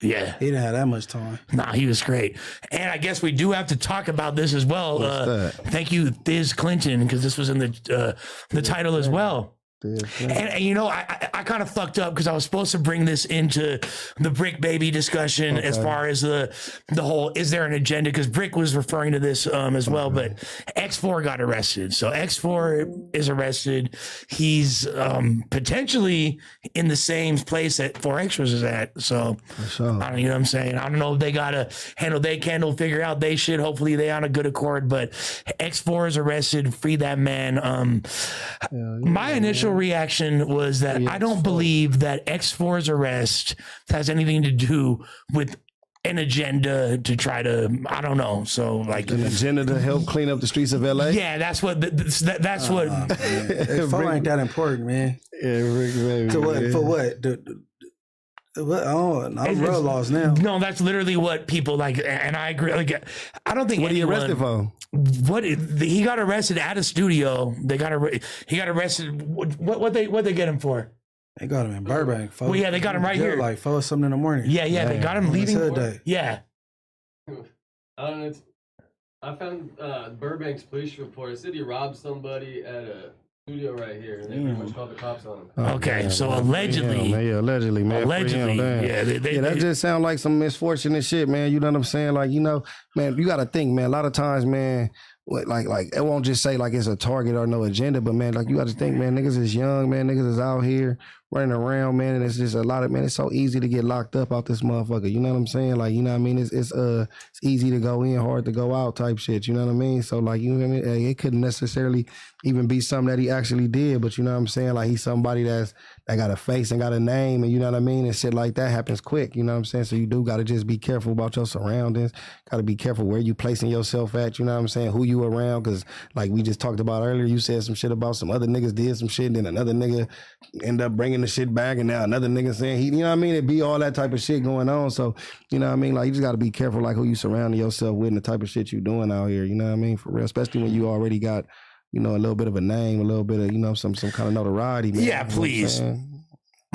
Yeah. He didn't have that much time. Nah, he was great. And I guess we do have to talk about this as well. Thank you, Thiz Clinton, because this was in the title as well. And you know, I kind of fucked up because I was supposed to bring this into the Brick Baby discussion as far as the whole, is there an agenda? Because Brick was referring to this as well, but X4 got arrested. So X4 is arrested. He's potentially in the same place that 4 Extras is at. So, you know what I'm saying? I don't know if they got to handle they can figure out they shit. Hopefully they on a good accord, but X4 is arrested. Free that man. My initial reaction was that I don't believe that X4's arrest has anything to do with an agenda to try to, I don't know. So like an agenda to help clean up the streets of LA. Yeah, that's what. That's what. Phone ain't that important, man. Yeah, Rick, baby, to what? For what? I'm real lost now. No, that's literally what people like, and I agree. Like, I don't think what anyone. What he arrested for? He got arrested at a studio. He got arrested. What they get him for? They got him in Burbank. Well, yeah, they got him right here. Like 4 something in the morning. Yeah, they got him leaving. Yeah. I don't know. I found Burbank's police report. It said he robbed somebody at a studio right here, and they pretty much called the cops on him. Okay, so allegedly. Allegedly, man. Allegedly, that just sounds like some misfortunate shit, man. You know what I'm saying? Like, you know, man, you got to think, man. A lot of times, man, like it won't just say like it's a target or no agenda, but man, like you got to think, man, niggas is young, man, niggas is out here running around, man, and it's just a lot of, man, it's so easy to get locked up out this motherfucker. You know what I'm saying? Like, you know what I mean? It's easy to go in, hard to go out type shit. You know what I mean? So like, you know what I mean? It couldn't necessarily even be something that he actually did, but you know what I'm saying? Like he's somebody that got a face and got a name, and you know what I mean? And shit like that happens quick. You know what I'm saying? So you do got to just be careful about your surroundings. Got to be careful where you placing yourself at. You know what I'm saying? Who you around? Because like we just talked about earlier, you said some shit about some other niggas did some shit, and then another nigga end up bringing the shit back, and now another nigga saying he, you know what I mean? It be all that type of shit going on. So, you know what I mean? Like you just got to be careful like who you surrounding yourself with and the type of shit you doing out here. You know what I mean? For real, especially when you already got, you know, a little bit of a name, a little bit of, you know, some kind of notoriety, man. Yeah, please.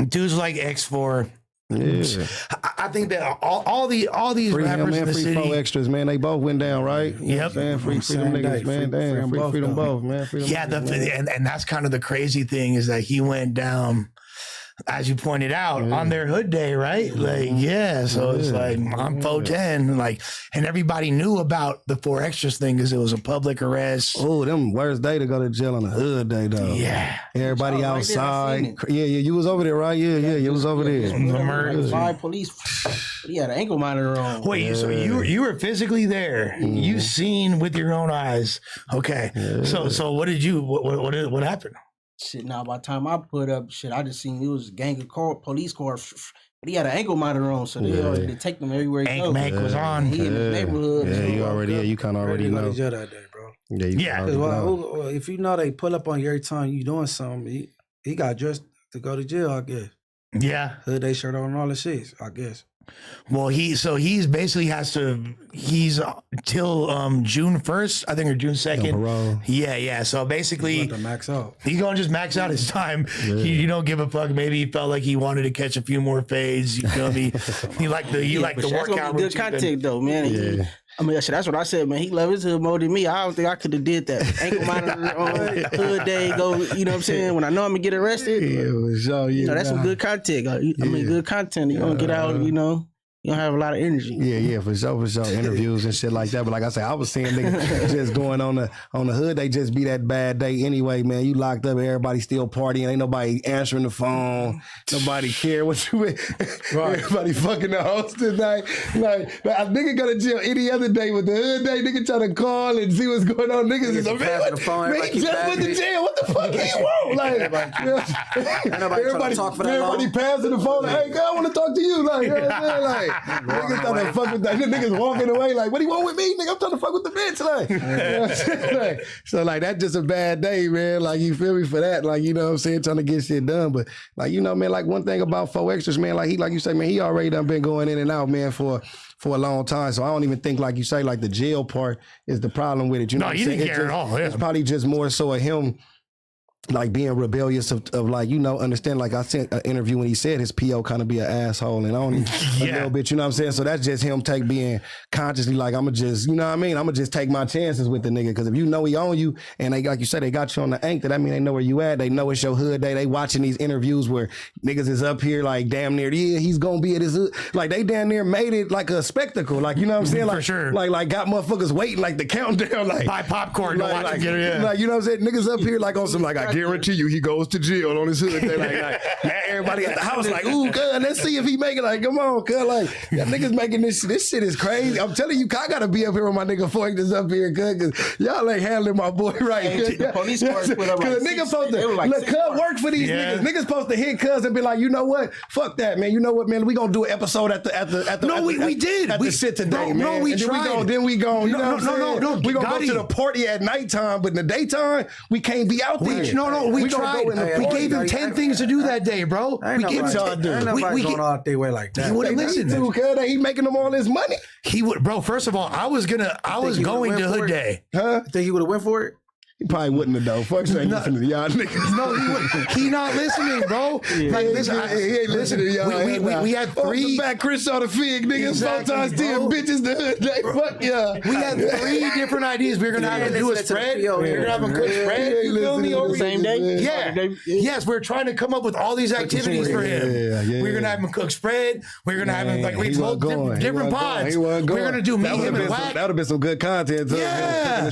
Dudes like X4. Yeah, I think that all these free rappers him, man, in the free city, 4 Extras, man. They both went down, right? You Yep. know free them niggas, man. Damn, free them both, man. Free them both, man. and that's kind of the crazy thing is that he went down, as you pointed out, on their hood day, right? Like, so it's like I'm 410, like, and everybody knew about the 4 Extras thing because it was a public arrest. Oh, them worst day to go to jail on a hood day, though. Yeah, everybody outside. Yeah, you was over there, right? Yeah, you was over there. Like 5 police. He had an ankle monitor on. Wait, so you were physically there? You seen with your own eyes? Okay, so what did you? What happened? Shit, now by the time I put up shit, I just seen it was a gang of police cars. But he had an ankle monitor on, so they already take them everywhere he goes. Mac was on. He in the neighborhood. Yeah, you already, you kind of already know. Jail that day, bro. Yeah. Because if you know they pull up on you every time you doing something, he got dressed to go to jail, I guess. Yeah. Hood day shirt on and all the shit, I guess. Well, he's basically he's till June 1st, I think, or June 2nd. Yeah. So basically, he's going to max out. He's going to just max out his time. You don't give a fuck. Maybe he felt like he wanted to catch a few more fades. You feel me? You like the workout. That's good content though, man. I mean, that's what I said, man. He loved his hood more than me. I don't think I could have did that. Ankle monitor on hood day, go, you know what I'm saying? When I know I'm going to get arrested. That's some good content. I mean, good content. You're going to get out, you know. You don't have a lot of energy. Yeah, for sure. Interviews and shit like that. But like I said, I was seeing niggas just going on the hood. They just be that bad day anyway, man. You locked up, everybody still partying. Ain't nobody answering the phone. Nobody care what you with. Right. Everybody fucking the host tonight. Like a nigga go to jail any other day, with the hood day, nigga try to call and see what's going on. Niggas is man, he just went to jail. What the fuck he want? Like, everybody talk for that everybody passing the phone. Like, hey, girl, I want to talk to you. Like, you know what I'm saying? Like, niggas trying to fuck with that. Niggas walking away like, what do you want with me? Nigga, I'm trying to fuck with the bitch. Like, you know what I'm saying? Like, so like, that's just a bad day, man. Like, you feel me for that? Like, you know what I'm saying? Trying to get shit done. But like, you know, man, like one thing about 4 Extras, man, like you say, man, he already done been going in and out, man, for a long time. So I don't even think, like you say, like the jail part is the problem with it. You know what I'm saying? Didn't care at all. Yeah. It's probably just more so of him like being rebellious of like, understand, like I sent an interview when he said his PO kind of be an asshole and only a little bit, you know what I'm saying? So that's just him being consciously like, I'm gonna just, you know what I mean? I'm gonna just take my chances with the nigga. Cause if you know he own you and they, like you said, they got you on the anchor, that mean they know where you at. They know it's your hood day. They watching these interviews where niggas is up here like damn near, he's gonna be at his hood. Like they damn near made it like a spectacle. Like, you know what I'm saying? Like, for sure. Like got motherfuckers waiting like the countdown. Like buy popcorn. like, you know what I'm saying? Niggas up here like on some like, I guarantee you he goes to jail on his hood. They like everybody at the house like, ooh, cuz, let's see if he make it. Like, come on, cuz, like, that niggas making this shit is crazy. I'm telling you, I gotta be up here with my nigga Foyk that's up here, cuz y'all ain't handling my boy right. Hey, the police cars put up like niggas supposed to like look, cuz work for these niggas. Niggas supposed to hit cuz and be like, you know what? Fuck that, man. You know what, man? We gonna do an episode at the No, we did. At the shit today, man. No, we and tried. Then we go. You know what I'm saying? No. We gonna Gotti. go to the party at nighttime, but in the daytime, we can't be out there. We tried. We gave him 10 things to do that day, bro. Ain't nobody going out their way like that. He wouldn't listen. He making them all his money. He would, bro. First of all, I was going to Hood Day. Huh? Think he would have went for it? He probably wouldn't have though. Fuck saying listening to y'all niggas. No, he wouldn't. He not listening, bro. Like, listen, he ain't listening to y'all. We had 3. Off the back, Chris saw the fig, niggas. Exactly, Sometimes 10 bitches the hood day. Fuck yeah. We had 3 different ideas. We were gonna have him do a spread. We were gonna have him cook spread. You feel me? Over same day. Yeah. Yes, we were trying to come up with all these activities for him. We were gonna have him cook spread. We were gonna have him like we told different pods. We were gonna do me, him, and Wack. That would have been some good content. Yeah.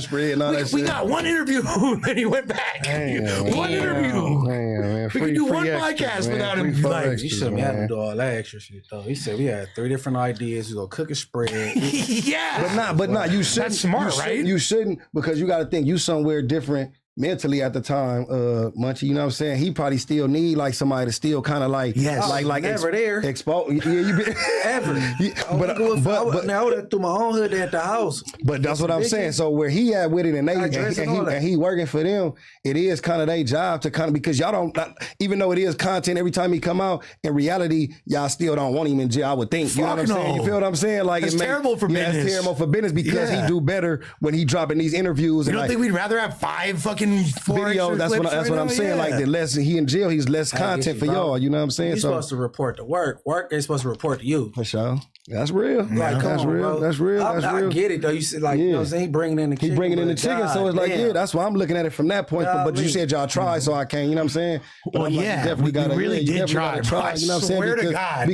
We got one interview, then he went back. One interview. Man, we could do one podcast without him. Like, he shouldn't have to do all that extra shit though. He said we had 3 different ideas. We gonna cook a spread. Yeah, but not. You shouldn't. That's smart, right? You shouldn't, because you got to think you somewhere different mentally at the time, Munchie. You know what I'm saying? He probably still need like somebody to still kind of like, like never there. Expose. Yeah, you been ever. But now I would have threw my own hood at the house. But that's what I'm saying. So where he at with it, and he working for them, it is kind of their job to kind of, because y'all don't, even though it is content every time he come out, in reality, y'all still don't want him in jail. I would think. You know what I'm saying? You feel what I'm saying? Like it's terrible for business. It's terrible for business because he do better when he dropping these interviews. You don't think we'd rather have 5 fucking video? That's what I'm saying. Like the less he in jail, he's less content for y'all. You know what I'm saying? He's supposed to report to work. Work ain't supposed to report to you. For sure. That's real. Like, that's on, real. Bro. That's real. I get it though. You said like, you know what I'm saying? He bringing in the chicken. He bringing in the chicken. So it's like, that's why I'm looking at it from that point. But you said y'all tried, so I can't. You know what I'm saying? Well, like, yeah, definitely got to. Really did try. You know what I'm saying? Swear to God,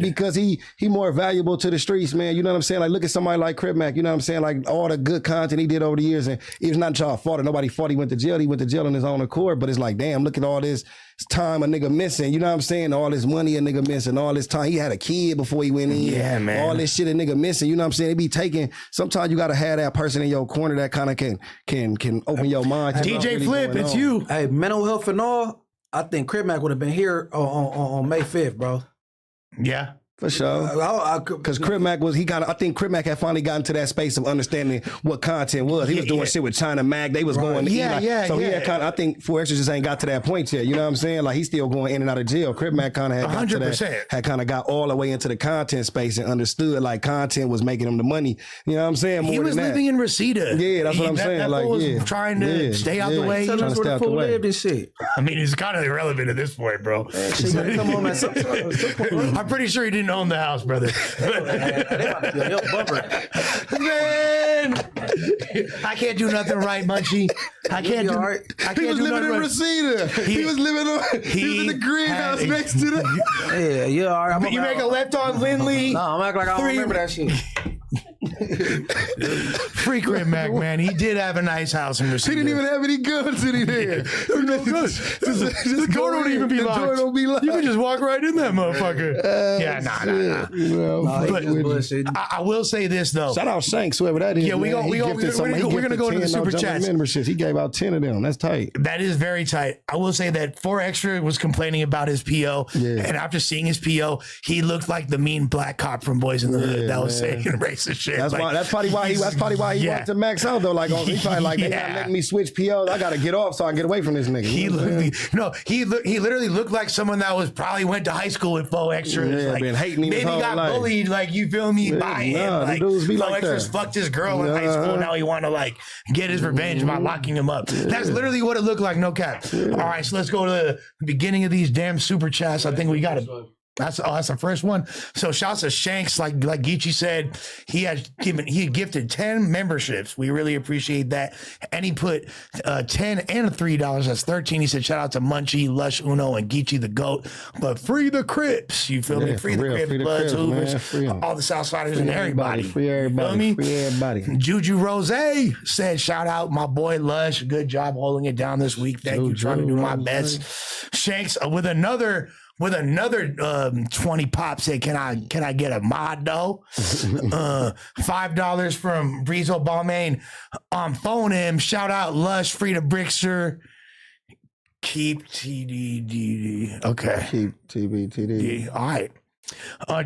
because he more valuable to the streets, man. You know what I'm saying? Like, look at somebody like Crip Mac. You know what I'm saying? Like all the good content he did over the years, and it was not y'all fault. Nobody fought. He went to jail. He went to jail on his own accord. But it's like, damn, look at all this time a nigga missing. You know what I'm saying? All this money a nigga missing. All this time he had a kid before he went in. Yeah, man. All this shit a nigga missing. You know what I'm saying? It be taking. Sometimes you gotta have that person in your corner that kind of can open your mind. DJ really Flip, it's you. Hey, mental health and all. I think Crip Mac would have been here on May 5th, bro. Yeah. For sure. Because Crip Mac I think Crip Mac had finally gotten to that space of understanding what content was. He was doing shit with China Mag. They was going to he had kind of, I think 4 Extra just ain't got to that point yet. You know what I'm saying? Like he's still going in and out of jail. Crip Mac kind of had got to that, had kind of got all the way into the content space and understood like content was making him the money. You know what I'm saying? More he was living in Reseda. Yeah, that's what I'm saying. That like, was trying to stay out the way. Tell us where the fool lived and shit. I mean, it's kind of irrelevant at this point, bro. I'm pretty sure he didn't own the house, brother. Man, I can't do nothing right, Munchie. I can't do. Right. He was living in Reseda. He was living on. He was in the greenhouse next to the. Yeah, you all right? You make a left on Lindley. No, I'm acting like I don't remember that shit. Free Crip Mac, man. He did have a nice house in Reseda. He didn't even have any guns in there. The door don't even be locked. The door don't be locked. You can just walk right in that motherfucker. Nah. I will say this though. Shout out Shanks, whoever that is. Yeah, we're gonna go to the super chats. Memberships. He gave out 10 of them. That's tight. That is very tight. I will say that 4 Extra was complaining about his PO, and after seeing his PO, he looked like the mean black cop from Boys in the Hood that was saying racist shit. That's probably why he wanted to max out though. Like, he probably like, they not letting me switch POs. I gotta get off so I can get away from this nigga. He literally looked like someone that was probably went to high school with faux extras. Yeah, like, been hating me maybe got bullied. Like, you feel me? By him. Like, dudes be faux like extras fucked his girl in high school. Now he want to like get his revenge by locking him up. That's literally what it looked like. No cap. All right, so let's go to the beginning of these damn super chats. I think we got it. That's the first one. So shouts to Shanks, like Geechee said, he had gifted 10 memberships. We really appreciate that. And he put 10 and $3. That's 13. He said, shout out to Munchie, Lush, Uno, and Geechee the GOAT. But free the Crips. You feel me? Free the Crips, Bloods, Hoovers, all the Southsiders and everybody. Free everybody. Free everybody. Juju Rose said, shout out my boy Lush. Good job holding it down this week. Thank you. Trying to do my best. Shanks with another 20 pop said, can I get a mod though? $5 from Breezo Balmain. Phone him. Shout out Lush, Frida Brixer. Keep TDD. Okay. Keep TBTD. All right.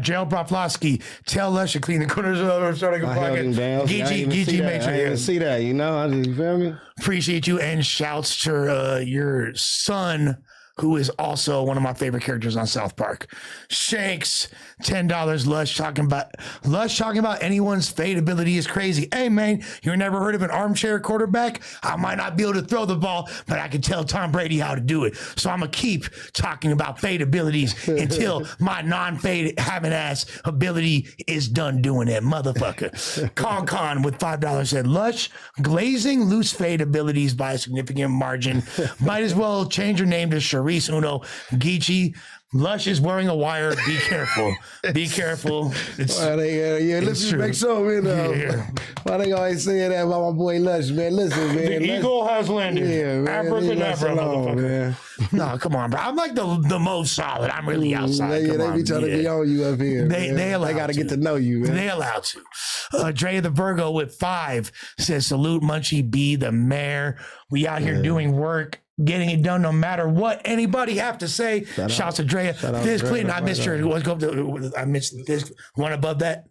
Gerald Broflovsky, tell Lush to clean the corners of our starting pocket. Geechee, make sure you see that, you know? You feel me? Appreciate you, and shouts to your son, who is also one of my favorite characters on South Park. Shanks, $10. Lush talking about anyone's fade ability is crazy. Hey man, you never heard of an armchair quarterback? I might not be able to throw the ball, but I can tell Tom Brady how to do it. So I'm gonna keep talking about fade abilities until my non-fade having ass ability is done doing it, motherfucker. Con with $5 said, Lush, glazing loose fade abilities by a significant margin. Might as well change your name to Sharice Uno. Geechee, Lush is wearing a wire. Be careful. Be careful. Let's just make sure, you know. Why they always saying that about my boy Lush, man? Listen, man. The eagle has landed. Yeah, man. Abracadabra, motherfucker. No, come on, bro. I'm like the most solid. I'm really outside. They be trying to be on you up here. They got to get to know you, man. They allowed to. Dre the Virgo with 5 says, salute Munchie B, the mayor. We out here doing work, getting it done no matter what anybody have to say. Shouts to Drea. Thiz Clinton, I missed her. I missed this one above that.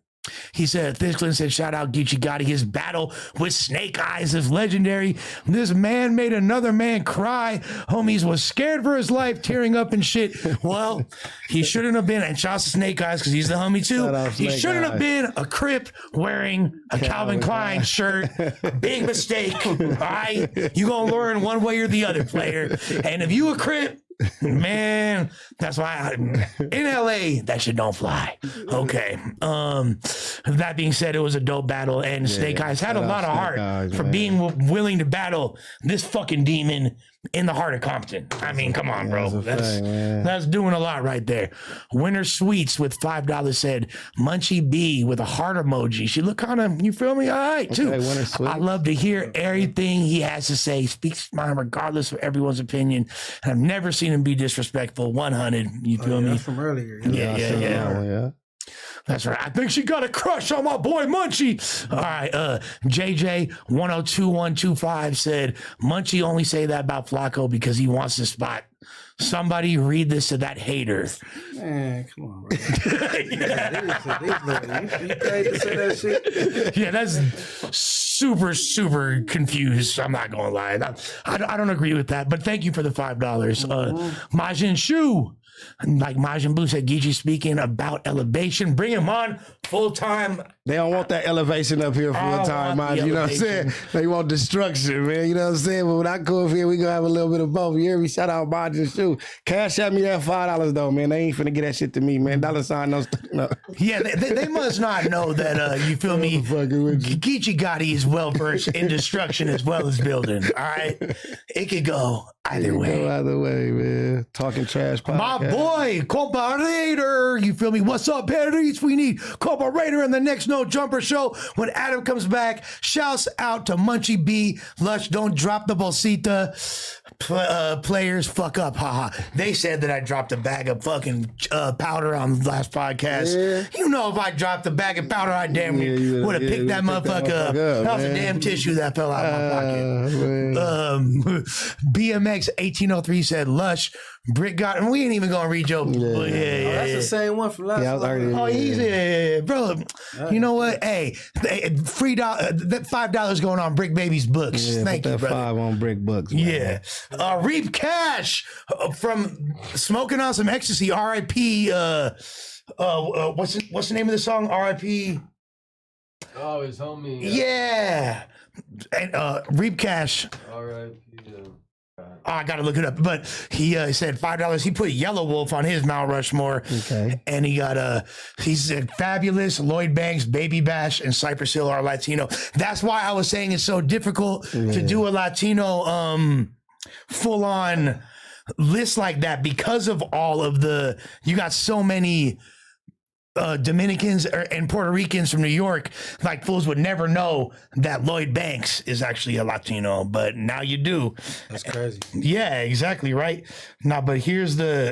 He said, Thiz Clinton said, shout out Geechee Gotti. His battle with Snake Eyes is legendary. This man made another man cry. Homies was scared for his life, tearing up and shit. Well, he shouldn't have been, and shouts to Snake Eyes because he's the homie too. He shouldn't have been a Crip wearing a Calvin Klein shirt. Big mistake. All right? You're going to learn one way or the other, player. And if you a Crip, man, that's why in LA that shit don't fly. Okay. That being said, it was a dope battle, and Snake Eyes had a lot of heart for being willing to battle this fucking demon in the heart of Compton. I mean, come on, bro. That's doing a lot right there. Winter Sweets with $5 said, Munchie B with a heart emoji. She looked kind of, you feel me? All right, too. I love to hear everything he has to say. Speaks his mind regardless of everyone's opinion. And I've never seen him be disrespectful. 100. You feel me? That's from earlier. Yeah. That's right. I think she got a crush on my boy Munchie. All right. JJ 102125 said, Munchie only say that about Flacco because he wants to spot. Somebody read this to that hater. Man, come on, bro. You paid to say that shit? Yeah, that's super confused. I'm not going to lie. I don't agree with that, but thank you for the $5. Majin Shu. Like Majin Buu said, Geechee speaking about elevation. Bring him on full time. They don't want that elevation up here full time, Majin. You know what I'm saying? They want destruction, man. You know what I'm saying? But when I go up here, we gonna have a little bit of both. You hear me? Shout out Majin Shu. Cash at me that $5 though, man. They ain't finna get that shit to me, man. $sign no. Yeah, they must not know that. You feel me? Geechee Gotti is well versed in destruction as well as building. All right, it could go either way. Go either way, man. Talking trash podcast. My boy, Comparator. You feel me? What's up, Paris? We need Comparator in the next No Jumper show when Adam comes back. Shouts out to Munchie B. Lush, don't drop the bolsita. Players fuck up, haha. They said that I dropped a bag of fucking powder on the last podcast. Yeah. You know, if I dropped a bag of powder, I damn near would have picked that motherfucker up. That was a damn tissue that fell out of my pocket. BMX 1803 said, Lush, Brick got, and we ain't even gonna read your. Yeah, That's the same one from last. Yeah, I was already. Oh, he's bro. You know what? Hey, free that $5 going on Brick Baby's books. Yeah, Thank put you, that brother. 5 on Brick Books. Man. Yeah. Reap Cash from Smoking on Some Ecstasy. R.I.P. What's the name of the song? R.I.P. Oh, his homie. Yeah. And Reap Cash. R.I.P. I gotta look it up, but he said $5. He put Yellow Wolf on his Mount Rushmore, and he got he said Fabulous, Lloyd Banks, Baby Bash, and Cypress Hill are Latino. That's why I was saying it's so difficult to do a Latino full on list like that because of all of you got so many Dominicans and Puerto Ricans from New York, like fools would never know that Lloyd Banks is actually a Latino, but now you do. That's crazy. Yeah, exactly right. Now, but here's I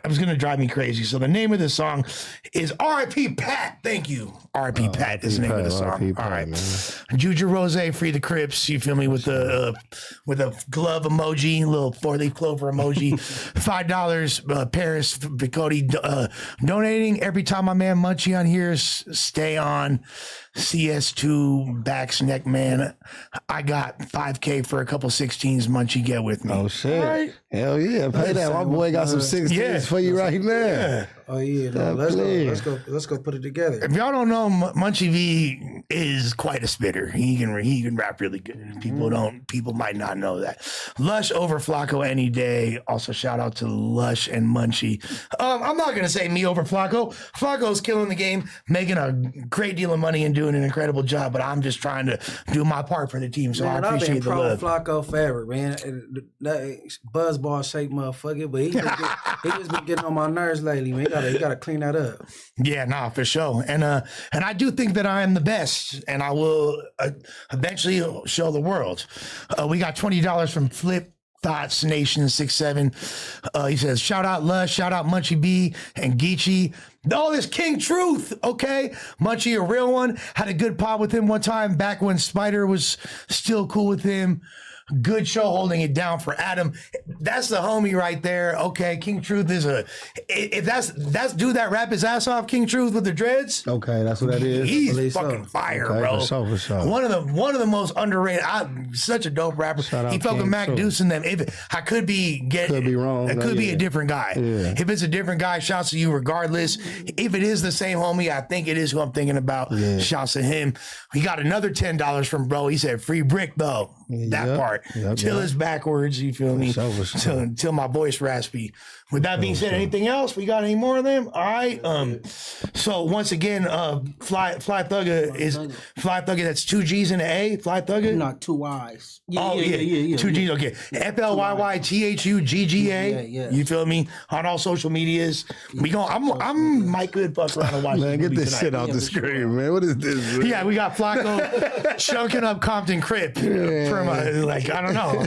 was gonna drive me crazy. So the name of the song is R.I.P. Pat. Thank you. R.I.P. Pat is the name of the song. All right, Juju Rose, Free the Crips. You feel me with a glove emoji, little 4-leaf clover emoji. $5. Paris Vicotti donating every time my man Munchie on here. Stay on CS2 backs neck man. I got $5K for a couple 16s. Munchie, get with me. Oh shit! Right. Hell yeah! Pay that. My boy got some 16s for you right now. Yeah. Oh yeah, no, let's go put it together. If y'all don't know, Munchie V is quite a spitter. He can rap really good. People might not know that. Lush over Flacco any day. Also shout out to Lush and Munchie. I'm not gonna say me over Flacco. Flacco's killing the game, making a great deal of money and doing an incredible job. But I'm just trying to do my part for the team. So man, I appreciate the love. Flacco forever, man. That buzzball shaped motherfucker, but he just been getting on my nerves lately, man. He gotta clean that up. Yeah, nah, for sure. And I do think that I am the best, and I will eventually show the world. We got $20 from Flip Thoughts Nation 67. He says, shout out Lush, shout out Munchie B and Geechee. Oh, this King Truth, okay? Munchie, a real one. Had a good pod with him one time back when Spider was still cool with him. Good show holding it down for Adam. That's the homie right there. Okay, King Truth is if that's dude that rap his ass off, King Truth with the dreads. Okay, that's what that is. He's fucking fire, bro. For sure. One of the most underrated. Such a dope rapper. He fuck with Mac Deuce and them. I could be wrong. It could be a different guy. Yeah. If it's a different guy, shouts to you regardless. If it is the same homie, I think it is who I'm thinking about. Yeah. Shouts to him. We got another $10 from bro. He said free brick though. That part. Till it's backwards, you feel me? Till my voice raspy. With that being said, anything else? We got any more of them? All right. So once again, Fly Thugger is Fly Thugger. That's 2 G's and an A. Fly Thugger. Not 2 Y's. Yeah. 2 G's. Okay. FLYYTHUGGA. Yeah. You feel me? On all social medias. I'm Mike Good. Fuck around and watch. Man, get this shit off the screen, man. What is this? Man? Yeah, we got Flacco chunking up Compton Crip. From I don't know.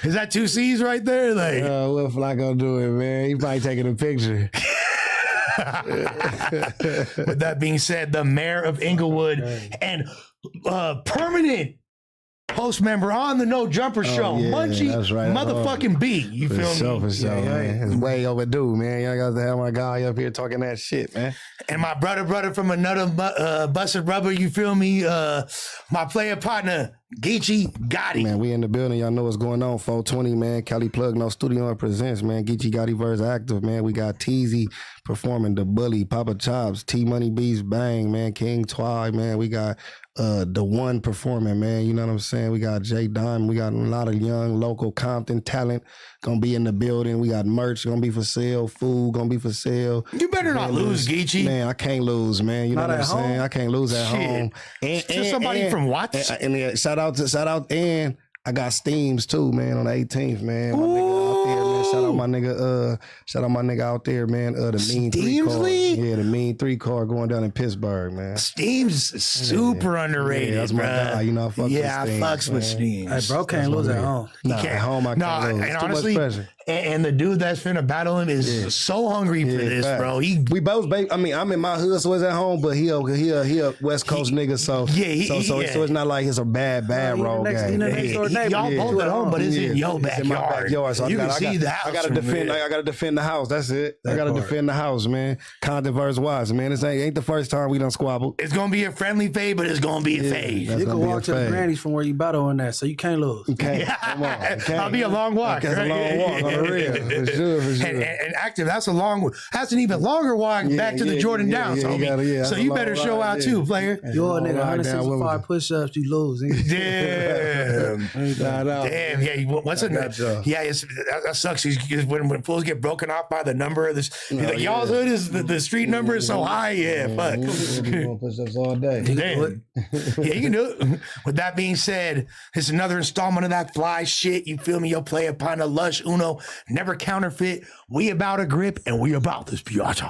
Is that 2 C's right there? What Flacco doing, man? He probably taking a picture. With that being said, the mayor of Inglewood and permanent host member on the No Jumper Show, Munchie motherfucking B. You feel me? For sure, man. It's way overdue, man. Y'all got to have my guy up here talking that shit, man. And my brother from another busted rubber, you feel me? My player partner, Geechee Gotti. Man, we in the building. Y'all know what's going on. 420, man. Cali Plug No Studio and Presents, man. Geechee Gotti verse active, man. We got Teezy performing The Bully, Papa Chops, T Money Beats Bang, man. King Twy, man. We got The One performing, man. You know what I'm saying? We got J Diamond. We got a lot of young local Compton talent gonna be in the building. We got merch gonna be for sale, food gonna be for sale. You better not lose, Geechee. Man, I can't lose, man. You know what I'm saying? I can't lose at home. And somebody from Watts. And shout out, and I got Steams too, man, on the 18th, man. My nigga out there, man. Shout out my nigga out there, man. The Mean 3 car. Yeah, the Mean 3 car going down in Pittsburgh, man. Steams is super underrated, that's my guy. You know, I fucks with Steams. I fucks with Steams. Hey, bro can't lose at home. Nah, at home I can't lose. And honestly, And the dude that's finna battle him is so hungry for this, fact. bro. We both, I mean, I'm in my hood, so it's at home, but he a West Coast nigga, so so it's not like it's a bad road game. Y'all both at home, but it's in your backyard. So you can see the house. I gotta defend the house. That's it. I gotta defend the house, man. Compton versus Watts, man. This ain't the first time we done squabbled. It's gonna be a friendly fade, but it's gonna be a fade. You can walk to the grannies from where you battle on that, so you can't lose. You can't. Come on. I'll be a long walk. That's a long walk on the real. For sure. And active, that's an even longer walk back to the Jordan Downs, homie. So you better show out too, player. You're a nigga, 165 push-ups, you lose. Damn. Damn. Yeah. What's it? Yeah, that sucks. When fools get broken off by the number of this, y'all's hood is the street number is so high. Yeah, fuck. Push-ups all day. Damn. Yeah, you can do it. With that being said, it's another installment of that fly shit. You feel me? You'll play a pint of Lush Uno. Never counterfeit. We about a grip and we about this biatch.